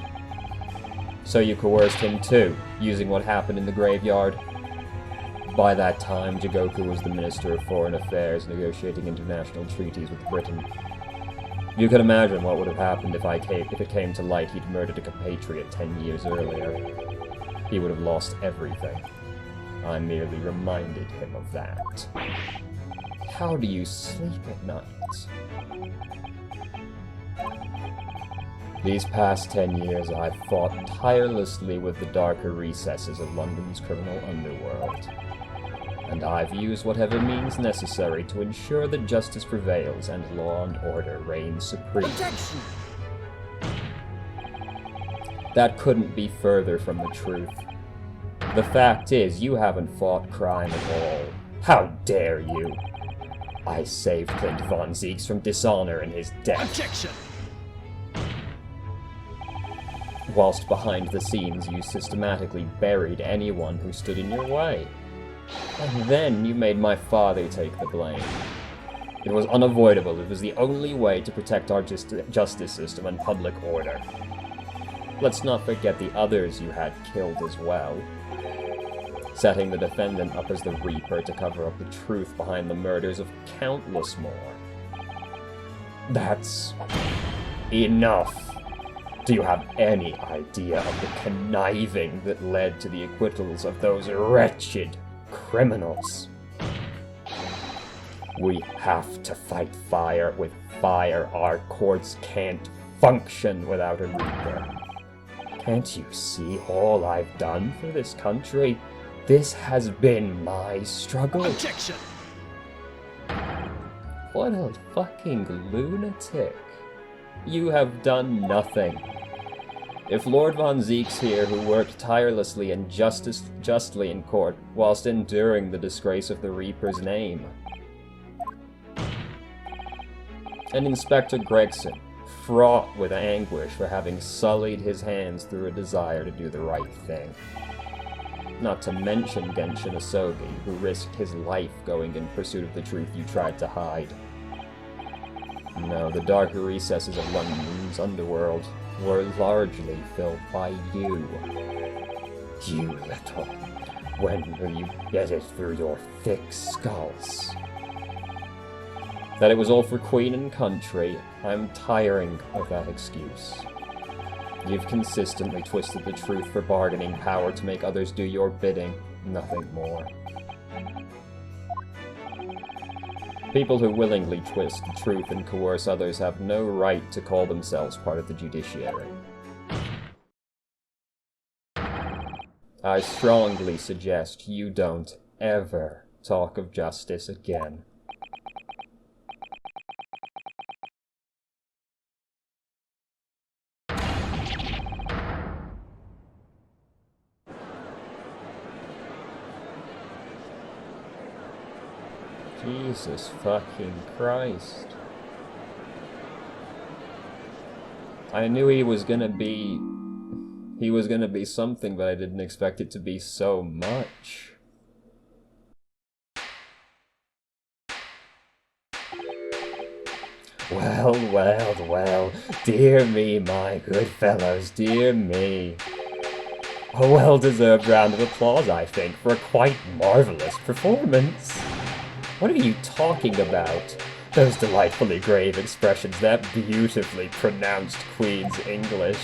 So you coerced him too, using what happened in the graveyard? By that time, Jigoku was the Minister of Foreign Affairs, negotiating international treaties with Britain. You can imagine what would have happened if it came to light he'd murdered a compatriot 10 years earlier. He would have lost everything. I merely reminded him of that. How do you sleep at night? These past 10 years, I've fought tirelessly with the darker recesses of London's criminal underworld. And I've used whatever means necessary to ensure that justice prevails and law and order reign supreme. Objection! That couldn't be further from the truth. The fact is, you haven't fought crime at all. How dare you! I saved Clint Von Zieks from dishonor in his death. Objection! whilst behind the scenes you systematically buried anyone who stood in your way. And then you made my father take the blame. It was unavoidable. It was the only way to protect our justice system and public order. Let's not forget the others you had killed as well. Setting the defendant up as the Reaper to cover up the truth behind the murders of countless more. That's enough. Do you have any idea of the conniving that led to the acquittals of those wretched criminals? We have to fight fire with fire. Our courts can't function without a Reaper. Can't you see all I've done for this country? This has been my struggle. Objection! What a fucking lunatic. You have done nothing. If Lord Von Zeke's here, who worked tirelessly and justly in court, whilst enduring the disgrace of the Reaper's name. And Inspector Gregson, fraught with anguish for having sullied his hands through a desire to do the right thing. Not to mention Genshin Asogi, who risked his life going in pursuit of the truth you tried to hide. No, the darker recesses of London's underworld were largely filled by you. You little... When will you get it through your thick skulls? That it was all for Queen and country, I'm tiring of that excuse. You've consistently twisted the truth for bargaining power to make others do your bidding, nothing more. People who willingly twist the truth and coerce others have no right to call themselves part of the judiciary. I strongly suggest you don't ever talk of justice again. Jesus fucking Christ. I knew he was gonna be something, but I didn't expect it to be so much. Well, dear me, my good fellows, dear me. A well-deserved round of applause, I think, for a quite marvelous performance. What are you talking about? Those delightfully grave expressions, that beautifully pronounced Queen's English.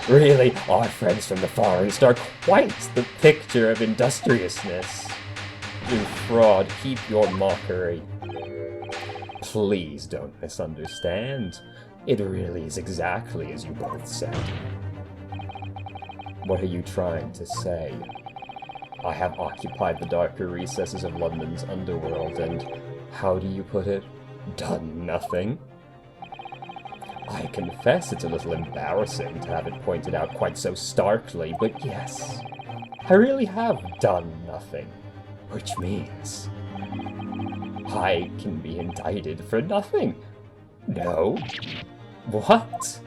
Really, our friends from the Far East are quite the picture of industriousness. You fraud, keep your mockery. Please don't misunderstand. It really is exactly as you both said. What are you trying to say? I have occupied the darker recesses of London's underworld and, how do you put it, done nothing? I confess it's a little embarrassing to have it pointed out quite so starkly, but yes, I really have done nothing, which means I can be indicted for nothing. No? What?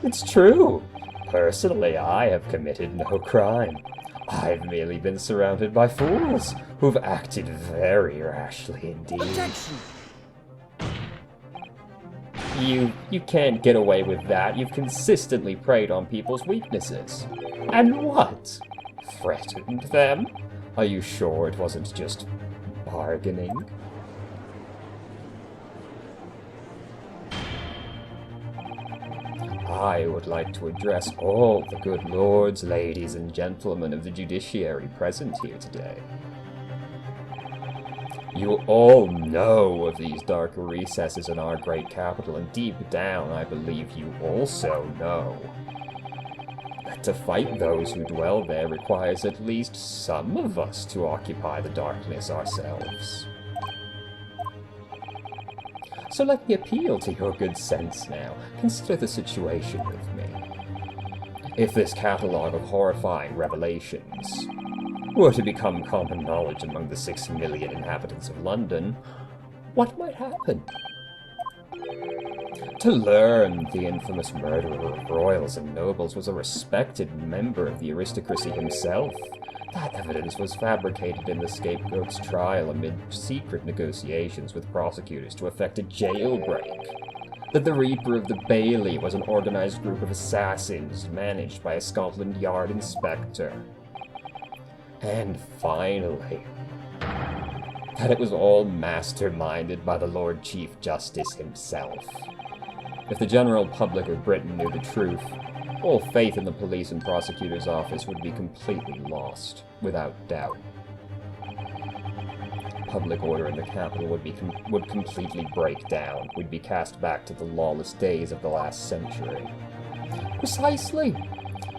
It's true. Personally, I have committed no crime. I've merely been surrounded by fools who've acted very rashly indeed. Objection! You can't get away with that. You've consistently preyed on people's weaknesses. And what? Threatened them? Are you sure it wasn't just bargaining? I would like to address all the good lords, ladies, and gentlemen of the judiciary present here today. You all know of these darker recesses in our great capital, and deep down, I believe you also know that to fight those who dwell there requires at least some of us to occupy the darkness ourselves. So let me appeal to your good sense now. Consider the situation with me. If this catalogue of horrifying revelations were to become common knowledge among the 6 million inhabitants of London, what might happen? To learn the infamous murderer of royals and nobles was a respected member of the aristocracy himself. That evidence was fabricated in the scapegoat's trial amid secret negotiations with prosecutors to effect a jailbreak. That the Reaper of the Bailey was an organized group of assassins managed by a Scotland Yard inspector. And finally, that it was all masterminded by the Lord Chief Justice himself. If the general public of Britain knew the truth, all faith in the police and prosecutor's office would be completely lost, without doubt. Public order in the capital would completely break down. We'd be cast back to the lawless days of the last century. Precisely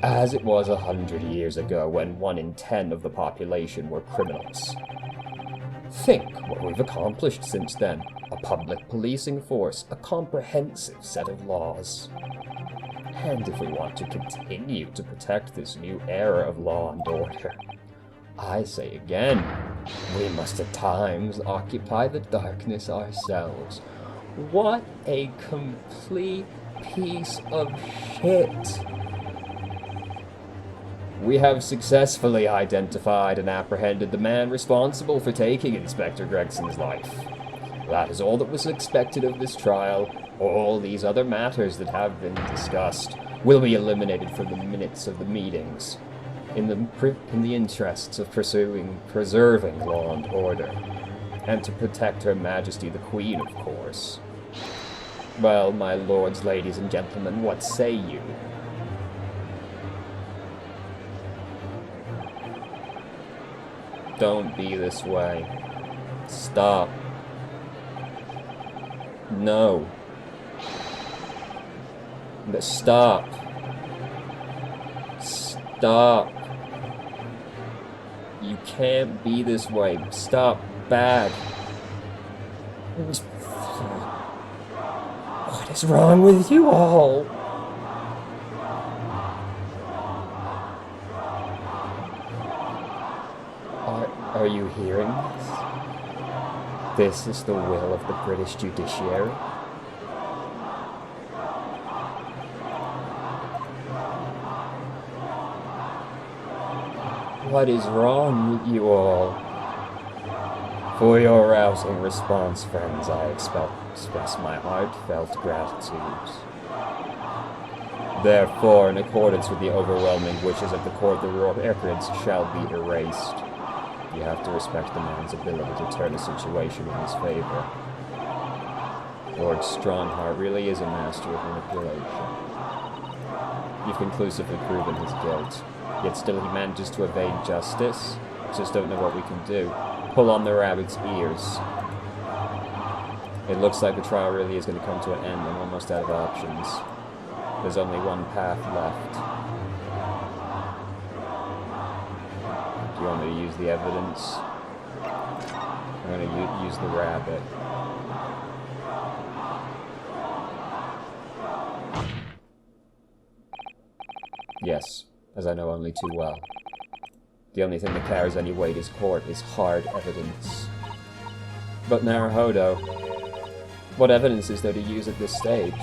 as it was 100 years ago when 1 in 10 of the population were criminals. Think what we've accomplished since then. A public policing force, a comprehensive set of laws. And if we want to continue to protect this new era of law and order, I say again, we must at times occupy the darkness ourselves. What a complete piece of shit! We have successfully identified and apprehended the man responsible for taking Inspector Gregson's life. That is all that was expected of this trial. All these other matters that have been discussed will be eliminated from the minutes of the meetings, in the interests of preserving law and order, and to protect Her Majesty the Queen, of course. Well, my lords, ladies, and gentlemen, what say you? Don't be this way. Stop. No. Stop. Stop. You can't be this way. Stop. Bad. What is wrong with you all? Are you hearing this? This is the will of the British judiciary. What is wrong with you all? For your rousing response, friends, I express my heartfelt gratitude. Therefore, in accordance with the overwhelming wishes of the court, the records shall be erased. You have to respect the man's ability to turn a situation in his favor. Lord Strongheart really is a master of manipulation. You've conclusively proven his guilt, yet still he manages to evade justice. Just don't know what we can do. Pull on the rabbit's ears. It looks like the trial really is going to come to an end. I'm almost out of options. There's only one path left. Do you want me to use the evidence? I'm going to use the rabbit. Yes, as I know only too well. The only thing that carries any weight is court is hard evidence. But Naruhodo, what evidence is there to use at this stage?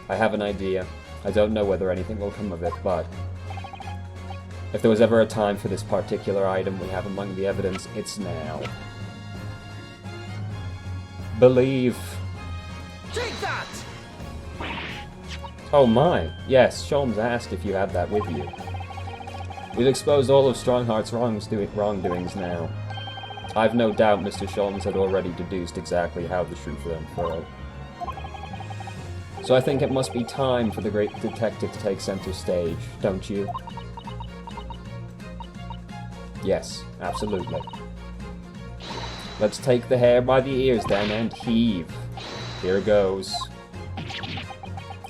I have an idea. I don't know whether anything will come of it, but if there was ever a time for this particular item we have among the evidence, it's now. Believe. Take that! Oh my, yes, Sholmes asked if you had that with you. We've exposed all of Strongheart's wrongdoings now. I've no doubt Mr. Sholmes had already deduced exactly how the truth would unfurl. So I think it must be time for the great detective to take center stage, don't you? Yes, absolutely. Let's take the hair by the ears then and heave. Here goes.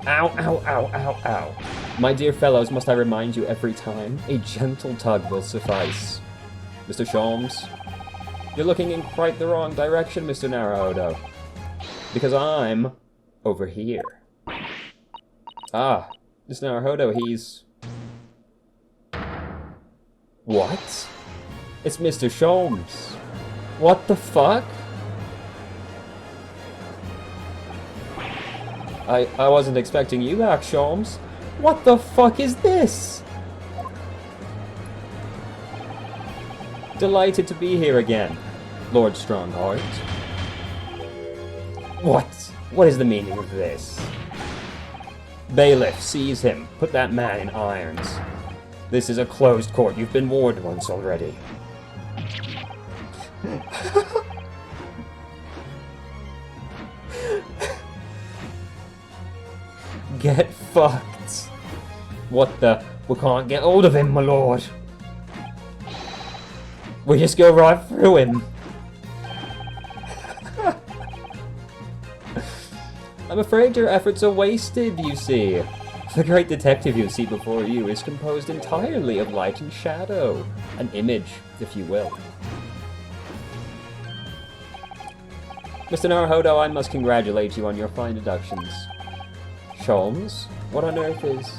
Ow, ow, ow, ow, ow. My dear fellows, must I remind you every time? A gentle tug will suffice. Mr. Sholmes, you're looking in quite the wrong direction, Mr. Naruhodo. Because I'm over here. Ah, Mr. Naruhodo, he's... What? It's Mr. Sholmes. What the fuck? I wasn't expecting you back, Sholmes. What the fuck is this? Delighted to be here again, Lord Strongheart. What is the meaning of this? Bailiff, seize him. Put that man in irons. This is a closed court. You've been warned once already. Get fucked. What the? We can't get hold of him, my lord. We just go right through him. I'm afraid your efforts are wasted, you see. The great detective you see before you is composed entirely of light and shadow. An image, if you will. Mr. Naruhodo, I must congratulate you on your fine deductions. Sholmes, what on earth is...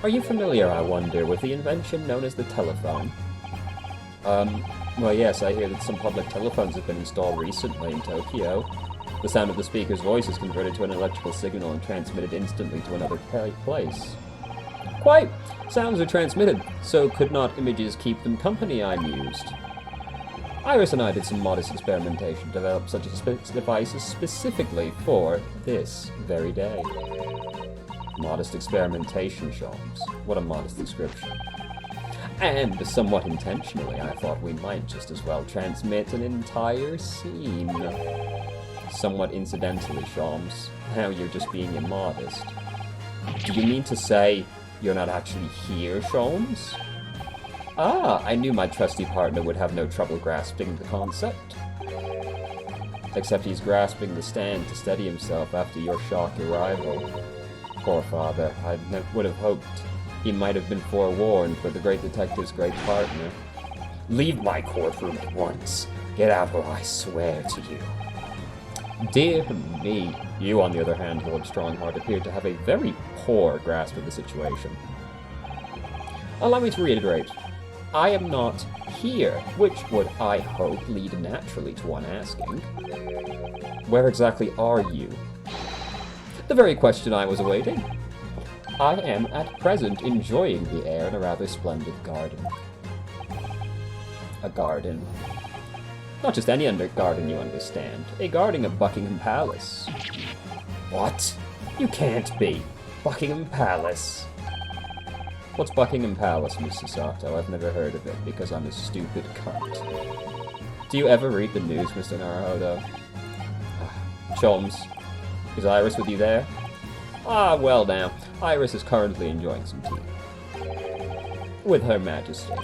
Are you familiar, I wonder, with the invention known as the telephone? Well yes, I hear that some public telephones have been installed recently in Tokyo. The sound of the speaker's voice is converted to an electrical signal and transmitted instantly to another place. Quite! Sounds are transmitted, so could not images keep them company, I mused. Iris and I did some modest experimentation to develop such a device specifically for this very day. Modest experimentation, Sholmes. What a modest description. And, somewhat intentionally, I thought we might just as well transmit an entire scene. Somewhat incidentally, Sholmes, now you're just being immodest. Do you mean to say you're not actually here, Sholmes? Ah, I knew my trusty partner would have no trouble grasping the concept. Except he's grasping the stand to steady himself after your shock arrival. Poor father, I would have hoped he might have been forewarned for the great detective's great partner. Leave my courtroom at once. Get out or I swear to you. Dear me. You, on the other hand, Lord Strongheart, appeared to have a very poor grasp of the situation. Allow me to reiterate. I am not here, which would, I hope, lead naturally to one asking. Where exactly are you? The very question I was awaiting. I am at present enjoying the air in a rather splendid garden. A garden. Not just any garden, you understand. A garden of Buckingham Palace. What? You can't be. Buckingham Palace. What's Buckingham Palace, Mr. Sato? I've never heard of it, because I'm a stupid cunt. Do you ever read the news, Mr. Naruhodo? Sholmes, is Iris with you there? Ah, well now, Iris is currently enjoying some tea. With Her Majesty.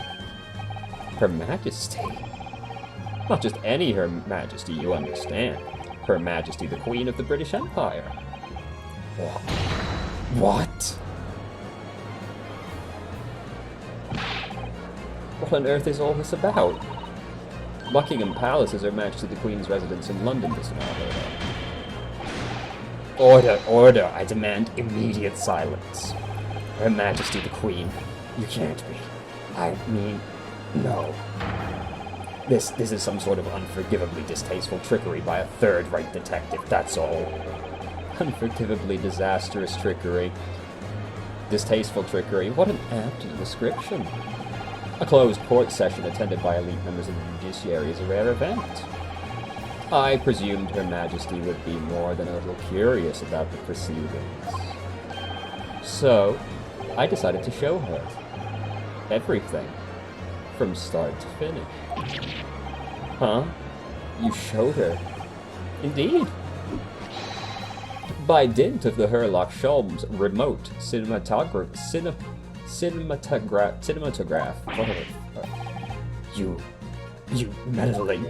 Her Majesty? Not just any Her Majesty, you understand. Her Majesty the Queen of the British Empire. What? What on earth is all this about? Buckingham Palace is Her Majesty the Queen's residence in London, Mr. Naruhodo. Order, order! I demand immediate silence. Her Majesty the Queen, you can't be. I mean, no. This is some sort of unforgivably distasteful trickery by a third-rate detective, that's all. Unforgivably disastrous trickery. Distasteful trickery, what an apt description. A closed court session attended by elite members of the judiciary is a rare event. I presumed Her Majesty would be more than a little curious about the proceedings. So, I decided to show her everything, from start to finish. Huh? You showed her? Indeed. By dint of the Herlock Sholmes remote cinematograph. You meddling.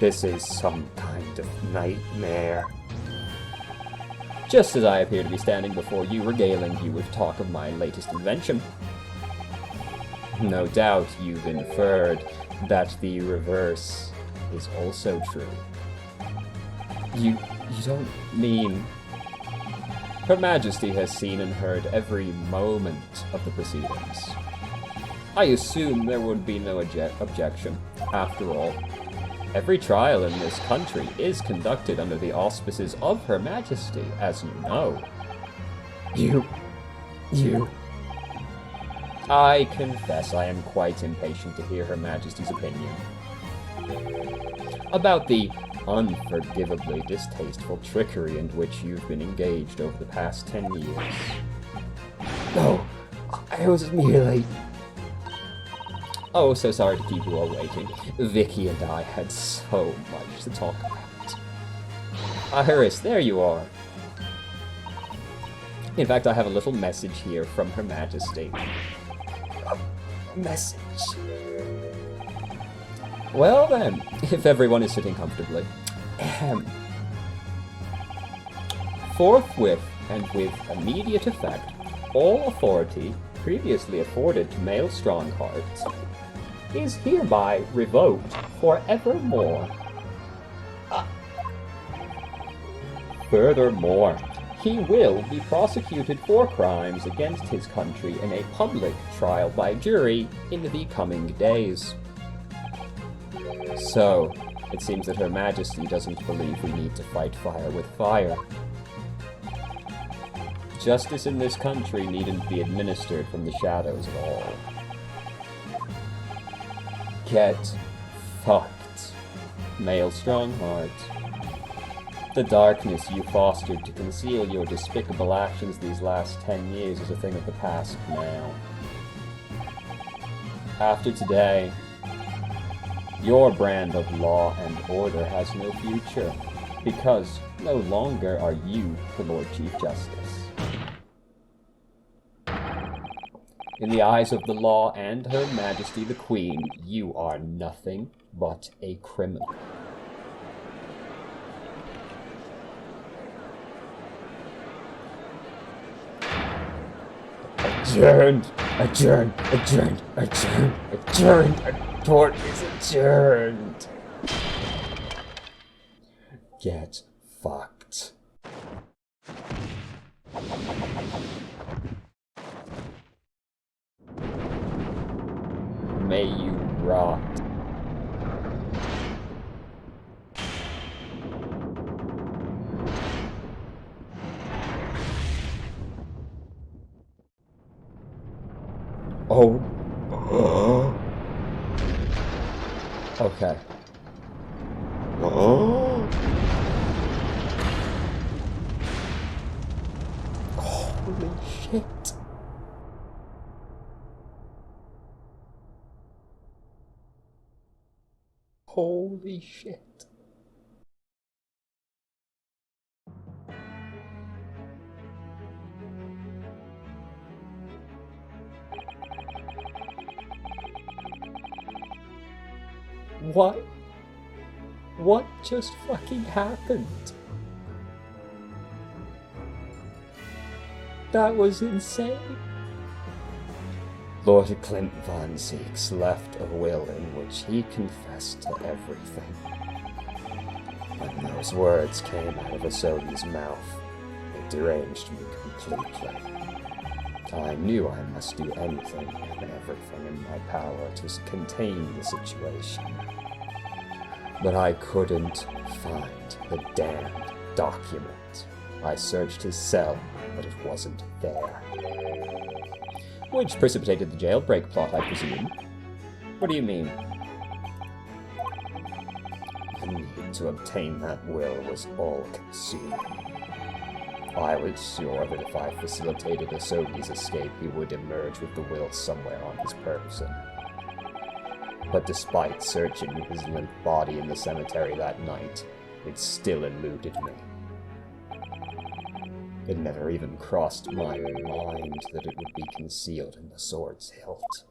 This is some kind of nightmare. Just as I appear to be standing before you, regaling you with talk of my latest invention. No doubt you've inferred that the reverse is also true. You don't mean... Her Majesty has seen and heard every moment of the proceedings. I assume there would be no objection. After all, Every trial in this country is conducted under the auspices of Her Majesty, as you know. You... I confess I am quite impatient to hear Her Majesty's opinion about the unforgivably distasteful trickery in which you've been engaged over the past 10 years. No, I was merely... Oh, so sorry to keep you all waiting. Vicky and I had so much to talk about. Iris, there you are. In fact, I have a little message here from Her Majesty. A message. Well then, if everyone is sitting comfortably. Forthwith and with immediate effect, all authority previously afforded to male stronghearts is hereby revoked forevermore. Furthermore, he will be prosecuted for crimes against his country in a public trial by jury in the coming days. So, it seems that Her Majesty doesn't believe we need to fight fire with fire. Justice in this country needn't be administered from the shadows at all. Get fucked, male strongheart. The darkness you fostered to conceal your despicable actions these last 10 years is a thing of the past now. After today, your brand of law and order has no future, because no longer are you the Lord Chief Justice. In the eyes of the law and Her Majesty the Queen, you are nothing but a criminal. Adjourned! Adjourned! Adjourned! Adjourned! Adjourned! The court is adjourned! Get fucked. May you rot. Oh. Okay. Holy shit. Holy shit. What just fucking happened? That was insane. Lord Clint Von Zeeks left a will in which he confessed to everything. When those words came out of Asodi's mouth, it deranged me completely. I knew I must do anything and everything in my power to contain the situation. But I couldn't find the damned document. I searched his cell, but it wasn't there. Which precipitated the jailbreak plot, I presume. What do you mean? The need to obtain that will was all-consuming. I was sure that if I facilitated Asodi's escape, he would emerge with the will somewhere on his person. But despite searching his limp body in the cemetery that night, it still eluded me. It never even crossed my mind that it would be concealed in the sword's hilt.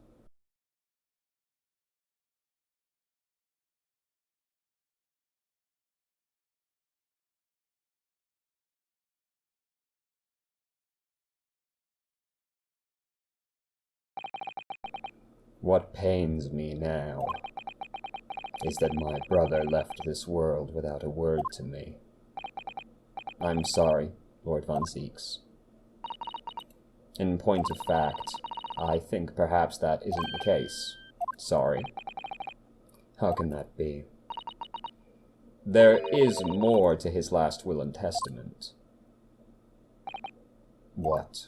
What pains me now is that my brother left this world without a word to me. I'm sorry, Lord Von Zeeks. In point of fact, I think perhaps that isn't the case. Sorry. How can that be? There is more to his last will and testament. What?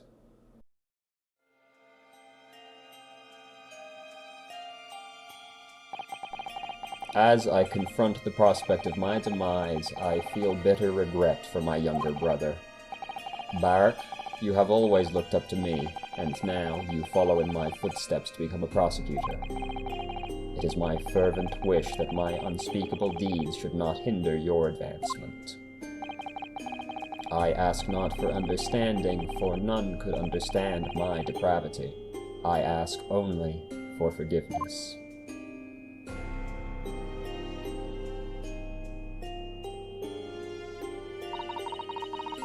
As I confront the prospect of my demise, I feel bitter regret for my younger brother. Barak, you have always looked up to me, and now you follow in my footsteps to become a prosecutor. It is my fervent wish that my unspeakable deeds should not hinder your advancement. I ask not for understanding, for none could understand my depravity. I ask only for forgiveness.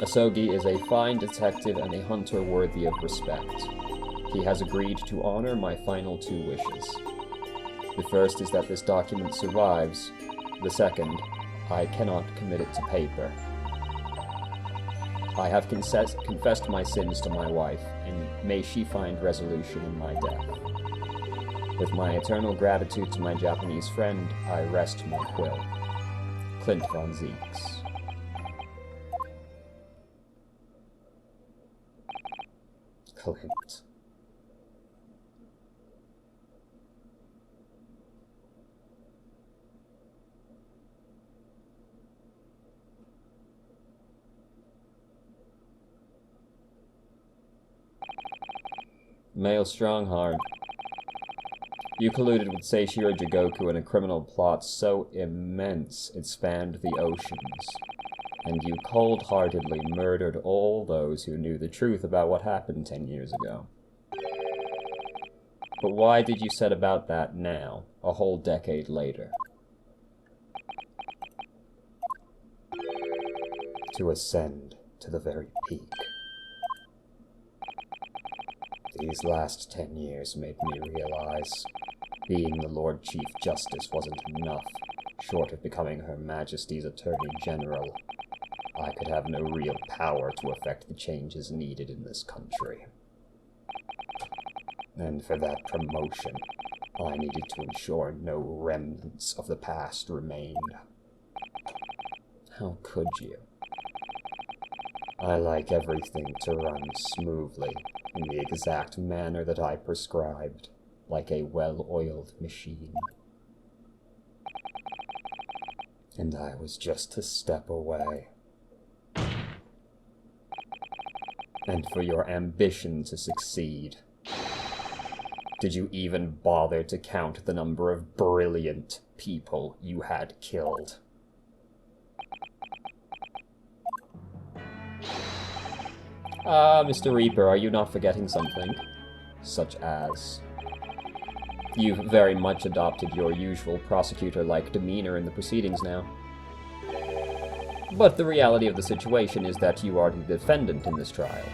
Asogi is a fine detective and a hunter worthy of respect. He has agreed to honor my final 2 wishes. The first is that this document survives. The second, I cannot commit it to paper. I have confessed my sins to my wife, and may she find resolution in my death. With my eternal gratitude to my Japanese friend, I rest my quill. Clint von Zeeks. Clint. Male Stronghorn. You colluded with Seishiro Jigoku in a criminal plot so immense it spanned the oceans, and you cold-heartedly murdered all those who knew the truth about what happened 10 years ago. But why did you set about that now, a whole decade later? To ascend to the very peak. These last 10 years made me realize being the Lord Chief Justice wasn't enough. Short of becoming Her Majesty's Attorney General, I could have no real power to effect the changes needed in this country. And for that promotion, I needed to ensure no remnants of the past remained. How could you? I like everything to run smoothly, in the exact manner that I prescribed, like a well-oiled machine. And I was just a step away. And for your ambition to succeed, did you even bother to count the number of brilliant people you had killed? Mr. Reaper, are you not forgetting something? Such as... You've very much adopted your usual prosecutor-like demeanor in the proceedings now. But the reality of the situation is that you are the defendant in this trial.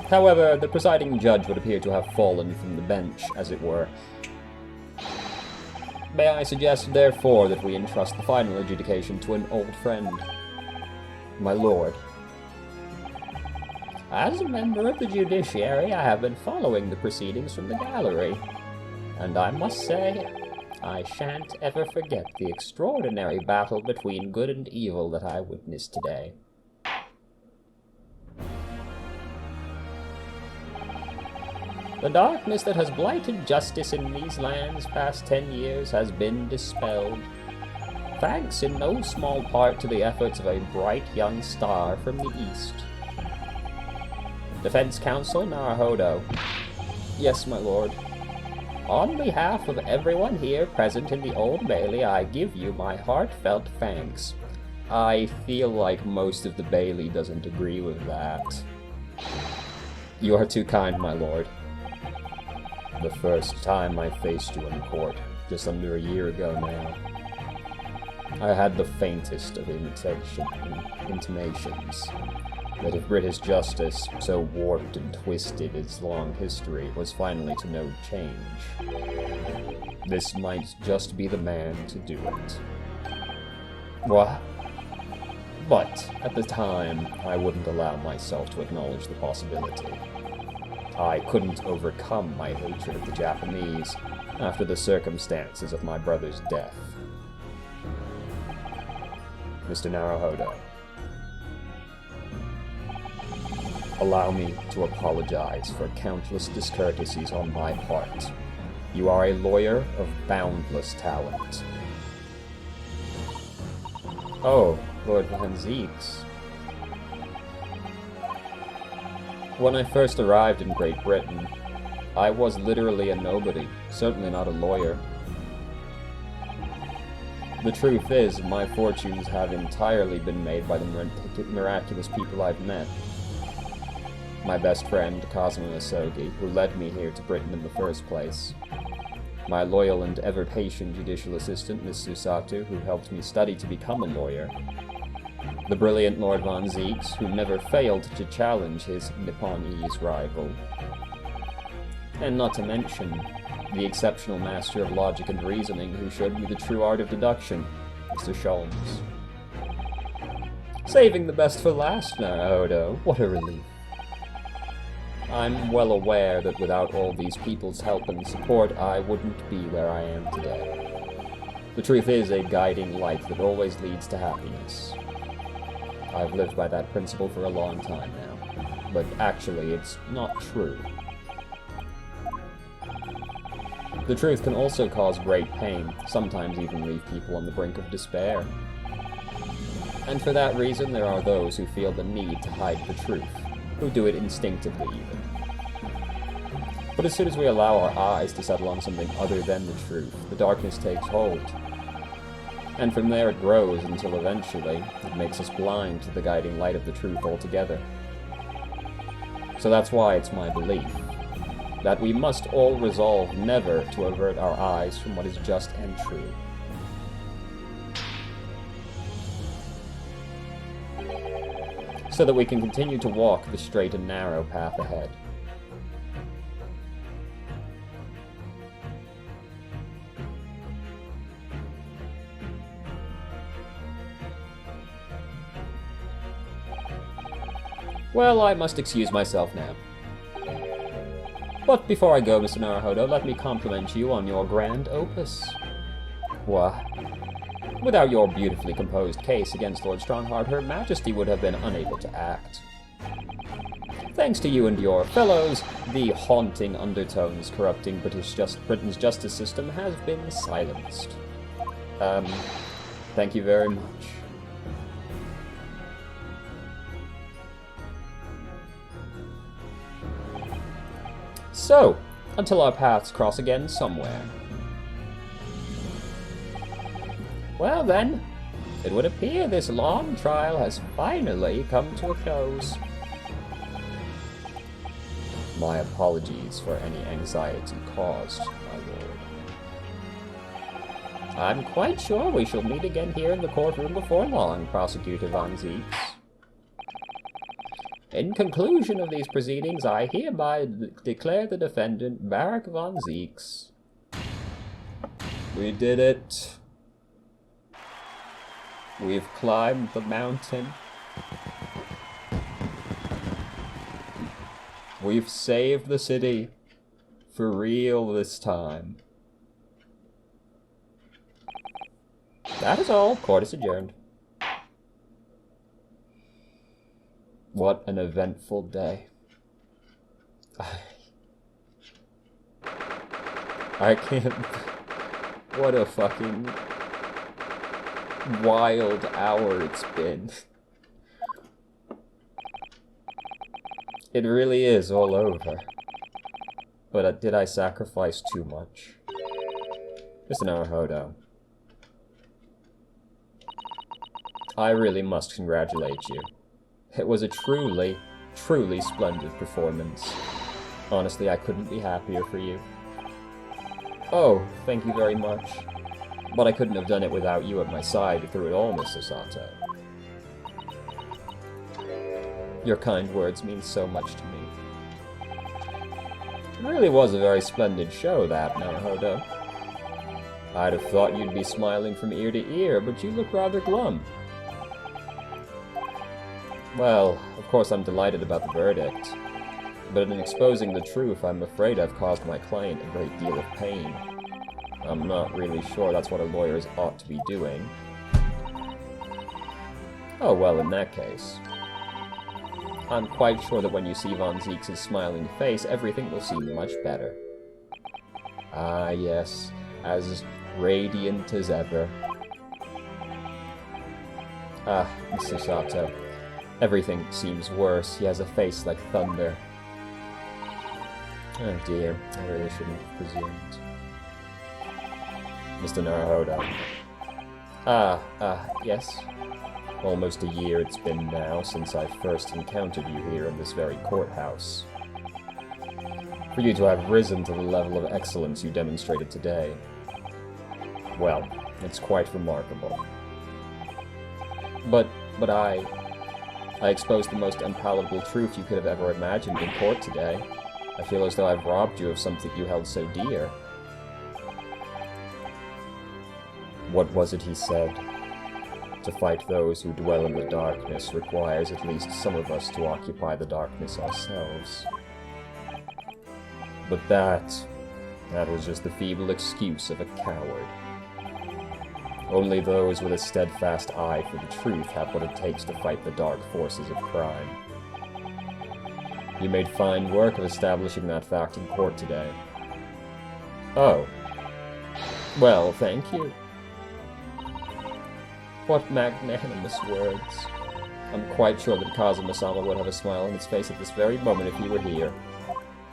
However, the presiding judge would appear to have fallen from the bench, as it were. May I suggest, therefore, that we entrust the final adjudication to an old friend. My lord. As a member of the judiciary, I have been following the proceedings from the gallery, and I must say, I shan't ever forget the extraordinary battle between good and evil that I witnessed today. The darkness that has blighted justice in these lands past 10 years has been dispelled, thanks in no small part to the efforts of a bright young star from the east. Defense Counsel Naruhodo. Yes, my lord. On behalf of everyone here present in the Old Bailey, I give you my heartfelt thanks. I feel like most of the Bailey doesn't agree with that. You are too kind, my lord. The first time I faced you in court, just under a year ago now, I had the faintest of intimations that if British justice, so warped and twisted its long history, was finally to know change, this might just be the man to do it. What? But at the time, I wouldn't allow myself to acknowledge the possibility. I couldn't overcome my hatred of the Japanese after the circumstances of my brother's death. Mr. Naruhodo. Allow me to apologize for countless discourtesies on my part. You are a lawyer of boundless talent. Oh, Lord Van Zeeks. When I first arrived in Great Britain, I was literally a nobody, certainly not a lawyer. The truth is, my fortunes have entirely been made by the miraculous people I've met. My best friend, Cosmo Asogi, who led me here to Britain in the first place. My loyal and ever-patient judicial assistant, Miss Susato, who helped me study to become a lawyer. The brilliant Lord Von Zeeks, who never failed to challenge his Nipponese rival. And not to mention, the exceptional master of logic and reasoning who showed me the true art of deduction, Mr. Sholmes. Saving the best for last, Naruhodo. What a relief. I'm well aware that without all these people's help and support, I wouldn't be where I am today. The truth is a guiding light that always leads to happiness. I've lived by that principle for a long time now, but actually it's not true. The truth can also cause great pain, sometimes even leave people on the brink of despair. And for that reason, there are those who feel the need to hide the truth, who do it instinctively even. But as soon as we allow our eyes to settle on something other than the truth, the darkness takes hold. And from there it grows until eventually it makes us blind to the guiding light of the truth altogether. So that's why it's my belief that we must all resolve never to avert our eyes from what is just and true. So that we can continue to walk the straight and narrow path ahead. Well, I must excuse myself now. But before I go, Mr. Naruhodo, let me compliment you on your grand opus. Why, without your beautifully composed case against Lord Strongheart, Her Majesty would have been unable to act. Thanks to you and your fellows, the haunting undertones corrupting Britain's justice system has been silenced. Thank you very much. So, until our paths cross again somewhere. Well then, it would appear this long trial has finally come to a close. My apologies for any anxiety caused, my lord. I'm quite sure we shall meet again here in the courtroom before long, Prosecutor Von Zeeks. In conclusion of these proceedings, I hereby declare the defendant, Barak Von Zeeks. We did it. We've climbed the mountain. We've saved the city. For real this time. That is all. Court is adjourned. What an eventful day. I can't... What a fucking wild hour it's been. It really is all over. But did I sacrifice too much? Mr. Naruhodo. I really must congratulate you. It was a truly, truly splendid performance. Honestly, I couldn't be happier for you. Oh, thank you very much. But I couldn't have done it without you at my side through it all, Miss Sato. Your kind words mean so much to me. It really was a very splendid show, that, Naruhodo. I'd have thought you'd be smiling from ear to ear, but you look rather glum. Well, of course I'm delighted about the verdict, but in exposing the truth, I'm afraid I've caused my client a great deal of pain. I'm not really sure that's what a lawyer ought to be doing. Oh, well, in that case. I'm quite sure that when you see Von Zeke's smiling face, everything will seem much better. Ah, yes, as radiant as ever. Ah, Mr. Sato. Everything seems worse. He has a face like thunder. Oh dear, I really shouldn't have presumed. Mr. Naruhodo. Yes? Almost a year it's been now since I first encountered you here in this very courthouse. For you to have risen to the level of excellence you demonstrated today, well, it's quite remarkable. But I exposed the most unpalatable truth you could have ever imagined in court today. I feel as though I've robbed you of something you held so dear. What was it he said? To fight those who dwell in the darkness requires at least some of us to occupy the darkness ourselves. But that was just the feeble excuse of a coward. Only those with a steadfast eye for the truth have what it takes to fight the dark forces of crime. You made fine work of establishing that fact in court today. Oh. Well, thank you. What magnanimous words. I'm quite sure that Kazuma-sama would have a smile on his face at this very moment if he were here.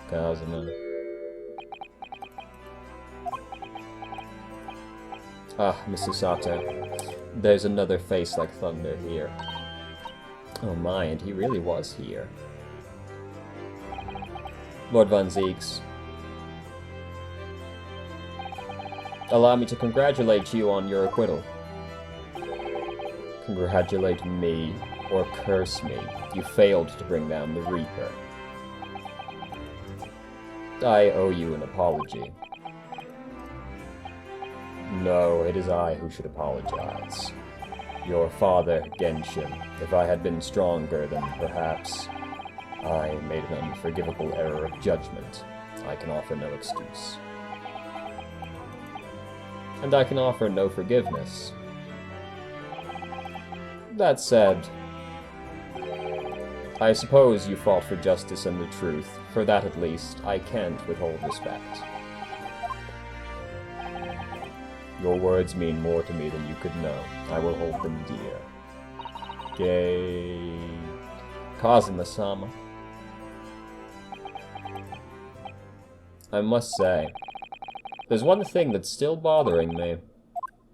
Kazuma. Ah, Mr. Sato. There's another face like thunder here. Oh my, and he really was here. Lord Von Zeeks. Allow me to congratulate you on your acquittal. Congratulate me, or curse me. You failed to bring down the Reaper. I owe you an apology. No, it is I who should apologize. Your father, Genshin. If I had been stronger, then perhaps I made an unforgivable error of judgment. I can offer no excuse. And I can offer no forgiveness. That said, I suppose you fought for justice and the truth. For that, at least, I can't withhold respect. Your words mean more to me than you could know. I will hold them dear. Gay... Kazuma-sama. I must say, there's one thing that's still bothering me.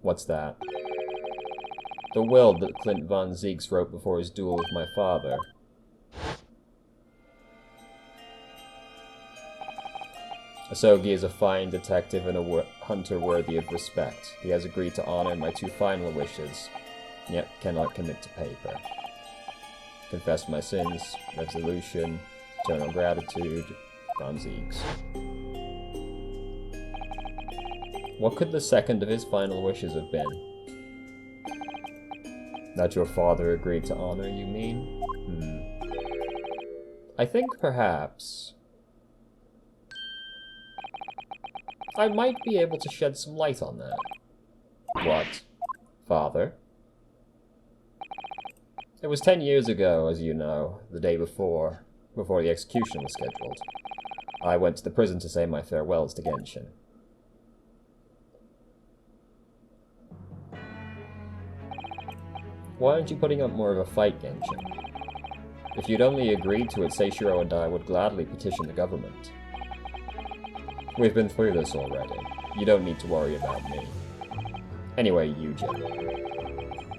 What's that? The will that Clint Von Zeeks wrote before his duel with my father. Asogi is a fine detective and a hunter worthy of respect. He has agreed to honor my two final wishes, yet cannot commit to paper. Confess my sins, resolution, eternal gratitude, Von Zeeks. What could the second of his final wishes have been? That your father agreed to honor, you mean? I think perhaps I might be able to shed some light on that. What? Father? It was 10 years ago, as you know, the day before the execution was scheduled. I went to the prison to say my farewells to Genshin. Why aren't you putting up more of a fight, Genshin? If you'd only agreed to it, Seishiro and I would gladly petition the government. We've been through this already. You don't need to worry about me. Anyway, Eugen,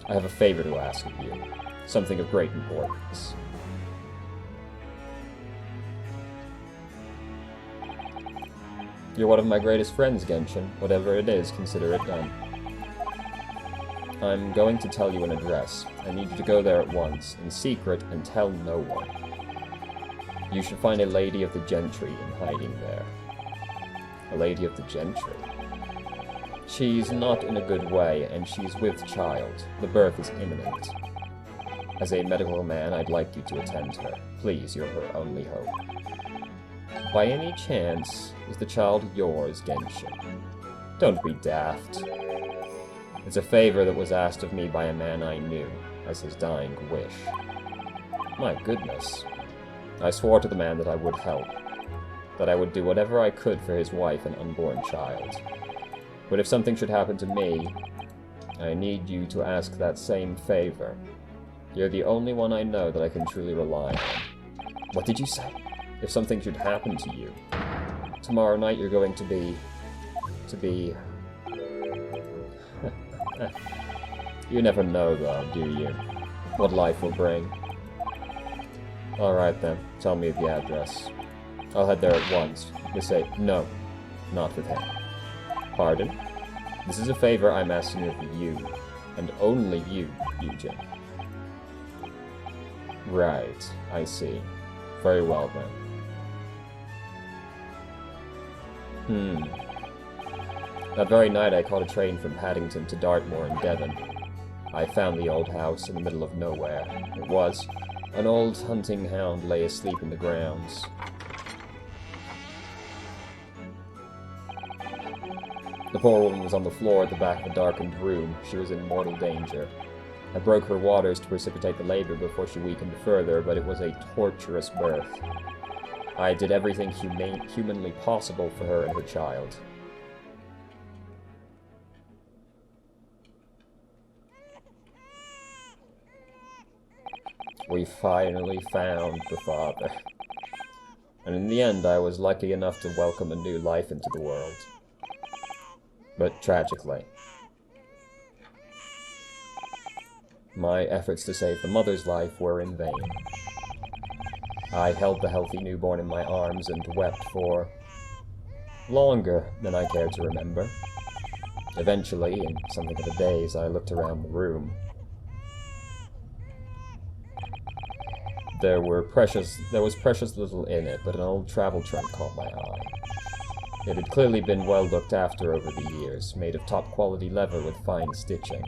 I have a favor to ask of you. Something of great importance. You're one of my greatest friends, Genshin. Whatever it is, consider it done. I'm going to tell you an address. I need you to go there at once, in secret, and tell no one. You should find a lady of the gentry in hiding there. A lady of the gentry? She's not in a good way, and she's with child. The birth is imminent. As a medical man, I'd like you to attend her. Please, you're her only hope. By any chance, is the child yours, Genshin? Don't be daft. It's a favor that was asked of me by a man I knew. as his dying wish. My goodness. I swore to the man that I would help, that I would do whatever I could for his wife and unborn child. But if something should happen to me, I need you to ask that same favor. You're the only one I know that I can truly rely on. What did you say? If something should happen to you, tomorrow night you're going to be... You never know, though, do you? What life will bring. Alright then, tell me the address. I'll head there at once. They say, no, not with him. Pardon? This is a favor I'm asking of you, and only you, Eugen. Right, I see. Very well then. That very night I caught a train from Paddington to Dartmoor in Devon. I found the old house in the middle of nowhere. It was. An old hunting hound lay asleep in the grounds. The poor woman was on the floor at the back of a darkened room. She was in mortal danger. I broke her waters to precipitate the labor before she weakened further, but it was a torturous birth. I did everything humanly possible for her and her child. We finally found the father. And in the end, I was lucky enough to welcome a new life into the world. But tragically, my efforts to save the mother's life were in vain. I held the healthy newborn in my arms and wept for longer than I cared to remember. Eventually, in something of a daze, I looked around the room. There was precious little in it, but an old travel trunk caught my eye. It had clearly been well looked after over the years, made of top-quality leather with fine stitching.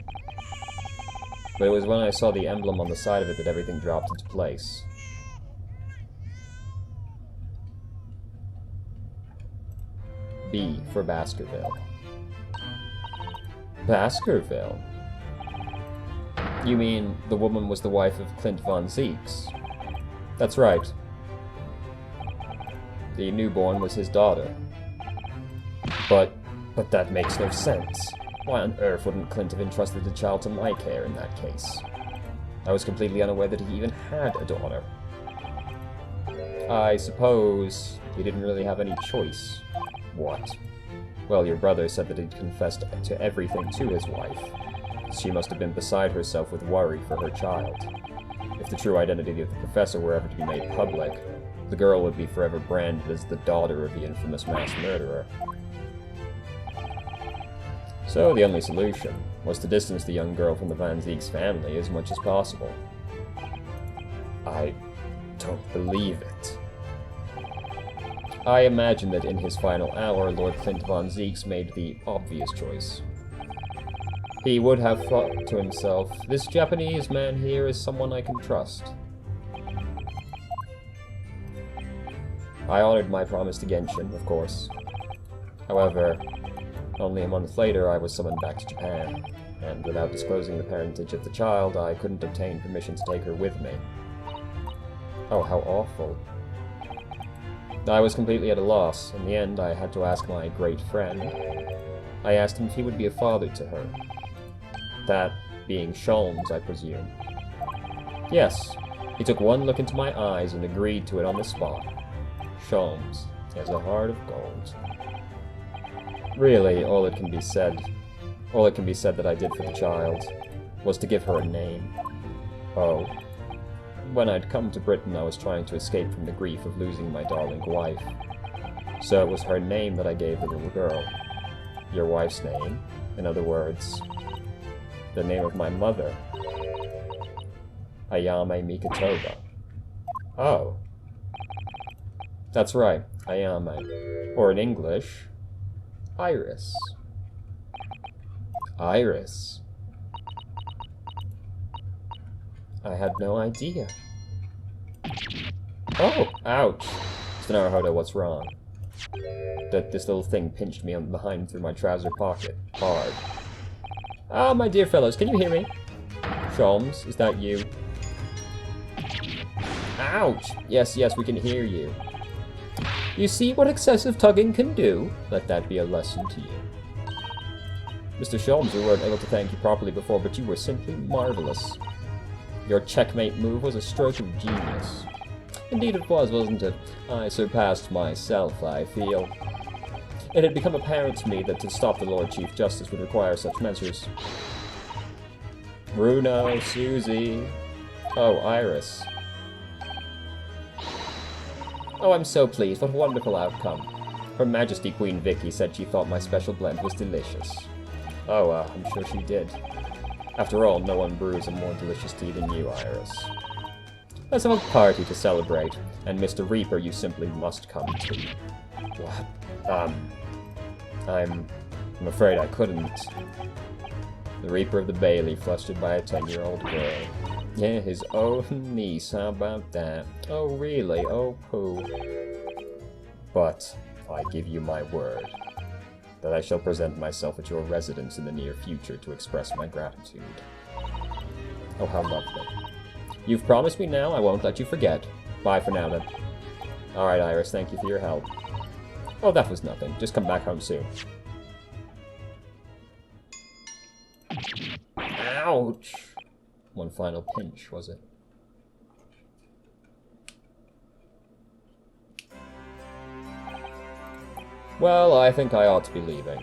But it was when I saw the emblem on the side of it that everything dropped into place. B for Baskerville. Baskerville? You mean the woman was the wife of Clint von Zieks? That's right. The newborn was his daughter. But that makes no sense. Why on earth wouldn't Clint have entrusted the child to my care in that case? I was completely unaware that he even had a daughter. I suppose he didn't really have any choice. What? Well, your brother said that he'd confessed to everything to his wife. She must have been beside herself with worry for her child. If the true identity of the professor were ever to be made public, the girl would be forever branded as the daughter of the infamous mass murderer. So the only solution was to distance the young girl from the Van Zieks family as much as possible. I don't believe it. I imagine that in his final hour, Lord Clint von Zieks made the obvious choice. He would have thought to himself, this Japanese man here is someone I can trust. I honored my promise to Genshin, of course. However, only a month later I was summoned back to Japan, and without disclosing the parentage of the child, I couldn't obtain permission to take her with me. Oh, how awful. I was completely at a loss. In the end, I had to ask my great friend. I asked him if he would be a father to her. That being Sholmes, I presume. Yes, he took one look into my eyes and agreed to it on the spot. Sholmes has a heart of gold. Really, all it can be said that I did for the child was to give her a name. Oh. When I'd come to Britain, I was trying to escape from the grief of losing my darling wife. So it was her name that I gave the little girl. Your wife's name, in other words, the name of my mother. Ayame Mikotoba. Oh. That's right, Ayame. Or in English, Iris. Iris. I had no idea. Oh, ouch. So Naruhodo, what's wrong? That this little thing pinched me on behind through my trouser pocket. Hard. Ah, my dear fellows, can you hear me? Sholmes, is that you? Ouch! Yes, yes, we can hear you. You see what excessive tugging can do? Let that be a lesson to you. Mr. Sholmes, we weren't able to thank you properly before, but you were simply marvelous. Your checkmate move was a stroke of genius. Indeed it was, wasn't it? I surpassed myself, I feel. It had become apparent to me that to stop the Lord Chief Justice would require such measures. Bruno, Susie... Oh, Iris. Oh, I'm so pleased. What a wonderful outcome. Her Majesty Queen Vicky said she thought my special blend was delicious. Oh, I'm sure she did. After all, no one brews a more delicious tea than you, Iris. Let's have a party to celebrate, and Mr. Reaper, you simply must come to. What? I'm afraid I couldn't. The Reaper of the Bailey, flustered by a 10-year-old girl. Yeah, his own niece, how about that? Oh, really? Oh, pooh. But I give you my word that I shall present myself at your residence in the near future to express my gratitude. Oh, how lovely. You've promised me now, I won't let you forget. Bye for now, then. Alright, Iris, thank you for your help. Oh, that was nothing. Just come back home soon. Ouch! One final pinch, was it? Well, I think I ought to be leaving.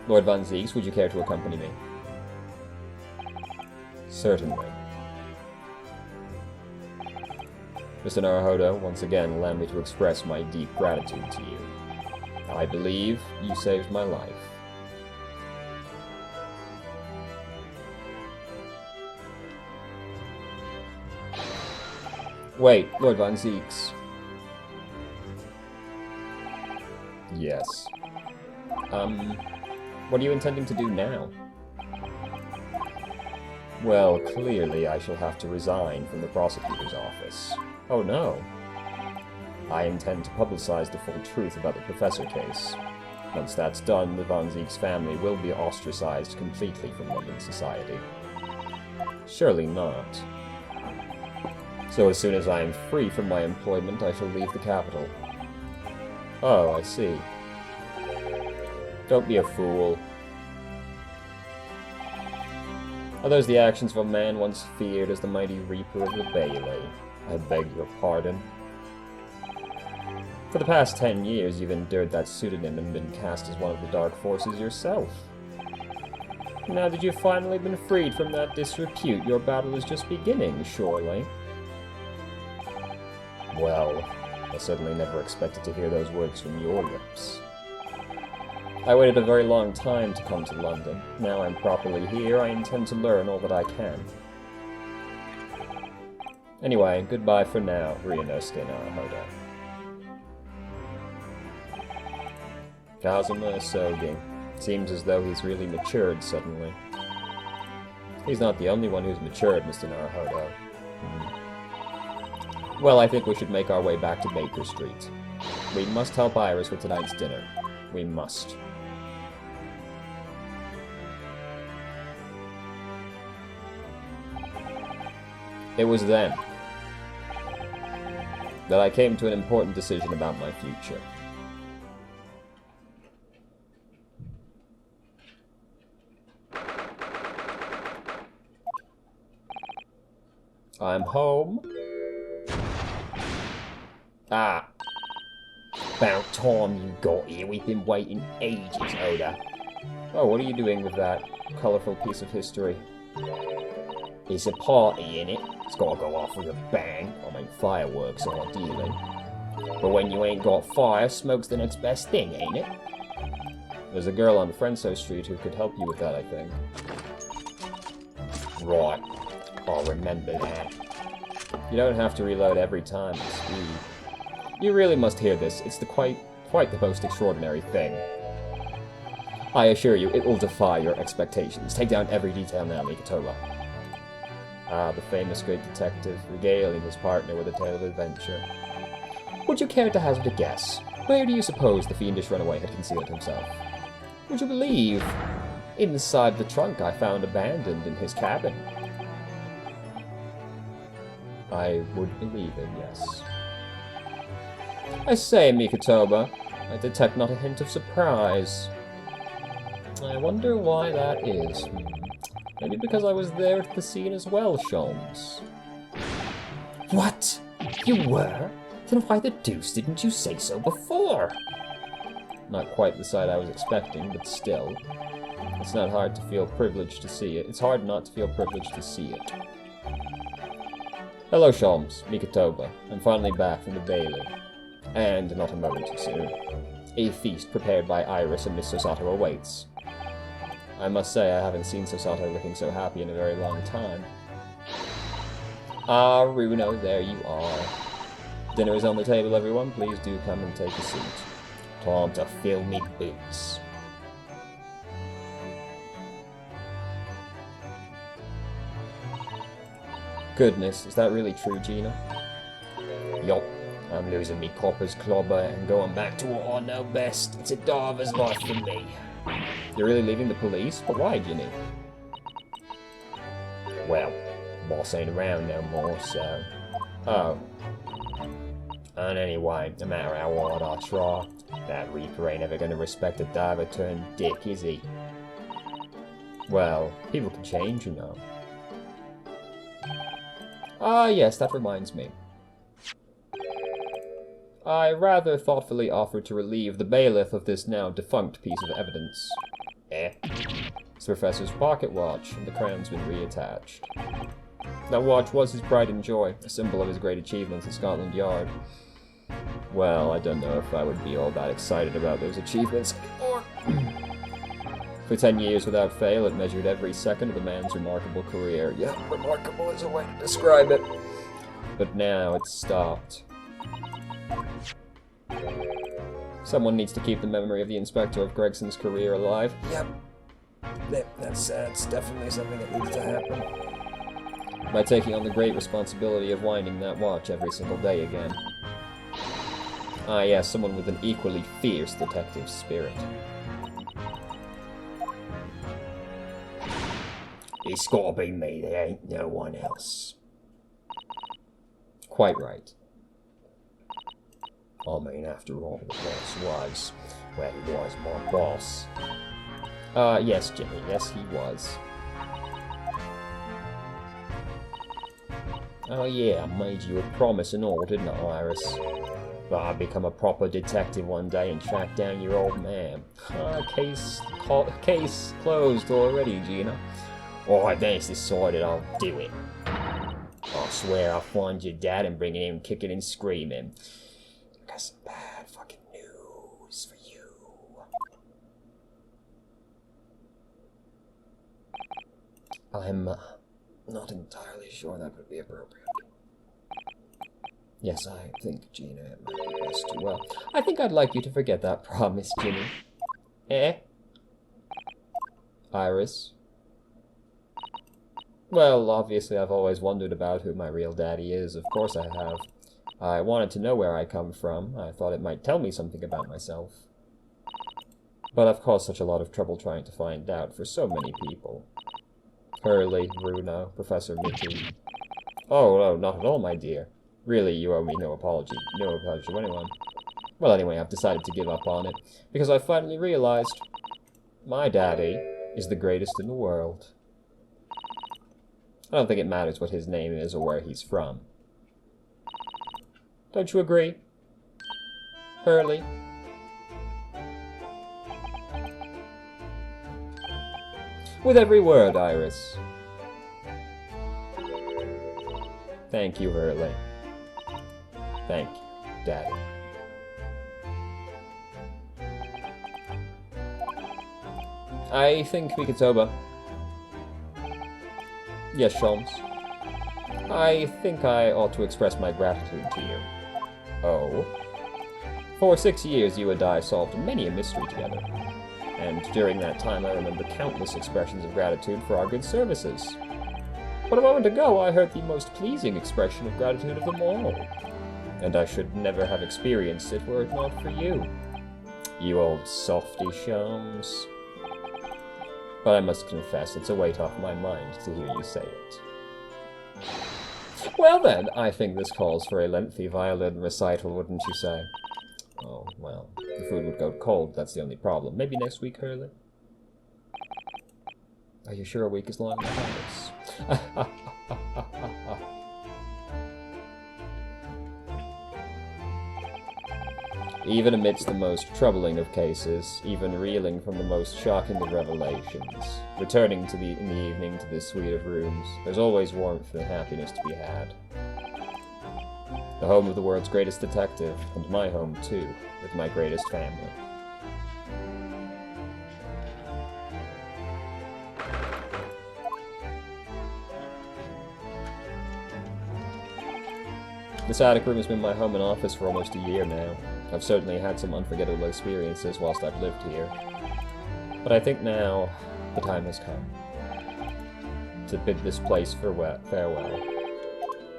Lord Van Zieks, would you care to accompany me? Certainly. Mr. Naruhodo, once again, allow me to express my deep gratitude to you. I believe you saved my life. Wait, Lord Van Zieks. Yes. What are you intending to do now? Well, clearly I shall have to resign from the prosecutor's office. Oh no. I intend to publicize the full truth about the Professor case. Once that's done, the Van Zieks family will be ostracized completely from London society. Surely not. So as soon as I am free from my employment, I shall leave the capital. Oh, I see. Don't be a fool. Are those the actions of a man once feared as the mighty Reaper of the Bailey? I beg your pardon. For the past 10 years, you've endured that pseudonym and been cast as one of the dark forces yourself. Now that you've finally been freed from that disrepute, your battle is just beginning, surely. Well, I certainly never expected to hear those words from your lips. I waited a very long time to come to London. Now I'm properly here, I intend to learn all that I can. Anyway, goodbye for now, Ryunosuke Naruhodo. Kazuma Asogi. Seems as though he's really matured suddenly. He's not the only one who's matured, Mr. Naruhodo. Well, I think we should make our way back to Baker Street. We must help Iris with tonight's dinner. We must. It was then that I came to an important decision about my future. I'm home. Ah. About time you got here. We've been waiting ages, Oda. Oh, what are you doing with that colourful piece of history? There's a party in it. It's gotta go off with a bang. I mean, fireworks, ideally. But when you ain't got fire, smoke's the next best thing, ain't it? There's a girl on Frenso Street who could help you with that, I think. Right. I'll remember that. You don't have to reload every time, Speed. You really must hear this. It's quite the most extraordinary thing. I assure you, it will defy your expectations. Take down every detail now, Mikitola. Ah, the famous great detective, regaling his partner with a tale of adventure. Would you care to hazard a guess? Where do you suppose the fiendish runaway had concealed himself? Would you believe? Inside the trunk I found abandoned in his cabin. I would believe it, yes. I say, Mikotoba, I detect not a hint of surprise. I wonder why that is. Maybe because I was there at the scene as well, Sholmes. What? You were? Then why the deuce didn't you say so before? Not quite the sight I was expecting, but still. It's not hard to feel privileged to see it. It's hard not to feel privileged to see it. Hello, Sholmes, Mikotoba. I'm finally back from the Bailey. And not a moment too soon. A feast prepared by Iris and Miss Sosato awaits. I must say I haven't seen Sosato looking so happy in a very long time. Ah, Runo, there you are. Dinner is on the table, everyone. Please do come and take a seat. Time to fill me boots. Goodness, is that really true, Gina? Yup, I'm losing me copper's clobber and going back to what I know best. It's a diver's life for me. You're really leaving the police? But why, Ginny? Well, boss ain't around no more, so... Oh. And anyway, no matter how hard I try, that Reaper ain't ever gonna respect a diver turned dick, is he? Well, people can change, you know. Ah, yes, that reminds me. I rather thoughtfully offered to relieve the bailiff of this now defunct piece of evidence. It's the Professor's pocket watch, and the crown's been reattached. That watch was his pride and joy, a symbol of his great achievements at Scotland Yard. Well, I don't know if I would be all that excited about those achievements anymore. For 10 years without fail, it measured every second of the man's remarkable career. Yeah, remarkable is a way to describe it. But now it's stopped. Someone needs to keep the memory of the Inspector of Gregson's career alive. Yep. That's definitely something that needs to happen. By taking on the great responsibility of winding that watch every single day again. Ah, yes, someone with an equally fierce detective spirit. It's gotta be me, there ain't no one else. Quite right. I mean, after all, the boss was... well, he was my boss. Yes, Jimmy, yes, he was. Oh yeah, I made you a promise and all, didn't I, Iris? But I'd become a proper detective one day and track down your old man. Case closed already, Gina. Alright, then it's decided I'll do it. I swear I'll find your dad and bring him kicking and screaming. I got some bad fucking news for you. I'm not entirely sure that would be appropriate. Yes, I think, Gina, it might be best to... well, I think I'd like you to forget that promise, Ginny. Iris? Well, obviously I've always wondered about who my real daddy is. Of course I have. I wanted to know where I come from. I thought it might tell me something about myself. But I've caused such a lot of trouble trying to find out for so many people. Hurley, Bruno, Professor Mitty. Oh, no, not at all, my dear. Really, you owe me no apology. No apology to anyone. Well, anyway, I've decided to give up on it, because I finally realized my daddy is the greatest in the world. I don't think it matters what his name is or where he's from. Don't you agree? Hurley? With every word, Iris. Thank you, Hurley. Thank you, Daddy. I think Mikotoba. Yes, Sholmes. I think I ought to express my gratitude to you. Oh? For 6 years, you and I solved many a mystery together. And during that time, I remember countless expressions of gratitude for our good services. But a moment ago, I heard the most pleasing expression of gratitude of them all. And I should never have experienced it were it not for you. You old softy, Sholmes. But I must confess, it's a weight off my mind to hear you say it. Well then, I think this calls for a lengthy violin recital, wouldn't you say? Oh, well, the food would go cold, that's the only problem. Maybe next week, Hurley? Are you sure a week is long enough? Even amidst the most troubling of cases, even reeling from the most shocking of revelations, returning in the evening to this suite of rooms, there's always warmth and happiness to be had. The home of the world's greatest detective, and my home too, with my greatest family. This attic room has been my home and office for almost a year now. I've certainly had some unforgettable experiences whilst I've lived here. But I think now the time has come to bid this place farewell.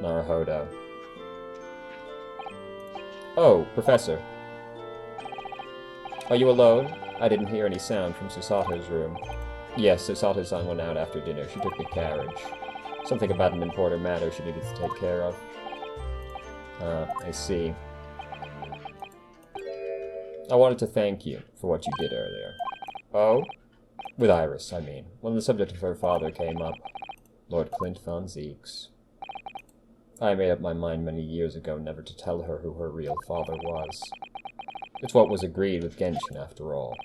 Naruhodo. Oh, Professor. Are you alone? I didn't hear any sound from Susato's room. Yes, Susato-san went out after dinner. She took the carriage. Something about an important matter she needed to take care of. I see. I wanted to thank you for what you did earlier. Oh? With Iris, I mean. When the subject of her father came up. Lord Clint von Zieks. I made up my mind many years ago never to tell her who her real father was. It's what was agreed with Genshin, after all.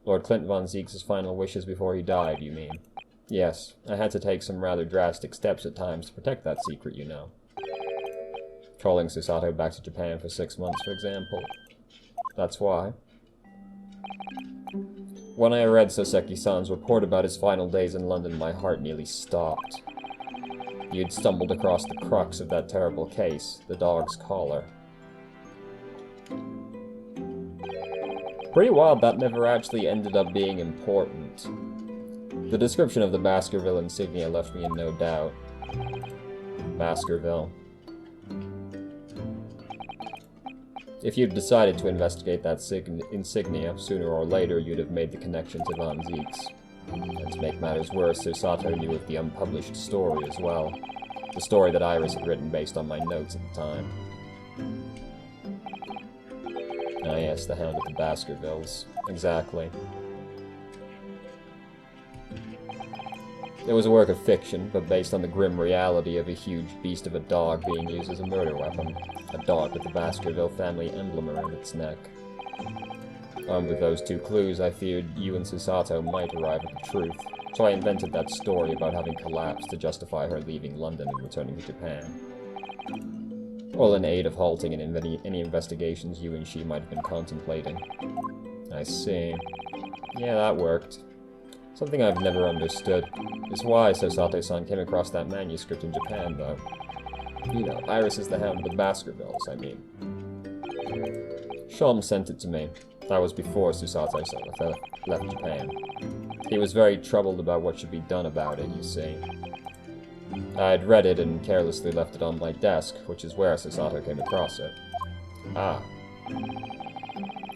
Lord Clint von Zieks' final wishes before he died, you mean? Yes, I had to take some rather drastic steps at times to protect that secret, you know. Trolling Susato back to Japan for 6 months, for example. That's why. When I read Soseki-san's report about his final days in London, my heart nearly stopped. You'd stumbled across the crux of that terrible case, the dog's collar. Pretty wild that never actually ended up being important. The description of the Baskerville insignia left me in no doubt. Baskerville. If you'd decided to investigate that insignia, sooner or later you'd have made the connection to Von Zieks. And to make matters worse, Susato knew of the unpublished story as well. The story that Iris had written based on my notes at the time. Ah yes, the Hound of the Baskervilles. Exactly. It was a work of fiction, but based on the grim reality of a huge beast of a dog being used as a murder weapon. A dog with the Baskerville family emblem around its neck. Armed with those two clues, I feared you and Susato might arrive at the truth, so I invented that story about having collapsed to justify her leaving London and returning to Japan. All in aid of halting any investigations you and she might have been contemplating. I see. Yeah, that worked. Something I've never understood is why Susato-san came across that manuscript in Japan, though. You know, Iris is the Hound of the Baskervilles, I mean. Sholm sent it to me. That was before Susato-san left Japan. He was very troubled about what should be done about it, you see. I'd read it and carelessly left it on my desk, which is where Susato came across it. Ah.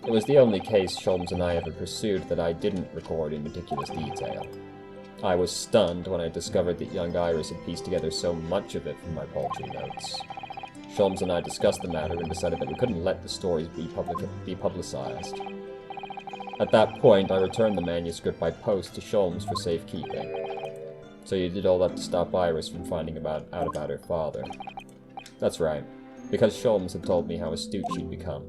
It was the only case Sholmes and I ever pursued that I didn't record in meticulous detail. I was stunned when I discovered that young Iris had pieced together so much of it from my paltry notes. Sholmes and I discussed the matter and decided that we couldn't let the stories be publicized. At that point, I returned the manuscript by post to Sholmes for safekeeping. So you did all that to stop Iris from finding out about her father. That's right, because Sholmes had told me how astute she'd become.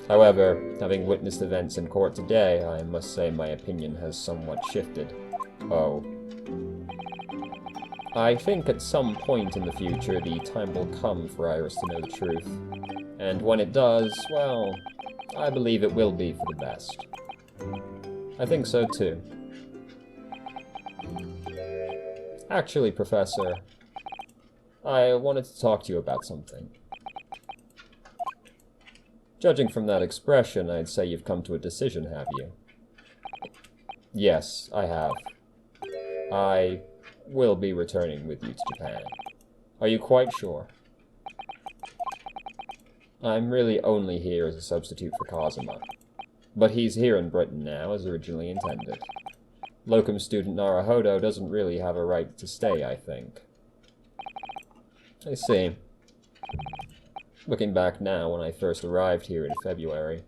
However, having witnessed events in court today, I must say my opinion has somewhat shifted. Oh. I think at some point in the future the time will come for Iris to know the truth. And when it does, well, I believe it will be for the best. I think so too. Actually, Professor, I wanted to talk to you about something. Judging from that expression, I'd say you've come to a decision, have you? Yes, I have. I will be returning with you to Japan. Are you quite sure? I'm really only here as a substitute for Kazuma. But he's here in Britain now, as originally intended. locum student Naruhodo doesn't really have a right to stay, I think. I see. Looking back now, when I first arrived here in February.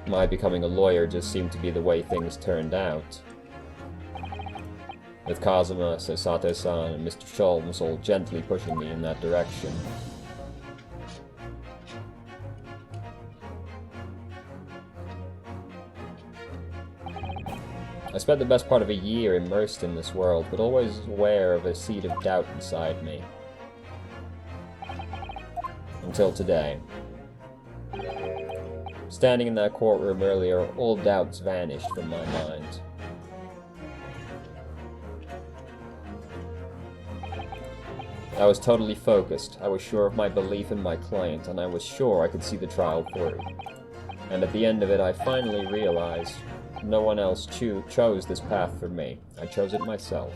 My becoming a lawyer just seemed to be the way things turned out. With Kazuma, Susato-san, and Mr. Sholmes all gently pushing me in that direction. I spent the best part of a year immersed in this world, but always aware of a seed of doubt inside me. Until today. Standing in that courtroom earlier, all doubts vanished from my mind. I was totally focused, I was sure of my belief in my client, and I was sure I could see the trial through. And at the end of it, I finally realized no one else chose this path for me. I chose it myself.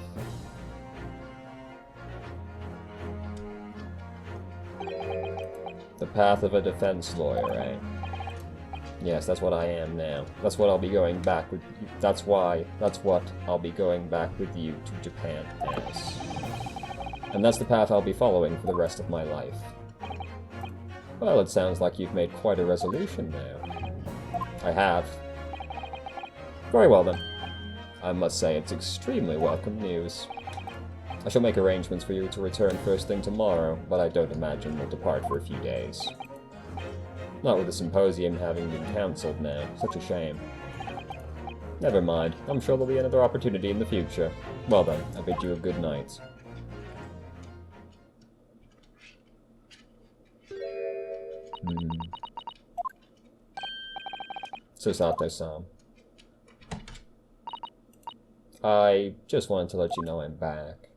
The path of a defense lawyer, eh? Yes, that's what I am now. That's what I'll be going back with. That's what I'll be going back with you to Japan as. And that's the path I'll be following for the rest of my life. Well, it sounds like you've made quite a resolution now. I have. Very well then. I must say it's extremely welcome news. I shall make arrangements for you to return first thing tomorrow, but I don't imagine we'll depart for a few days. Not with the symposium having been cancelled now. Such a shame. Never mind. I'm sure there'll be another opportunity in the future. Well then, I bid you a good night. Susato-san. I just wanted to let you know I'm back.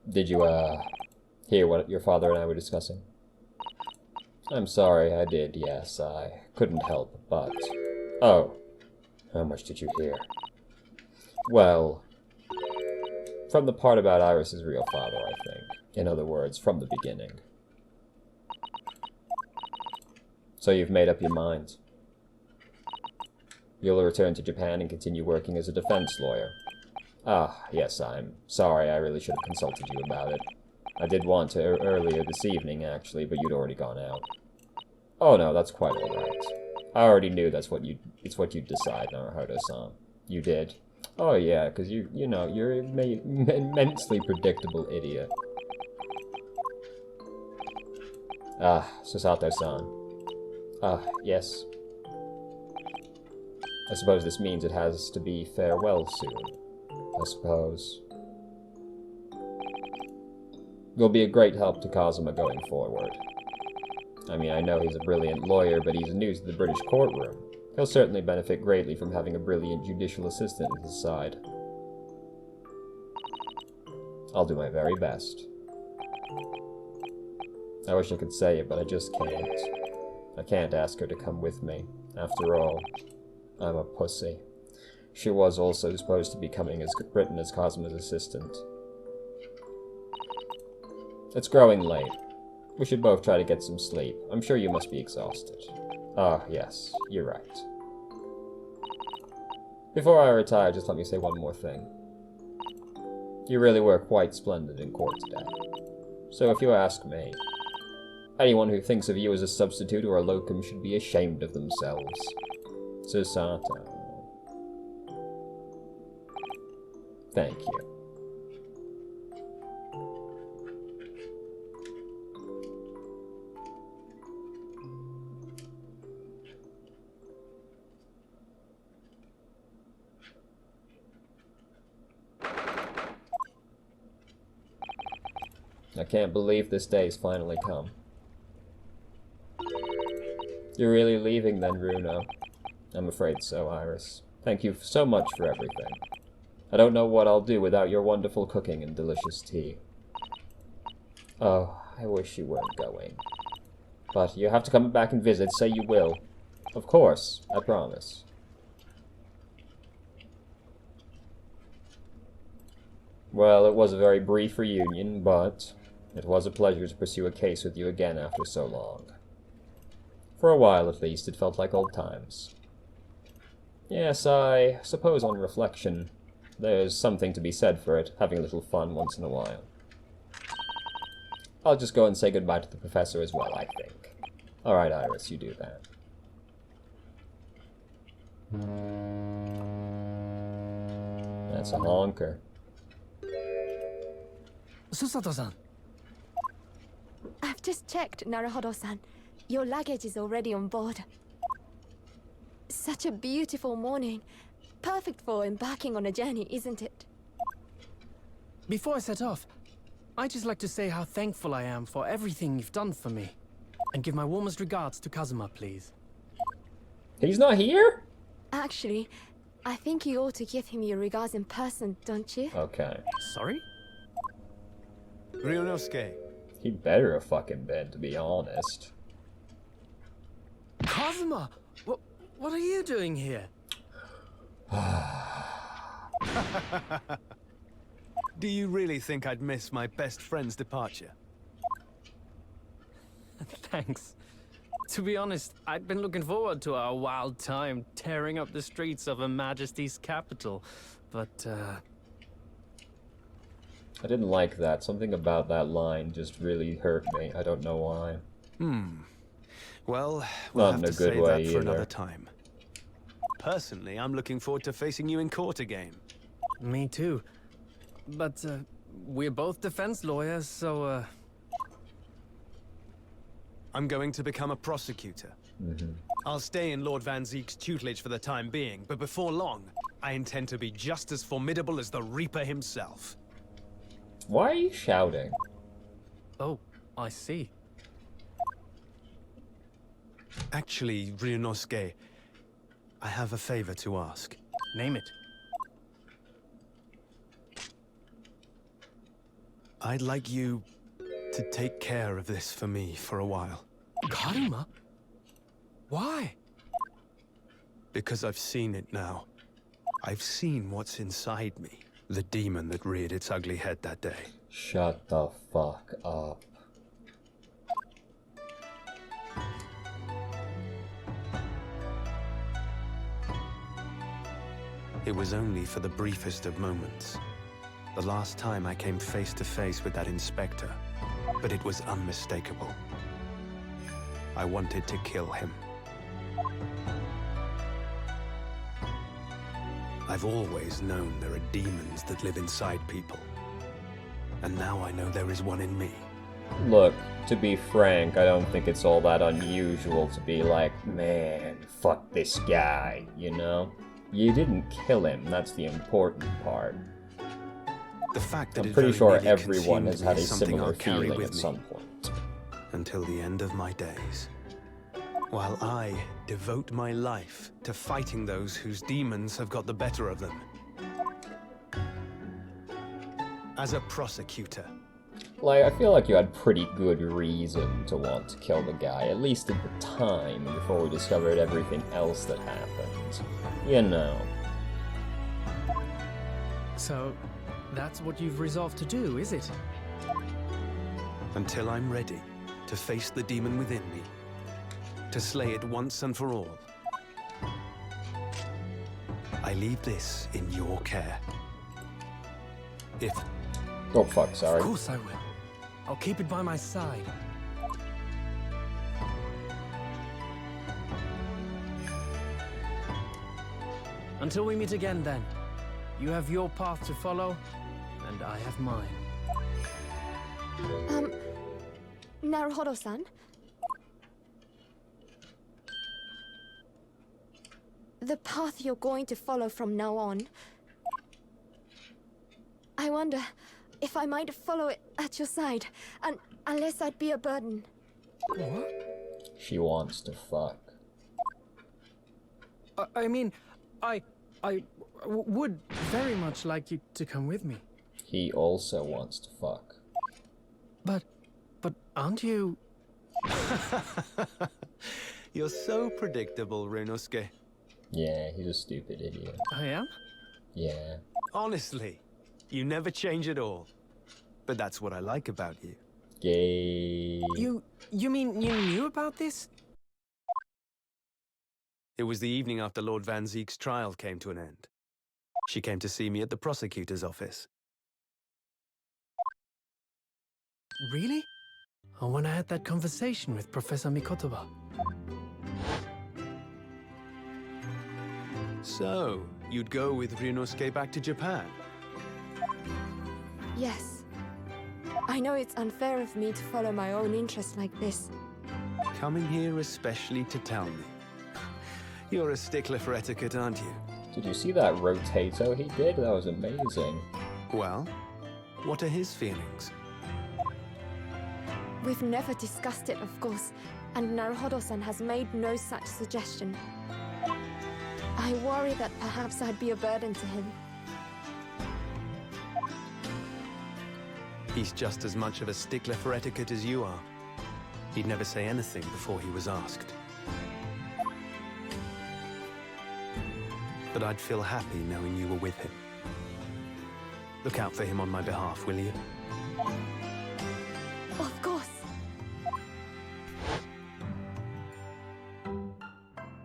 Did you, hear what your father and I were discussing? I'm sorry, I did, yes. I couldn't help but... Oh. How much did you hear? Well... From the part about Iris's real father, I think. In other words, from the beginning. So you've made up your mind. You'll return to Japan and continue working as a defense lawyer. Ah, yes, I'm sorry, I really should have consulted you about it. I did want to earlier this evening, actually, but you'd already gone out. Oh no, that's quite alright. I already knew it's what you'd decide, Naruhodo-san. You did? Oh yeah, because you know, you're an immensely predictable idiot. Ah, Susato-san. Ah, yes. I suppose this means it has to be farewell soon. I suppose. You'll be a great help to Kazuma going forward. I mean, I know he's a brilliant lawyer, but he's new to the British courtroom. He'll certainly benefit greatly from having a brilliant judicial assistant at his side. I'll do my very best. I wish I could say it, but I just can't. I can't ask her to come with me. After all, I'm a pussy. She was also supposed to be coming as written as Kazuma's assistant. It's growing late. We should both try to get some sleep. I'm sure you must be exhausted. Ah, yes, you're right. Before I retire, just let me say one more thing. You really were quite splendid in court today. So if you ask me, anyone who thinks of you as a substitute or a locum should be ashamed of themselves. Susato. Thank you. I can't believe this day's finally come. You're really leaving then, Runo? I'm afraid so, Iris. Thank you so much for everything. I don't know what I'll do without your wonderful cooking and delicious tea. Oh, I wish you weren't going. But you have to come back and visit, say you will. Of course, I promise. Well, it was a very brief reunion, but it was a pleasure to pursue a case with you again after so long. For a while, at least, it felt like old times. Yes, I suppose on reflection, there's something to be said for it, having a little fun once in a while. I'll just go and say goodbye to the professor as well, I think. Alright, Iris, you do that. That's a honker. Susato-san. I've just checked, Naruhodo-san. Your luggage is already on board. Such a beautiful morning. Perfect for embarking on a journey, isn't it? Before I set off, I'd just like to say how thankful I am for everything you've done for me. And give my warmest regards to Kazuma, please. He's not here? Actually, I think you ought to give him your regards in person, don't you? Okay. Sorry? Ryunosuke, He better have fucking been, to be honest. Kazuma! What are you doing here? do you really think I'd miss my best friend's departure? Thanks. To be honest, I'd been looking forward to our wild time tearing up the streets of Her Majesty's capital, but, I didn't like that. Something about that line just really hurt me. I don't know why. Well, we'll Not have in a to good save way that for either. another time. Personally, I'm looking forward to facing you in court again. me too. But, we're both defense lawyers, so, I'm going to become a prosecutor. I'll stay in Lord Van Zeek's tutelage for the time being, but before long, I intend to be just as formidable as the Reaper himself. Why are you shouting? Oh, I see. Actually, Ryunosuke, I have a favor to ask. Name it. I'd like you to take care of this for me for a while. Karuma? Why? Because I've seen it now. I've seen what's inside me. The demon that reared its ugly head that day. Shut the fuck up. It was only for the briefest of moments. The last time I came face to face with that inspector. But it was unmistakable. I wanted to kill him. I've always known there are demons that live inside people. And now I know there is one in me. Look, to be frank, I don't think it's all that unusual to be like, man, fuck this guy, you know? You didn't kill him, that's the important part. The fact that I'm it pretty very sure nearly everyone has consumed had me a is something similar I'll carry feeling with at me some point. until the end of my days. While I devote my life to fighting those whose demons have got the better of them. As a prosecutor, Like, I feel like you had pretty good reason to want to kill the guy, at least at the time, before we discovered everything else that happened. You know. So, that's what you've resolved to do, is it? until I'm ready to face the demon within me, to slay it once and for all. I leave this in your care. If Oh fuck, sorry. Of course I will. I'll keep it by my side. Until we meet again, then. You have your path to follow, and I have mine. Naruhodo-san? The path you're going to follow from now on. I wonder if I might follow it at your side, and unless I'd be a burden. What? She wants to fuck. I mean, I would very much like you to come with me. He also wants to fuck. But aren't you... you're so predictable, Ryunosuke. Yeah, he's a stupid idiot. I am? Yeah. Honestly, You never change at all. But that's what I like about you. Gay. You mean you knew about this? It was the evening after Lord Van Zeek's trial came to an end. She came to see me at the prosecutor's office. Really? Oh, when I had that conversation with Professor Mikotoba. So, you'd go with Ryunosuke back to Japan? Yes. I know it's unfair of me to follow my own interests like this. Coming here especially to tell me. You're a stickler for etiquette, aren't you? Did you see that rotato he did? That was amazing. Well, what are his feelings? We've never discussed it, of course, and Naruhodo-san has made no such suggestion. I worry that perhaps I'd be a burden to him. He's just as much of a stickler for etiquette as you are. He'd never say anything before he was asked. But I'd feel happy knowing you were with him. Look out for him on my behalf, will you? Of course.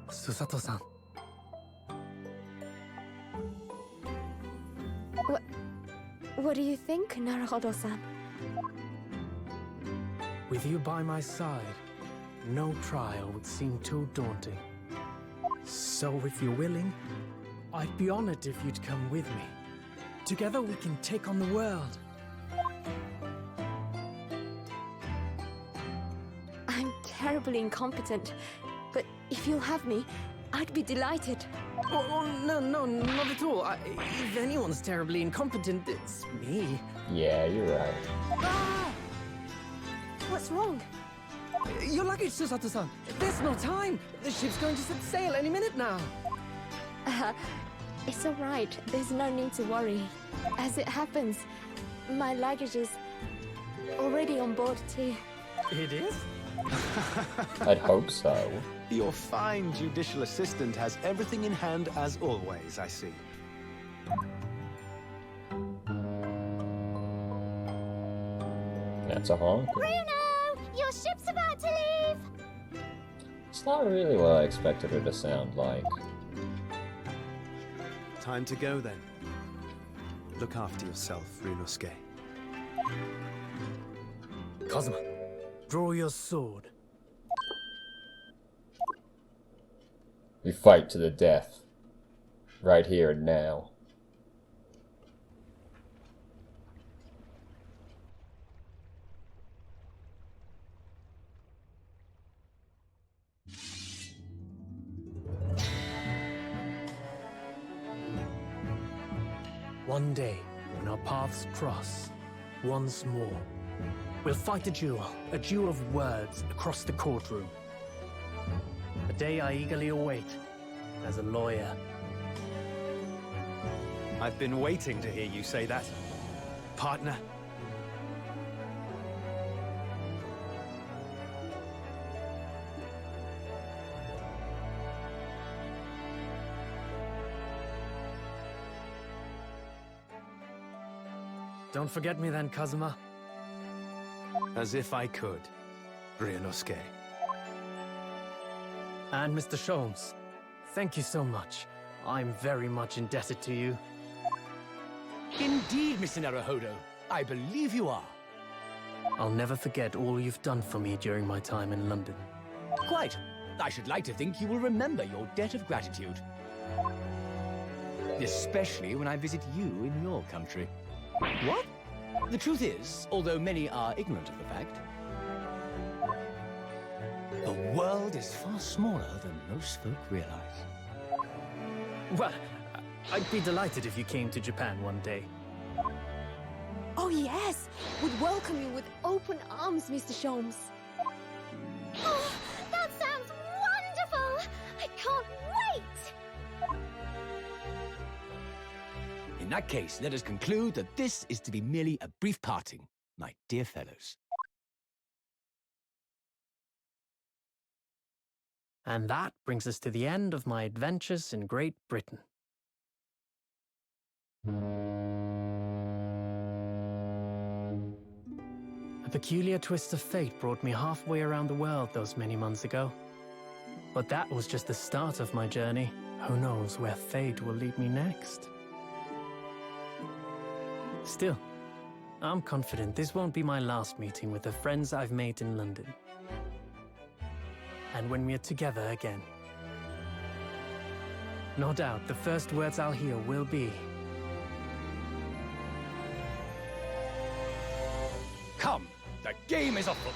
Susato-san. What do you think, Naruhodo-san? With you by my side, no trial would seem too daunting. So if you're willing, I'd be honored if you'd come with me. Together we can take on the world. I'm terribly incompetent, but if you'll have me, I'd be delighted. Oh, no, not at all. If anyone's terribly incompetent, it's me. Yeah, you're right. Ah! What's wrong? Your luggage, Susato-san. There's no time. The ship's going to set sail any minute now. It's all right. There's no need to worry. As it happens, my luggage is already on board too. It is? I'd hope so. Your fine judicial assistant has everything in hand as always, I see. That's a honk. Bruno! Your ship's about to leave! It's not really what I expected her to sound like. Time to go then. Look after yourself, Ryunosuke. Kazuma, draw your sword. We fight to the death. Right here and now. One day, when our paths cross, once more, we'll fight a duel of words across the courtroom. A day I eagerly await, as a lawyer. I've been waiting to hear you say that, partner. Don't forget me then, Kazuma. As if I could, Ryunosuke. And Mr. Sholmes, thank you so much. I'm very much indebted to you. Indeed, Mr. Naruhodo. I believe you are. I'll never forget all you've done for me during my time in London. Quite. I should like to think you will remember your debt of gratitude. Especially when I visit you in your country. What? The truth is, although many are ignorant of the fact, the world is far smaller than most folk realize. Well, I'd be delighted if you came to Japan one day. Oh yes! Would welcome you with open arms, Mr. Sholmes. Oh, that sounds wonderful! I can't wait! In that case, let us conclude that this is to be merely a brief parting, my dear fellows. And that brings us to the end of my adventures in Great Britain. A peculiar twist of fate brought me halfway around the world those many months ago. But that was just the start of my journey. Who knows where fate will lead me next? Still, I'm confident this won't be my last meeting with the friends I've made in London. And when we're together again, no doubt the first words I'll hear will be, Come, the game is afoot.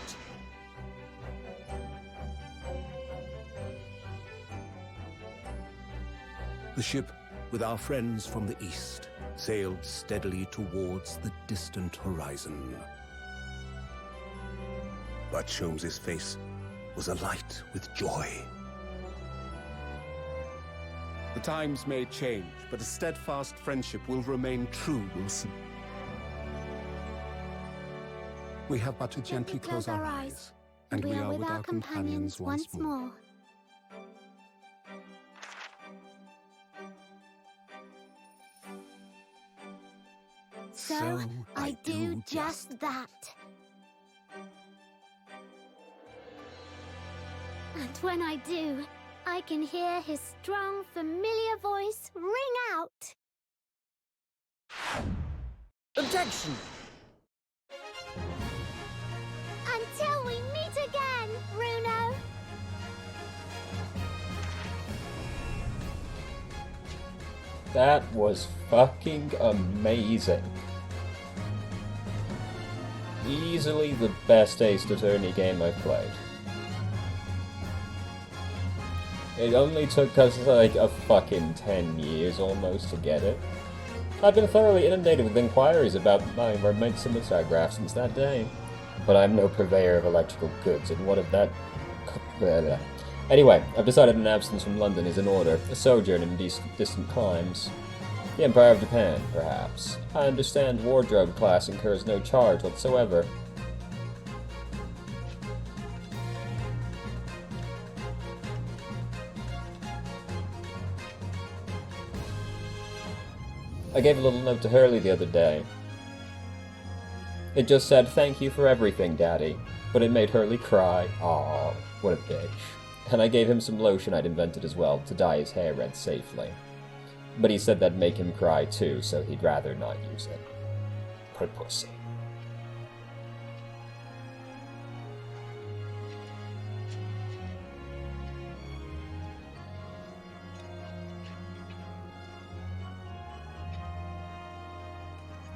The ship, with our friends from the east, sailed steadily towards the distant horizon. But Sholmes' face was alight with joy. The times may change, but a steadfast friendship will remain true, Wilson. We have but to gently close our eyes, and we are with our companions once more. So I do just that. And when I do, I can hear his strong, familiar voice ring out. Objection! Until we meet again, Bruno. That was fucking amazing. Easily the best Ace Attorney game I've played. It only took us like a fucking 10 years almost to get it. I've been thoroughly inundated with inquiries about my mermaid cinematograph since that day. But I'm no purveyor of electrical goods, and what of that? Anyway, I've decided an absence from London is in order, a sojourn in distant climes. The Empire of Japan, perhaps. I understand wardrobe class incurs no charge whatsoever. I gave a little note to Hurley the other day. It just said, "Thank you for everything, Daddy." But it made Hurley cry. Aw, what a bitch. And I gave him some lotion I'd invented as well, to dye his hair red safely. But he said that'd make him cry too, so he'd rather not use it. Poor pussy.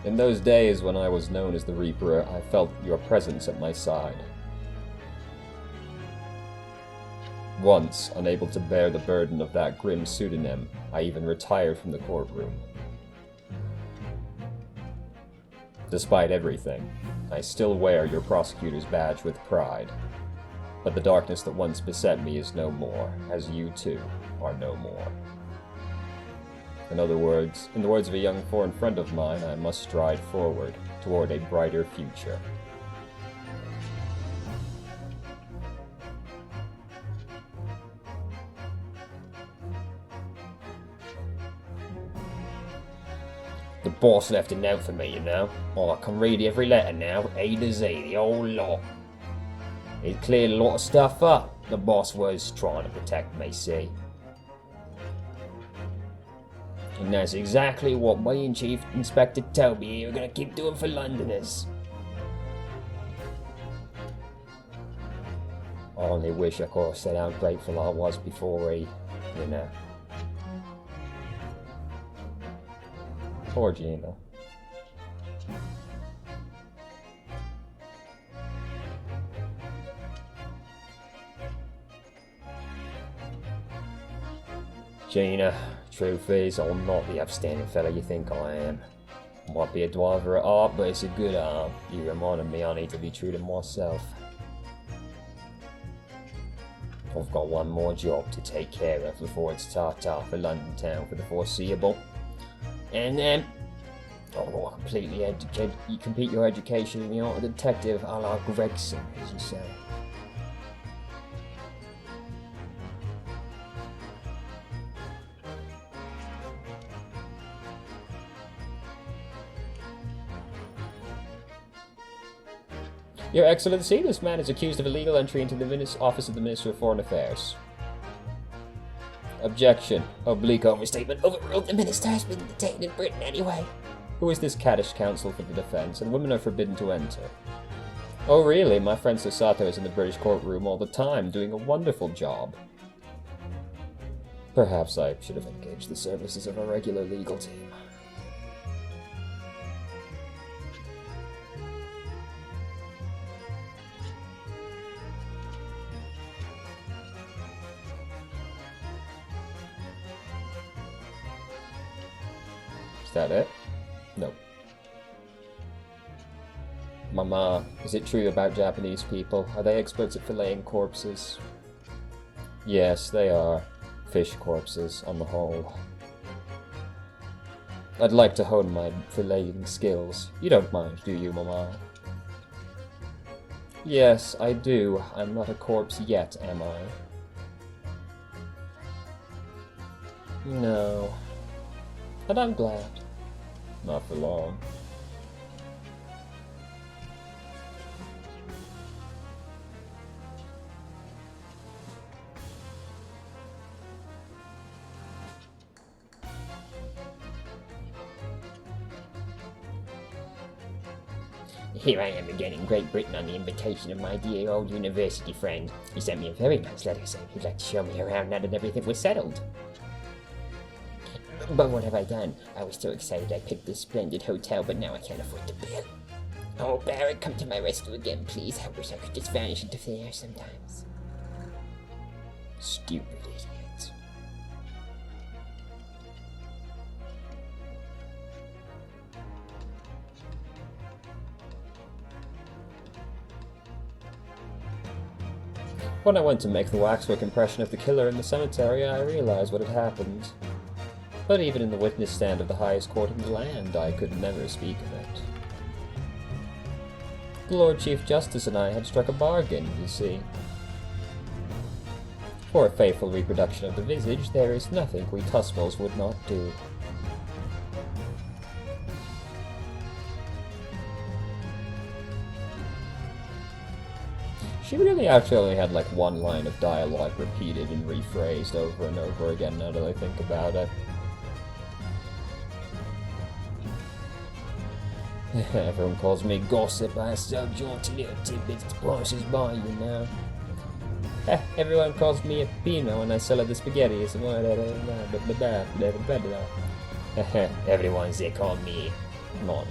In those days when I was known as the Reaper, I felt your presence at my side. Once, unable to bear the burden of that grim pseudonym, I even retired from the courtroom. Despite everything, I still wear your prosecutor's badge with pride. But the darkness that once beset me is no more, as you too are no more. In the words of a young foreign friend of mine, I must stride forward toward a brighter future. The boss left a note for me, you know. Oh, I can read every letter now, A to Z, the whole lot. It cleared a lot of stuff up. The boss was trying to protect me, see. And that's exactly what me and Chief Inspector Toby are gonna keep doing for Londoners. I only wish I could have said how grateful I was before he, you know. Poor Gina. Gina, truth is, I'm not the upstanding fella you think I am. Might be a driver at heart, but it's a good arm. You reminded me I need to be true to myself. I've got one more job to take care of before it's ta-ta for London town for the foreseeable. And then, I've got to completely complete your education in the art of detective a la Gregson, as you say. Your Excellency, this man is accused of illegal entry into the office of the Minister of Foreign Affairs. Objection. Oblique overstatement. Overruled. The minister has been detained in Britain anyway. Who is this caddish counsel for the defense? And women are forbidden to enter. Oh really? My friend Susato is in the British courtroom all the time, doing a wonderful job. Perhaps I should have engaged the services of a regular legal team. Is that it? No. Mama, is it true about Japanese people? Are they experts at filleting corpses? Yes, they are. Fish corpses, on the whole. I'd like to hone my filleting skills. You don't mind, do you, Mama? Yes, I do. I'm not a corpse yet, am I? No. And I'm glad. Not for long. Here I am again in Great Britain on the invitation of my dear old university friend. He sent me a very nice letter saying he'd like to show me around now that everything was settled. But what have I done? I was so excited I picked this splendid hotel, but now I can't afford the bill. Oh, Barrett, come to my rescue again, please. I wish I could just vanish into thin air sometimes. Stupid idiot. When I went to make the waxwork impression of the killer in the cemetery, I realized what had happened. But even in the witness stand of the highest court in the land, I could never speak of it. The Lord Chief Justice and I had struck a bargain, you see. For a faithful reproduction of the visage, there is nothing we Tusmos would not do. She really actually only had like one line of dialogue repeated and rephrased over and over again now that I think about it. Everyone calls me gossip, I so jaunty little tidbits to passes by, you know. Everyone calls me a Pino when I sell her the spaghetti. Everyone they call me... No,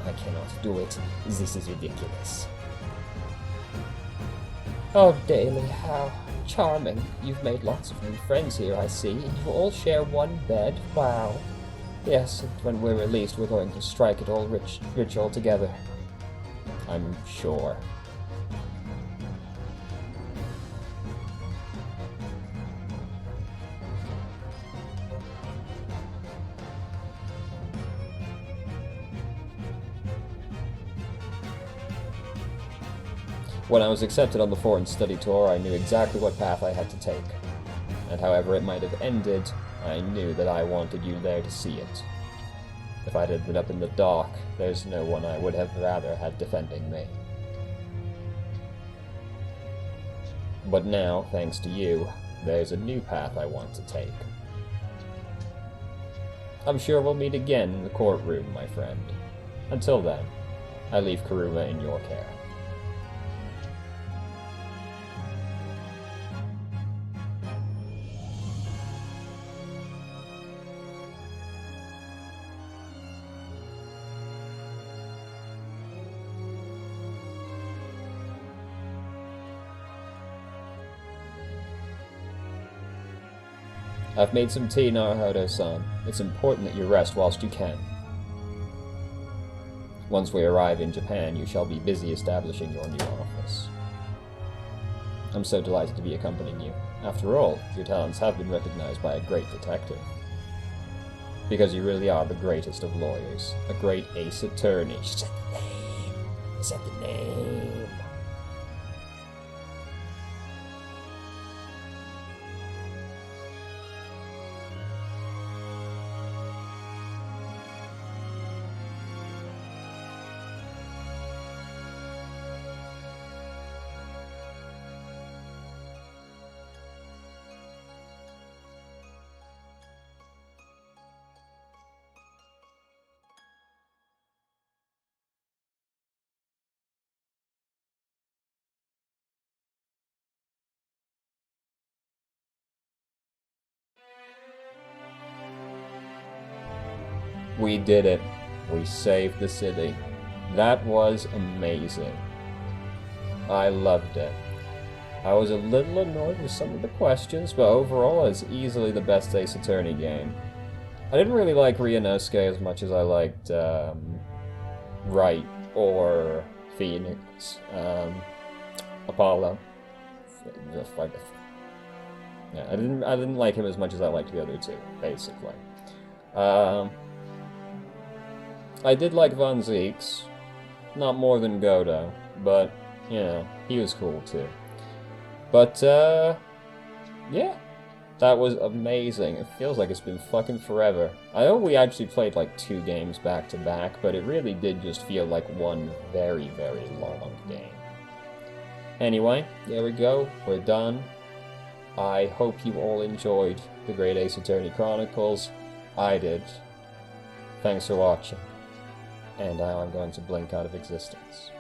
I cannot do it. This is ridiculous. Oh, Daly, how charming. You've made lots of new friends here, I see, and you all share one bed. Wow. Yes, and when we're released, we're going to strike it all rich all together. I'm sure. When I was accepted on the foreign study tour, I knew exactly what path I had to take. And however it might have ended, I knew that I wanted you there to see it. If I'd ended up in the dock, there's no one I would have rather had defending me. But now, thanks to you, there's a new path I want to take. I'm sure we'll meet again in the courtroom, my friend. Until then, I leave Kuruma in your care. I've made some tea, Naruhodo-san. It's important that you rest whilst you can. Once we arrive in Japan, you shall be busy establishing your new office. I'm so delighted to be accompanying you. After all, your talents have been recognized by a great detective. Because you really are the greatest of lawyers. A great ace attorney. Said the name. Said the name. We did it. We saved the city. That was amazing. I loved it. I was a little annoyed with some of the questions, but overall it's easily the best Ace Attorney game. I didn't really like Ryunosuke as much as I liked Wright or Phoenix, Apollo. Yeah, I didn't like him as much as I liked the other two, basically. I did like Von Zeeks, not more than Godo, but you know, he was cool too. But yeah, that was amazing. It feels like it's been fucking forever. I know we actually played like 2 games back to back, but it really did just feel like one very, very long game. Anyway, there we go. We're done. I hope you all enjoyed the Great Ace Attorney Chronicles. I did. Thanks for watching. And now I'm going to blink out of existence.